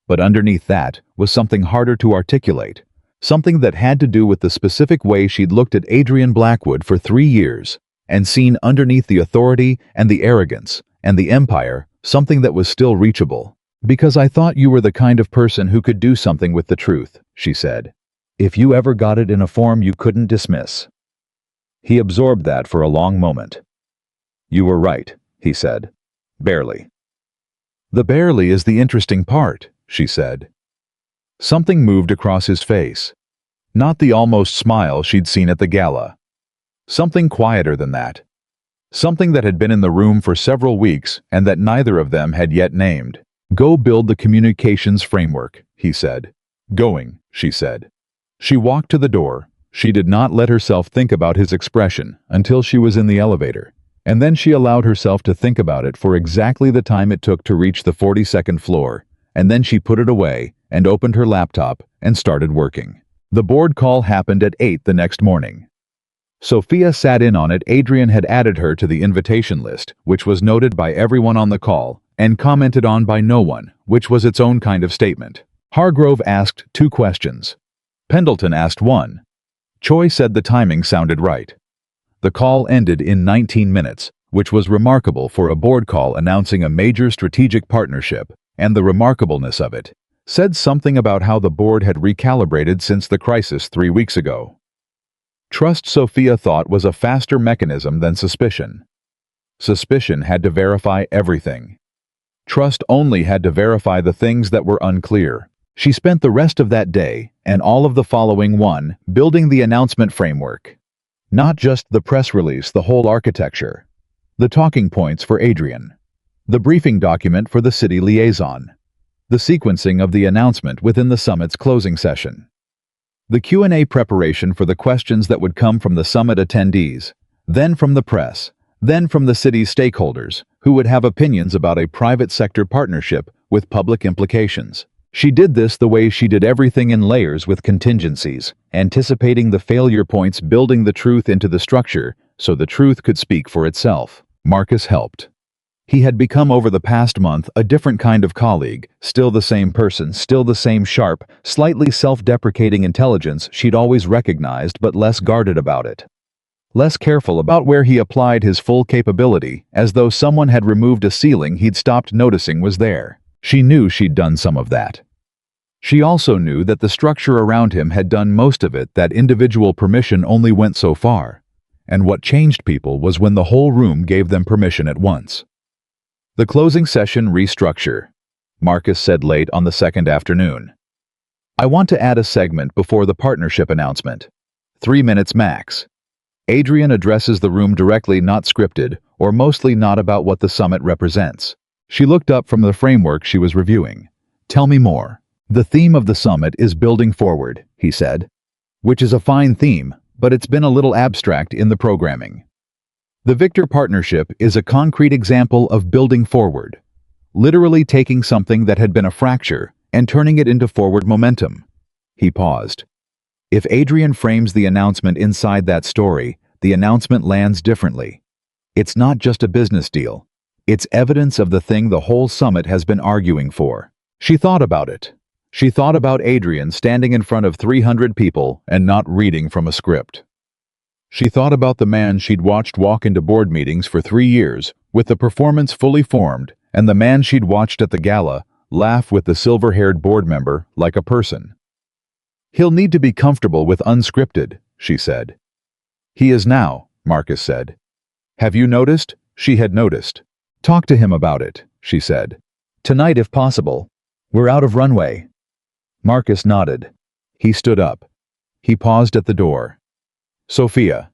But underneath that was something harder to articulate, something that had to do with the specific way she'd looked at Adrian Blackwood for 3 years, and seen underneath the authority and the arrogance and the empire something that was still reachable. Because I thought you were the kind of person who could do something with the truth, she said. If you ever got it in a form you couldn't dismiss. He absorbed that for a long moment. You were right, he said. Barely. The barely is the interesting part, she said. Something moved across his face. Not the almost smile she'd seen at the gala. Something quieter than that. Something that had been in the room for several weeks and that neither of them had yet named. Go build the communications framework, he said. Going, she said. She walked to the door. She did not let herself think about his expression until she was in the elevator, and then she allowed herself to think about it for exactly the time it took to reach the 42nd floor, and then she put it away and opened her laptop and started working. The board call happened at 8 the next morning. Sophia sat in on it. Adrian had added her to the invitation list, which was noted by everyone on the call and commented on by no one, which was its own kind of statement. Hargrove asked 2 questions. Pendleton asked 1. Choi said the timing sounded right. The call ended in 19 minutes, which was remarkable for a board call announcing a major strategic partnership, and the remarkableness of it said something about how the board had recalibrated since the crisis 3 weeks ago. Trust, Sophia thought, was a faster mechanism than suspicion. Suspicion had to verify everything. Trust only had to verify the things that were unclear. She spent the rest of that day, and all of the following one, building the announcement framework. Not just the press release, the whole architecture. The talking points for Adrian. The briefing document for the city liaison. The sequencing of the announcement within the summit's closing session. The Q&A preparation for the questions that would come from the summit attendees, then from the press, then from the city's stakeholders, who would have opinions about a private sector partnership with public implications. She did this the way she did everything, in layers with contingencies, anticipating the failure points, building the truth into the structure so the truth could speak for itself. Marcus helped. He had become over the past month a different kind of colleague, still the same person, still the same sharp, slightly self-deprecating intelligence she'd always recognized, but less guarded about it. Less careful about where he applied his full capability, as though someone had removed a ceiling he'd stopped noticing was there. She knew she'd done some of that. She also knew that the structure around him had done most of it, that individual permission only went so far. And what changed people was when the whole room gave them permission at once. The closing session restructure, Marcus said late on the second afternoon. I want to add a segment before the partnership announcement. 3 minutes max. Adrian addresses the room directly, not scripted, or mostly not about what the summit represents. She looked up from the framework she was reviewing. Tell me more. The theme of the summit is building forward, he said. Which is a fine theme, but it's been a little abstract in the programming. The Victor Partnership is a concrete example of building forward. Literally taking something that had been a fracture and turning it into forward momentum. He paused. If Adrian frames the announcement inside that story, the announcement lands differently. It's not just a business deal. It's evidence of the thing the whole summit has been arguing for. She thought about it. She thought about Adrian standing in front of 300 people and not reading from a script. She thought about the man she'd watched walk into board meetings for 3 years, with the performance fully formed, and the man she'd watched at the gala laugh with the silver-haired board member like a person. He'll need to be comfortable with unscripted, she said. He is now, Marcus said. Have you noticed? She had noticed. Talk to him about it, she said. Tonight if possible. We're out of runway. Marcus nodded. He stood up. He paused at the door. Sophia.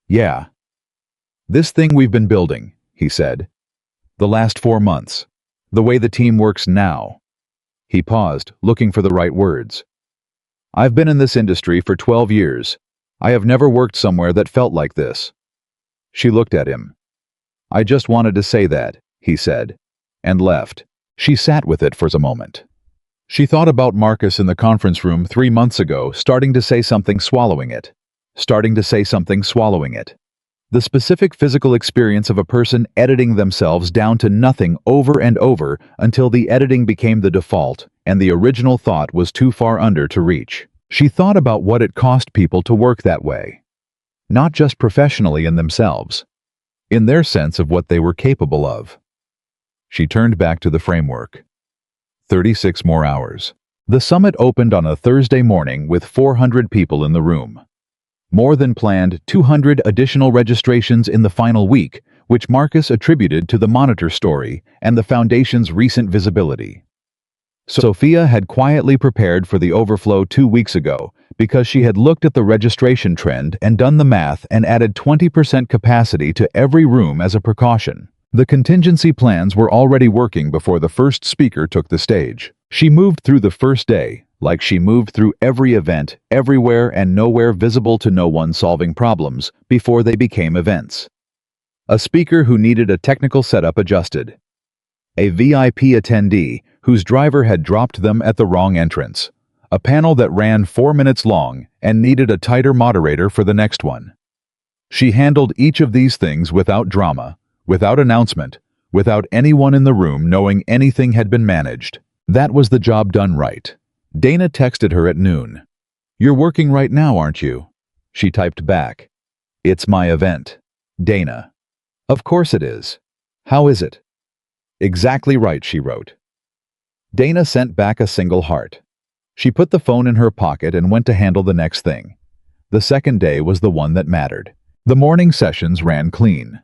Yeah. This thing we've been building, he said. The last 4 months. The way the team works now. He paused, looking for the right words. I've been in this industry for 12 years. I have never worked somewhere that felt like this. She looked at him. I just wanted to say that, he said, and left. She sat with it for a moment. She thought about Marcus in the conference room 3 months ago, starting to say something, swallowing it. Starting to say something, swallowing it. The specific physical experience of a person editing themselves down to nothing over and over until the editing became the default and the original thought was too far under to reach. She thought about what it cost people to work that way. Not just professionally in themselves, in their sense of what they were capable of. She turned back to the framework. 36 more hours. The summit opened on a Thursday morning with 400 people in the room. More than planned, 200 additional registrations in the final week, which Marcus attributed to the Monitor story and the Foundation's recent visibility. Sophia had quietly prepared for the overflow 2 weeks ago because she had looked at the registration trend and done the math and added 20% capacity to every room as a precaution. The contingency plans were already working before the first speaker took the stage. She moved through the first day, like she moved through every event, everywhere and nowhere visible to no one, solving problems before they became events. A speaker who needed a technical setup adjusted. A VIP attendee whose driver had dropped them at the wrong entrance. A panel that ran 4 minutes long and needed a tighter moderator for the next one. She handled each of these things without drama, without announcement, without anyone in the room knowing anything had been managed. That was the job done right. Dana texted her at noon. "You're working right now, aren't you?" She typed back. "It's my event." Dana. "Of course it is. How is it?" "Exactly right," she wrote. Dana sent back a single heart. She put the phone in her pocket and went to handle the next thing. The second day was the one that mattered. The morning sessions ran clean.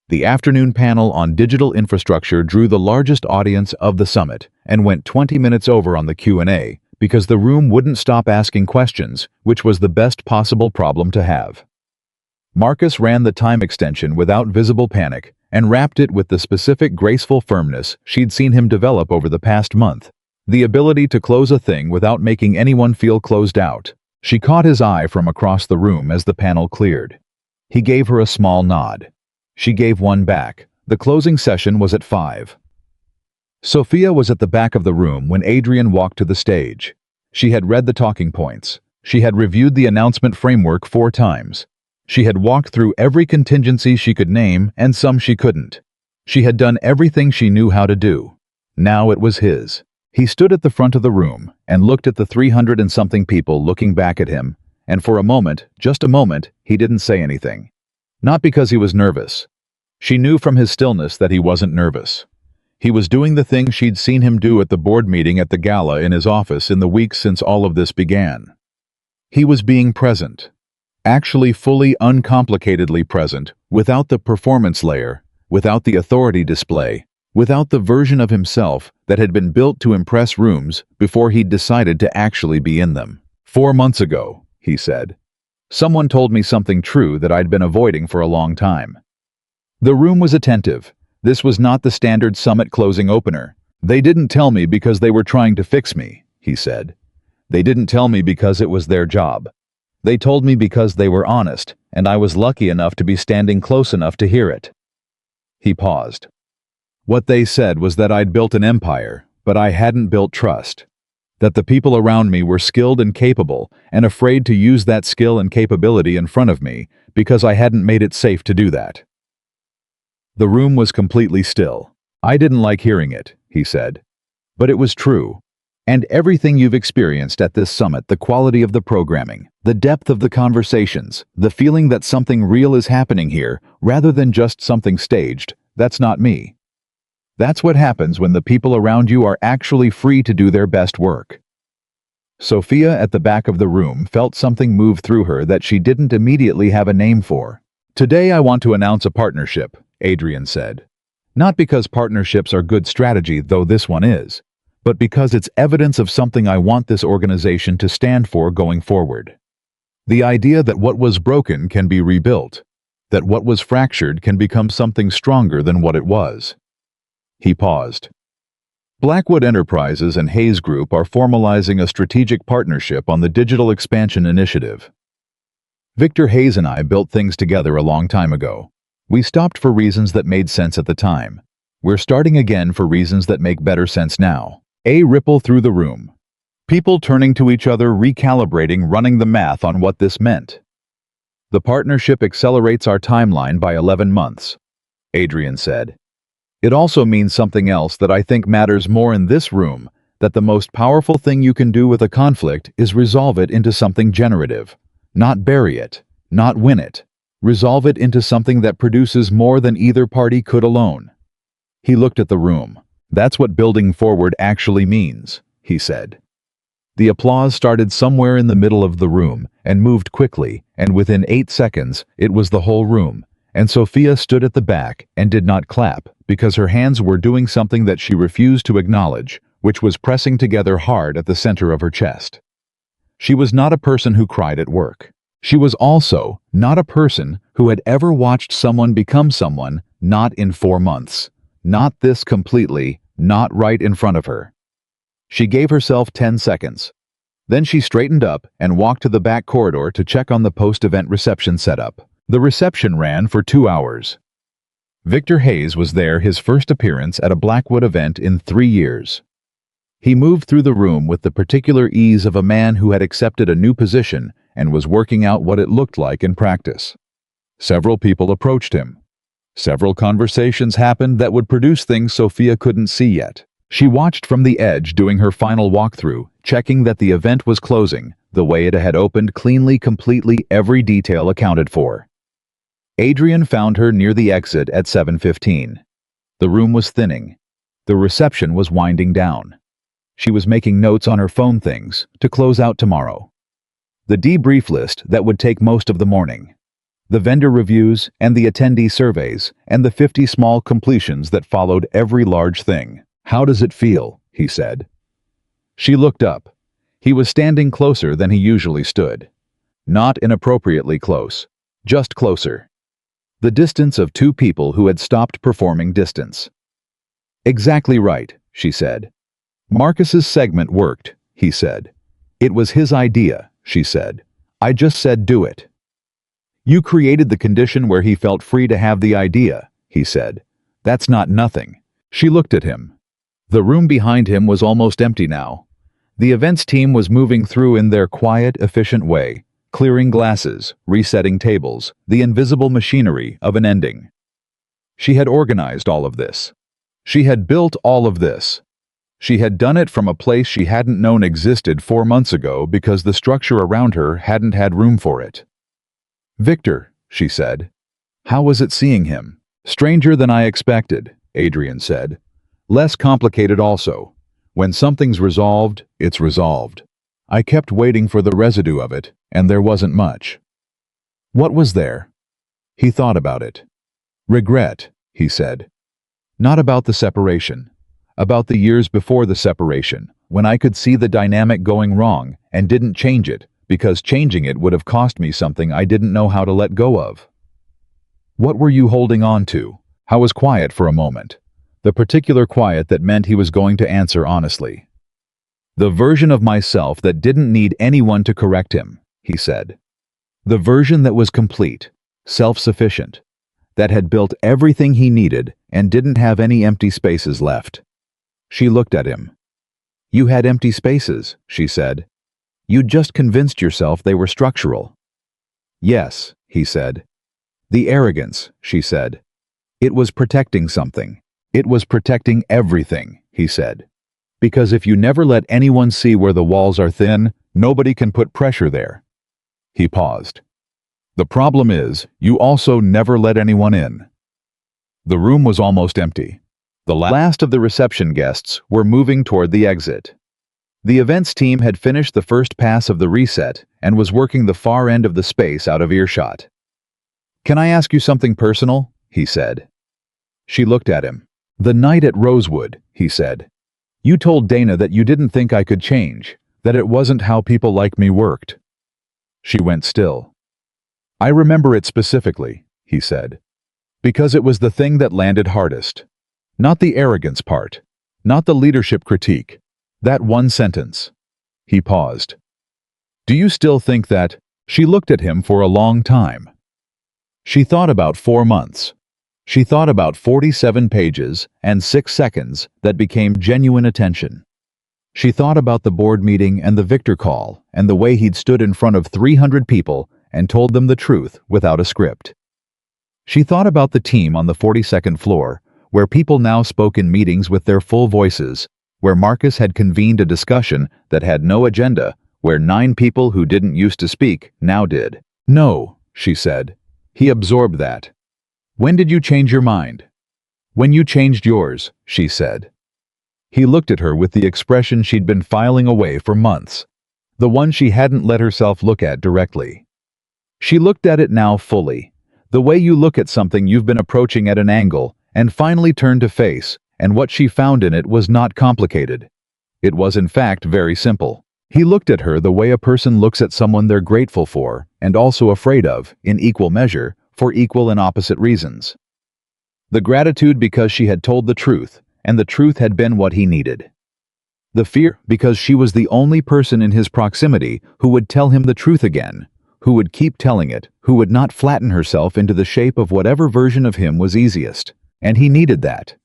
The afternoon panel on digital infrastructure drew the largest audience of the summit and went 20 minutes over on the Q&A because the room wouldn't stop asking questions, which was the best possible problem to have. Marcus ran the time extension without visible panic and wrapped it with the specific graceful firmness she'd seen him develop over the past month. The ability to close a thing without making anyone feel closed out. She caught his eye from across the room as the panel cleared. He gave her a small nod. She gave one back. The closing session was at 5. Sophia was at the back of the room when Adrian walked to the stage. She had read the talking points. She had reviewed the announcement framework 4 times. She had walked through every contingency she could name and some she couldn't. She had done everything she knew how to do. Now it was his. He stood at the front of the room and looked at the 300 and something people looking back at him, and for a moment, just a moment, he didn't say anything. Not because he was nervous. She knew from his stillness that he wasn't nervous. He was doing the thing she'd seen him do at the board meeting at the gala in his office in the weeks since all of this began. He was being present. Actually fully uncomplicatedly present, without the performance layer, without the authority display, without the version of himself that had been built to impress rooms before he'd decided to actually be in them. 4 months ago, he said. Someone told me something true that I'd been avoiding for a long time. The room was attentive. This was not the standard summit closing opener. They didn't tell me because they were trying to fix me, he said. They didn't tell me because it was their job. They told me because they were honest, and I was lucky enough to be standing close enough to hear it. He paused. What they said was that I'd built an empire, but I hadn't built trust. That the people around me were skilled and capable, and afraid to use that skill and capability in front of me because I hadn't made it safe to do that. The room was completely still. I didn't like hearing it, he said. But it was true. And everything you've experienced at this summit, the quality of the programming, the depth of the conversations, the feeling that something real is happening here, rather than just something staged, that's not me. That's what happens when the people around you are actually free to do their best work. Sophia at the back of the room felt something move through her that she didn't immediately have a name for. Today I want to announce a partnership, Adrian said. Not because partnerships are good strategy, though this one is, but because it's evidence of something I want this organization to stand for going forward. The idea that what was broken can be rebuilt, that what was fractured can become something stronger than what it was. He paused. Blackwood Enterprises and Hayes Group are formalizing a strategic partnership on the Digital Expansion Initiative. Victor Hayes and I built things together a long time ago. We stopped for reasons that made sense at the time. We're starting again for reasons that make better sense now. A ripple through the room. People turning to each other, recalibrating, running the math on what this meant. The partnership accelerates our timeline by 11 months, Adrian said. It also means something else that I think matters more in this room, that the most powerful thing you can do with a conflict is resolve it into something generative. Not bury it, not win it. Resolve it into something that produces more than either party could alone. He looked at the room. That's what building forward actually means, he said. The applause started somewhere in the middle of the room and moved quickly, and within 8 seconds, it was the whole room, and Sophia stood at the back and did not clap because her hands were doing something that she refused to acknowledge, which was pressing together hard at the center of her chest. She was not a person who cried at work. She was also not a person who had ever watched someone become someone, not in 4 months. Not this completely, not right in front of her. She gave herself 10 seconds. Then she straightened up and walked to the back corridor to check on the post-event reception setup. The reception ran for 2 hours. Victor Hayes was there, his first appearance at a Blackwood event in 3 years. He moved through the room with the particular ease of a man who had accepted a new position and was working out what it looked like in practice. Several people approached him. Several conversations happened that would produce things Sophia couldn't see yet. She watched from the edge, doing her final walkthrough, checking that the event was closing, the way it had opened, cleanly, completely, every detail accounted for. Adrian found her near the exit at 7:15. The room was thinning. The reception was winding down. She was making notes on her phone, things to close out tomorrow. The debrief list that would take most of the morning. The vendor reviews and the attendee surveys and the 50 small completions that followed every large thing. "How does it feel?" he said. She looked up. He was standing closer than he usually stood. Not inappropriately close, just closer. The distance of 2 people who had stopped performing distance. "Exactly right," she said. "Marcus's segment worked," he said. "It was his idea," she said. "I just said do it." "You created the condition where he felt free to have the idea," he said. "That's not nothing." She looked at him. The room behind him was almost empty now. The events team was moving through in their quiet, efficient way, clearing glasses, resetting tables, the invisible machinery of an ending. She had organized all of this. She had built all of this. She had done it from a place she hadn't known existed 4 months ago because the structure around her hadn't had room for it. "Victor," she said. "How was it seeing him?" "Stranger than I expected," Adrian said. "Less complicated also. When something's resolved, it's resolved. I kept waiting for the residue of it, and there wasn't much." "What was there?" He thought about it. "Regret," he said. "Not about the separation. About the years before the separation, when I could see the dynamic going wrong and didn't change it, because changing it would have cost me something I didn't know how to let go of." "What were you holding on to?" I was quiet for a moment. The particular quiet that meant he was going to answer honestly. "The version of myself that didn't need anyone to correct him," he said. "The version that was complete, self-sufficient, that had built everything he needed and didn't have any empty spaces left." She looked at him. "You had empty spaces," she said. "You'd just convinced yourself they were structural." "Yes," he said. "The arrogance," she said. "It was protecting something. It was protecting everything," he said. "Because if you never let anyone see where the walls are thin, nobody can put pressure there." He paused. "The problem is, you also never let anyone in." The room was almost empty. The last of the reception guests were moving toward the exit. The events team had finished the first pass of the reset and was working the far end of the space out of earshot. "Can I ask you something personal?" he said. She looked at him. "The night at Rosewood," he said. "You told Dana that you didn't think I could change, that it wasn't how people like me worked." She went still. "I remember it specifically," he said. "Because it was the thing that landed hardest. Not the arrogance part. Not the leadership critique. That one sentence." He paused. "Do you still think that?" She looked at him for a long time. She thought about 4 months. She thought about 47 pages and 6 seconds that became genuine attention. She thought about the board meeting and the Victor call and the way he'd stood in front of 300 people and told them the truth without a script. She thought about the team on the 42nd floor, where people now spoke in meetings with their full voices, where Marcus had convened a discussion that had no agenda, where 9 people who didn't used to speak now did. "No," she said. He absorbed that. "When did you change your mind?" "When you changed yours," she said. He looked at her with the expression she'd been filing away for months, the one she hadn't let herself look at directly. She looked at it now fully, the way you look at something you've been approaching at an angle and finally turned to face, and what she found in it was not complicated. It was in fact very simple. He looked at her the way a person looks at someone they're grateful for and also afraid of, in equal measure, for equal and opposite reasons. The gratitude because she had told the truth, and the truth had been what he needed. The fear because she was the only person in his proximity who would tell him the truth again, who would keep telling it, who would not flatten herself into the shape of whatever version of him was easiest. And he needed that.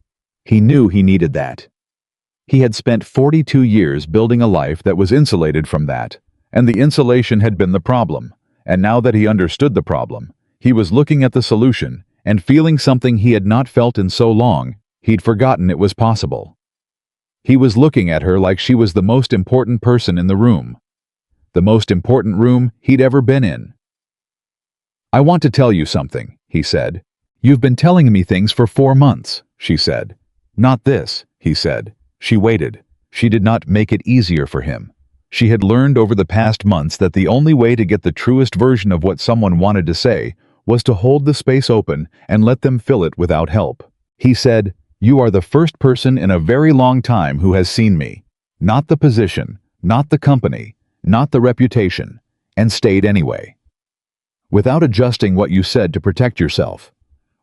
He knew he needed that. He had spent 42 years building a life that was insulated from that, and the insulation had been the problem. And now that he understood the problem, he was looking at the solution and feeling something he had not felt in so long, he'd forgotten it was possible. He was looking at her like she was the most important person in the room. The most important room he'd ever been in. "I want to tell you something," he said. "You've been telling me things for 4 months," she said. "Not this," he said. She waited. She did not make it easier for him. She had learned over the past months that the only way to get the truest version of what someone wanted to say was to hold the space open and let them fill it without help. He said, "You are the first person in a very long time who has seen me. Not the position, not the company, not the reputation, and stayed anyway. Without adjusting what you said to protect yourself.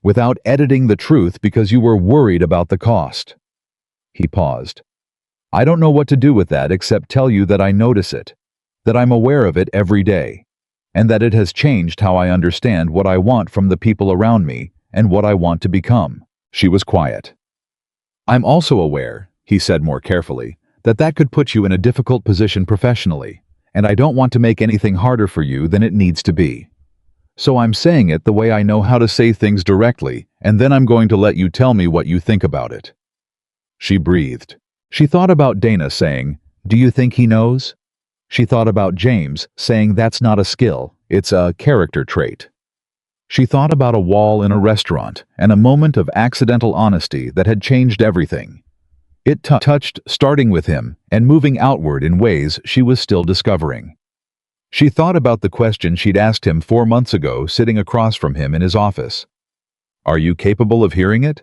Without editing the truth because you were worried about the cost." He paused. "I don't know what to do with that except tell you that I notice it, that I'm aware of it every day, and that it has changed how I understand what I want from the people around me and what I want to become." She was quiet. "I'm also aware," he said more carefully, that could put you in a difficult position professionally, and I don't want to make anything harder for you than it needs to be. So I'm saying it the way I know how to say things directly, and then I'm going to let you tell me what you think about it." She breathed. She thought about Dana saying, "Do you think he knows?" She thought about James saying that's not a skill, it's a character trait. She thought about a wall in a restaurant and a moment of accidental honesty that had changed everything. It touched starting with him and moving outward in ways she was still discovering. She thought about the question she'd asked him 4 months ago sitting across from him in his office. "Are you capable of hearing it?"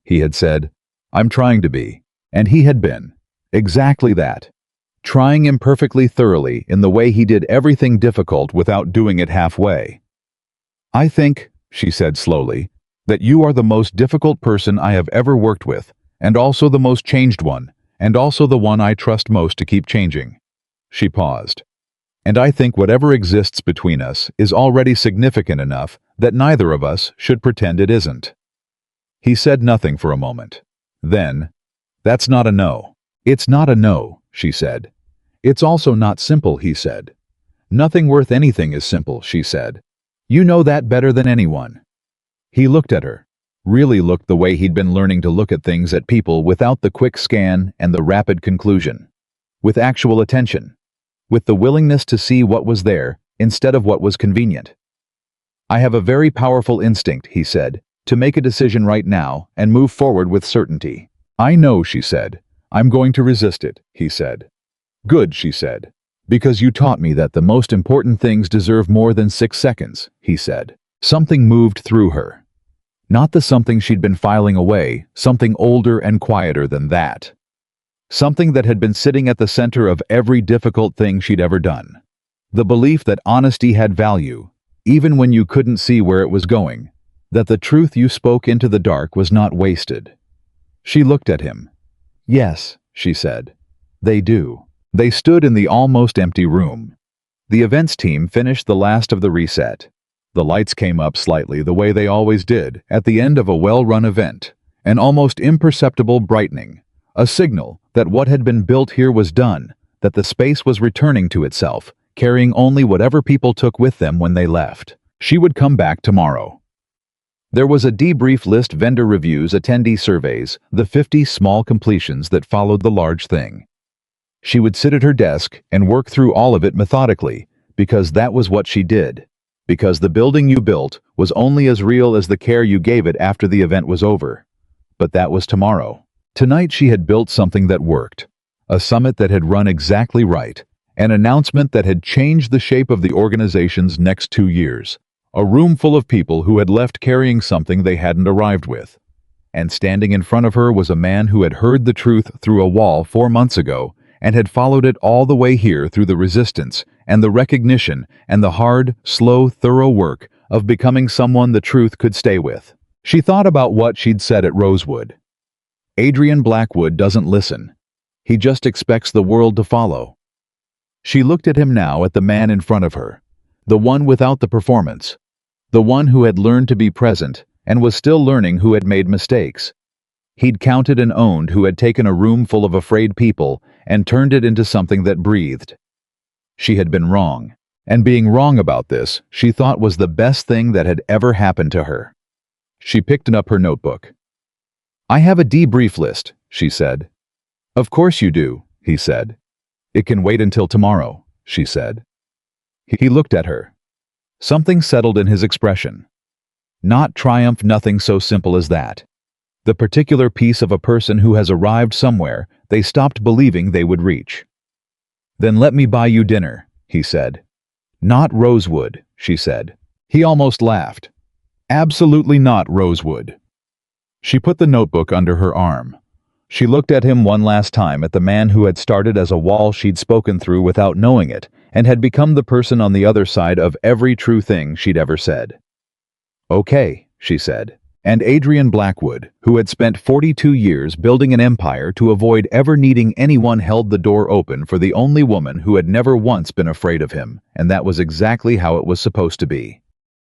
He had said, "I'm trying to be." And he had been. Exactly that. Trying imperfectly thoroughly in the way he did everything difficult without doing it halfway. "I think," she said slowly, "that you are the most difficult person I have ever worked with, and also the most changed one, and also the one I trust most to keep changing." She paused. "And I think whatever exists between us is already significant enough that neither of us should pretend it isn't." He said nothing for a moment. Then, "That's not a no." "It's not a no," she said. "It's also not simple," he said. "Nothing worth anything is simple," she said. "You know that better than anyone." He looked at her. Really looked the way he'd been learning to look at things at people without the quick scan and the rapid conclusion. With actual attention. With the willingness to see what was there instead of what was convenient. "I have a very powerful instinct," he said, "to make a decision right now and move forward with certainty." "I know," she said. "I'm going to resist it," he said. "Good," she said. "Because you taught me that the most important things deserve more than 6 seconds," he said. Something moved through her. Not the something she'd been filing away, something older and quieter than that. Something that had been sitting at the center of every difficult thing she'd ever done. The belief that honesty had value, even when you couldn't see where it was going. That the truth you spoke into the dark was not wasted. She looked at him. "Yes," she said. "They do." They stood in the almost empty room. The events team finished the last of the reset. The lights came up slightly the way they always did at the end of a well-run event, an almost imperceptible brightening, a signal that what had been built here was done, that the space was returning to itself, carrying only whatever people took with them when they left. She would come back tomorrow. There was a debrief list, vendor reviews, attendee surveys, the 50 small completions that followed the large thing. She would sit at her desk and work through all of it methodically, because that was what she did. Because the building you built was only as real as the care you gave it after the event was over. But that was tomorrow. Tonight she had built something that worked. A summit that had run exactly right. An announcement that had changed the shape of the organization's next 2 years. A room full of people who had left carrying something they hadn't arrived with. And standing in front of her was a man who had heard the truth through a wall 4 months ago and had followed it all the way here through the resistance and the recognition and the hard, slow, thorough work of becoming someone the truth could stay with. She thought about what she'd said at Rosewood. Adrian Blackwood doesn't listen. He just expects the world to follow. She looked at him now, at the man in front of her, the one without the performance, the one who had learned to be present and was still learning, who had made mistakes. He'd counted and owned, who had taken a room full of afraid people and turned it into something that breathed. She had been wrong, and being wrong about this, she thought, was the best thing that had ever happened to her. She picked up her notebook. "I have a debrief list," she said. "Of course you do," he said. "It can wait until tomorrow," she said. He looked at her. Something settled in his expression. Not triumph, nothing so simple as that. The particular piece of a person who has arrived somewhere they stopped believing they would reach. "Then let me buy you dinner," he said. "Not Rosewood," she said. He almost laughed. "Absolutely not Rosewood." She put the notebook under her arm. She looked at him one last time, at the man who had started as a wall she'd spoken through without knowing it, and had become the person on the other side of every true thing she'd ever said. "Okay," she said. And Adrian Blackwood, who had spent 42 years building an empire to avoid ever needing anyone, held the door open for the only woman who had never once been afraid of him, and that was exactly how it was supposed to be.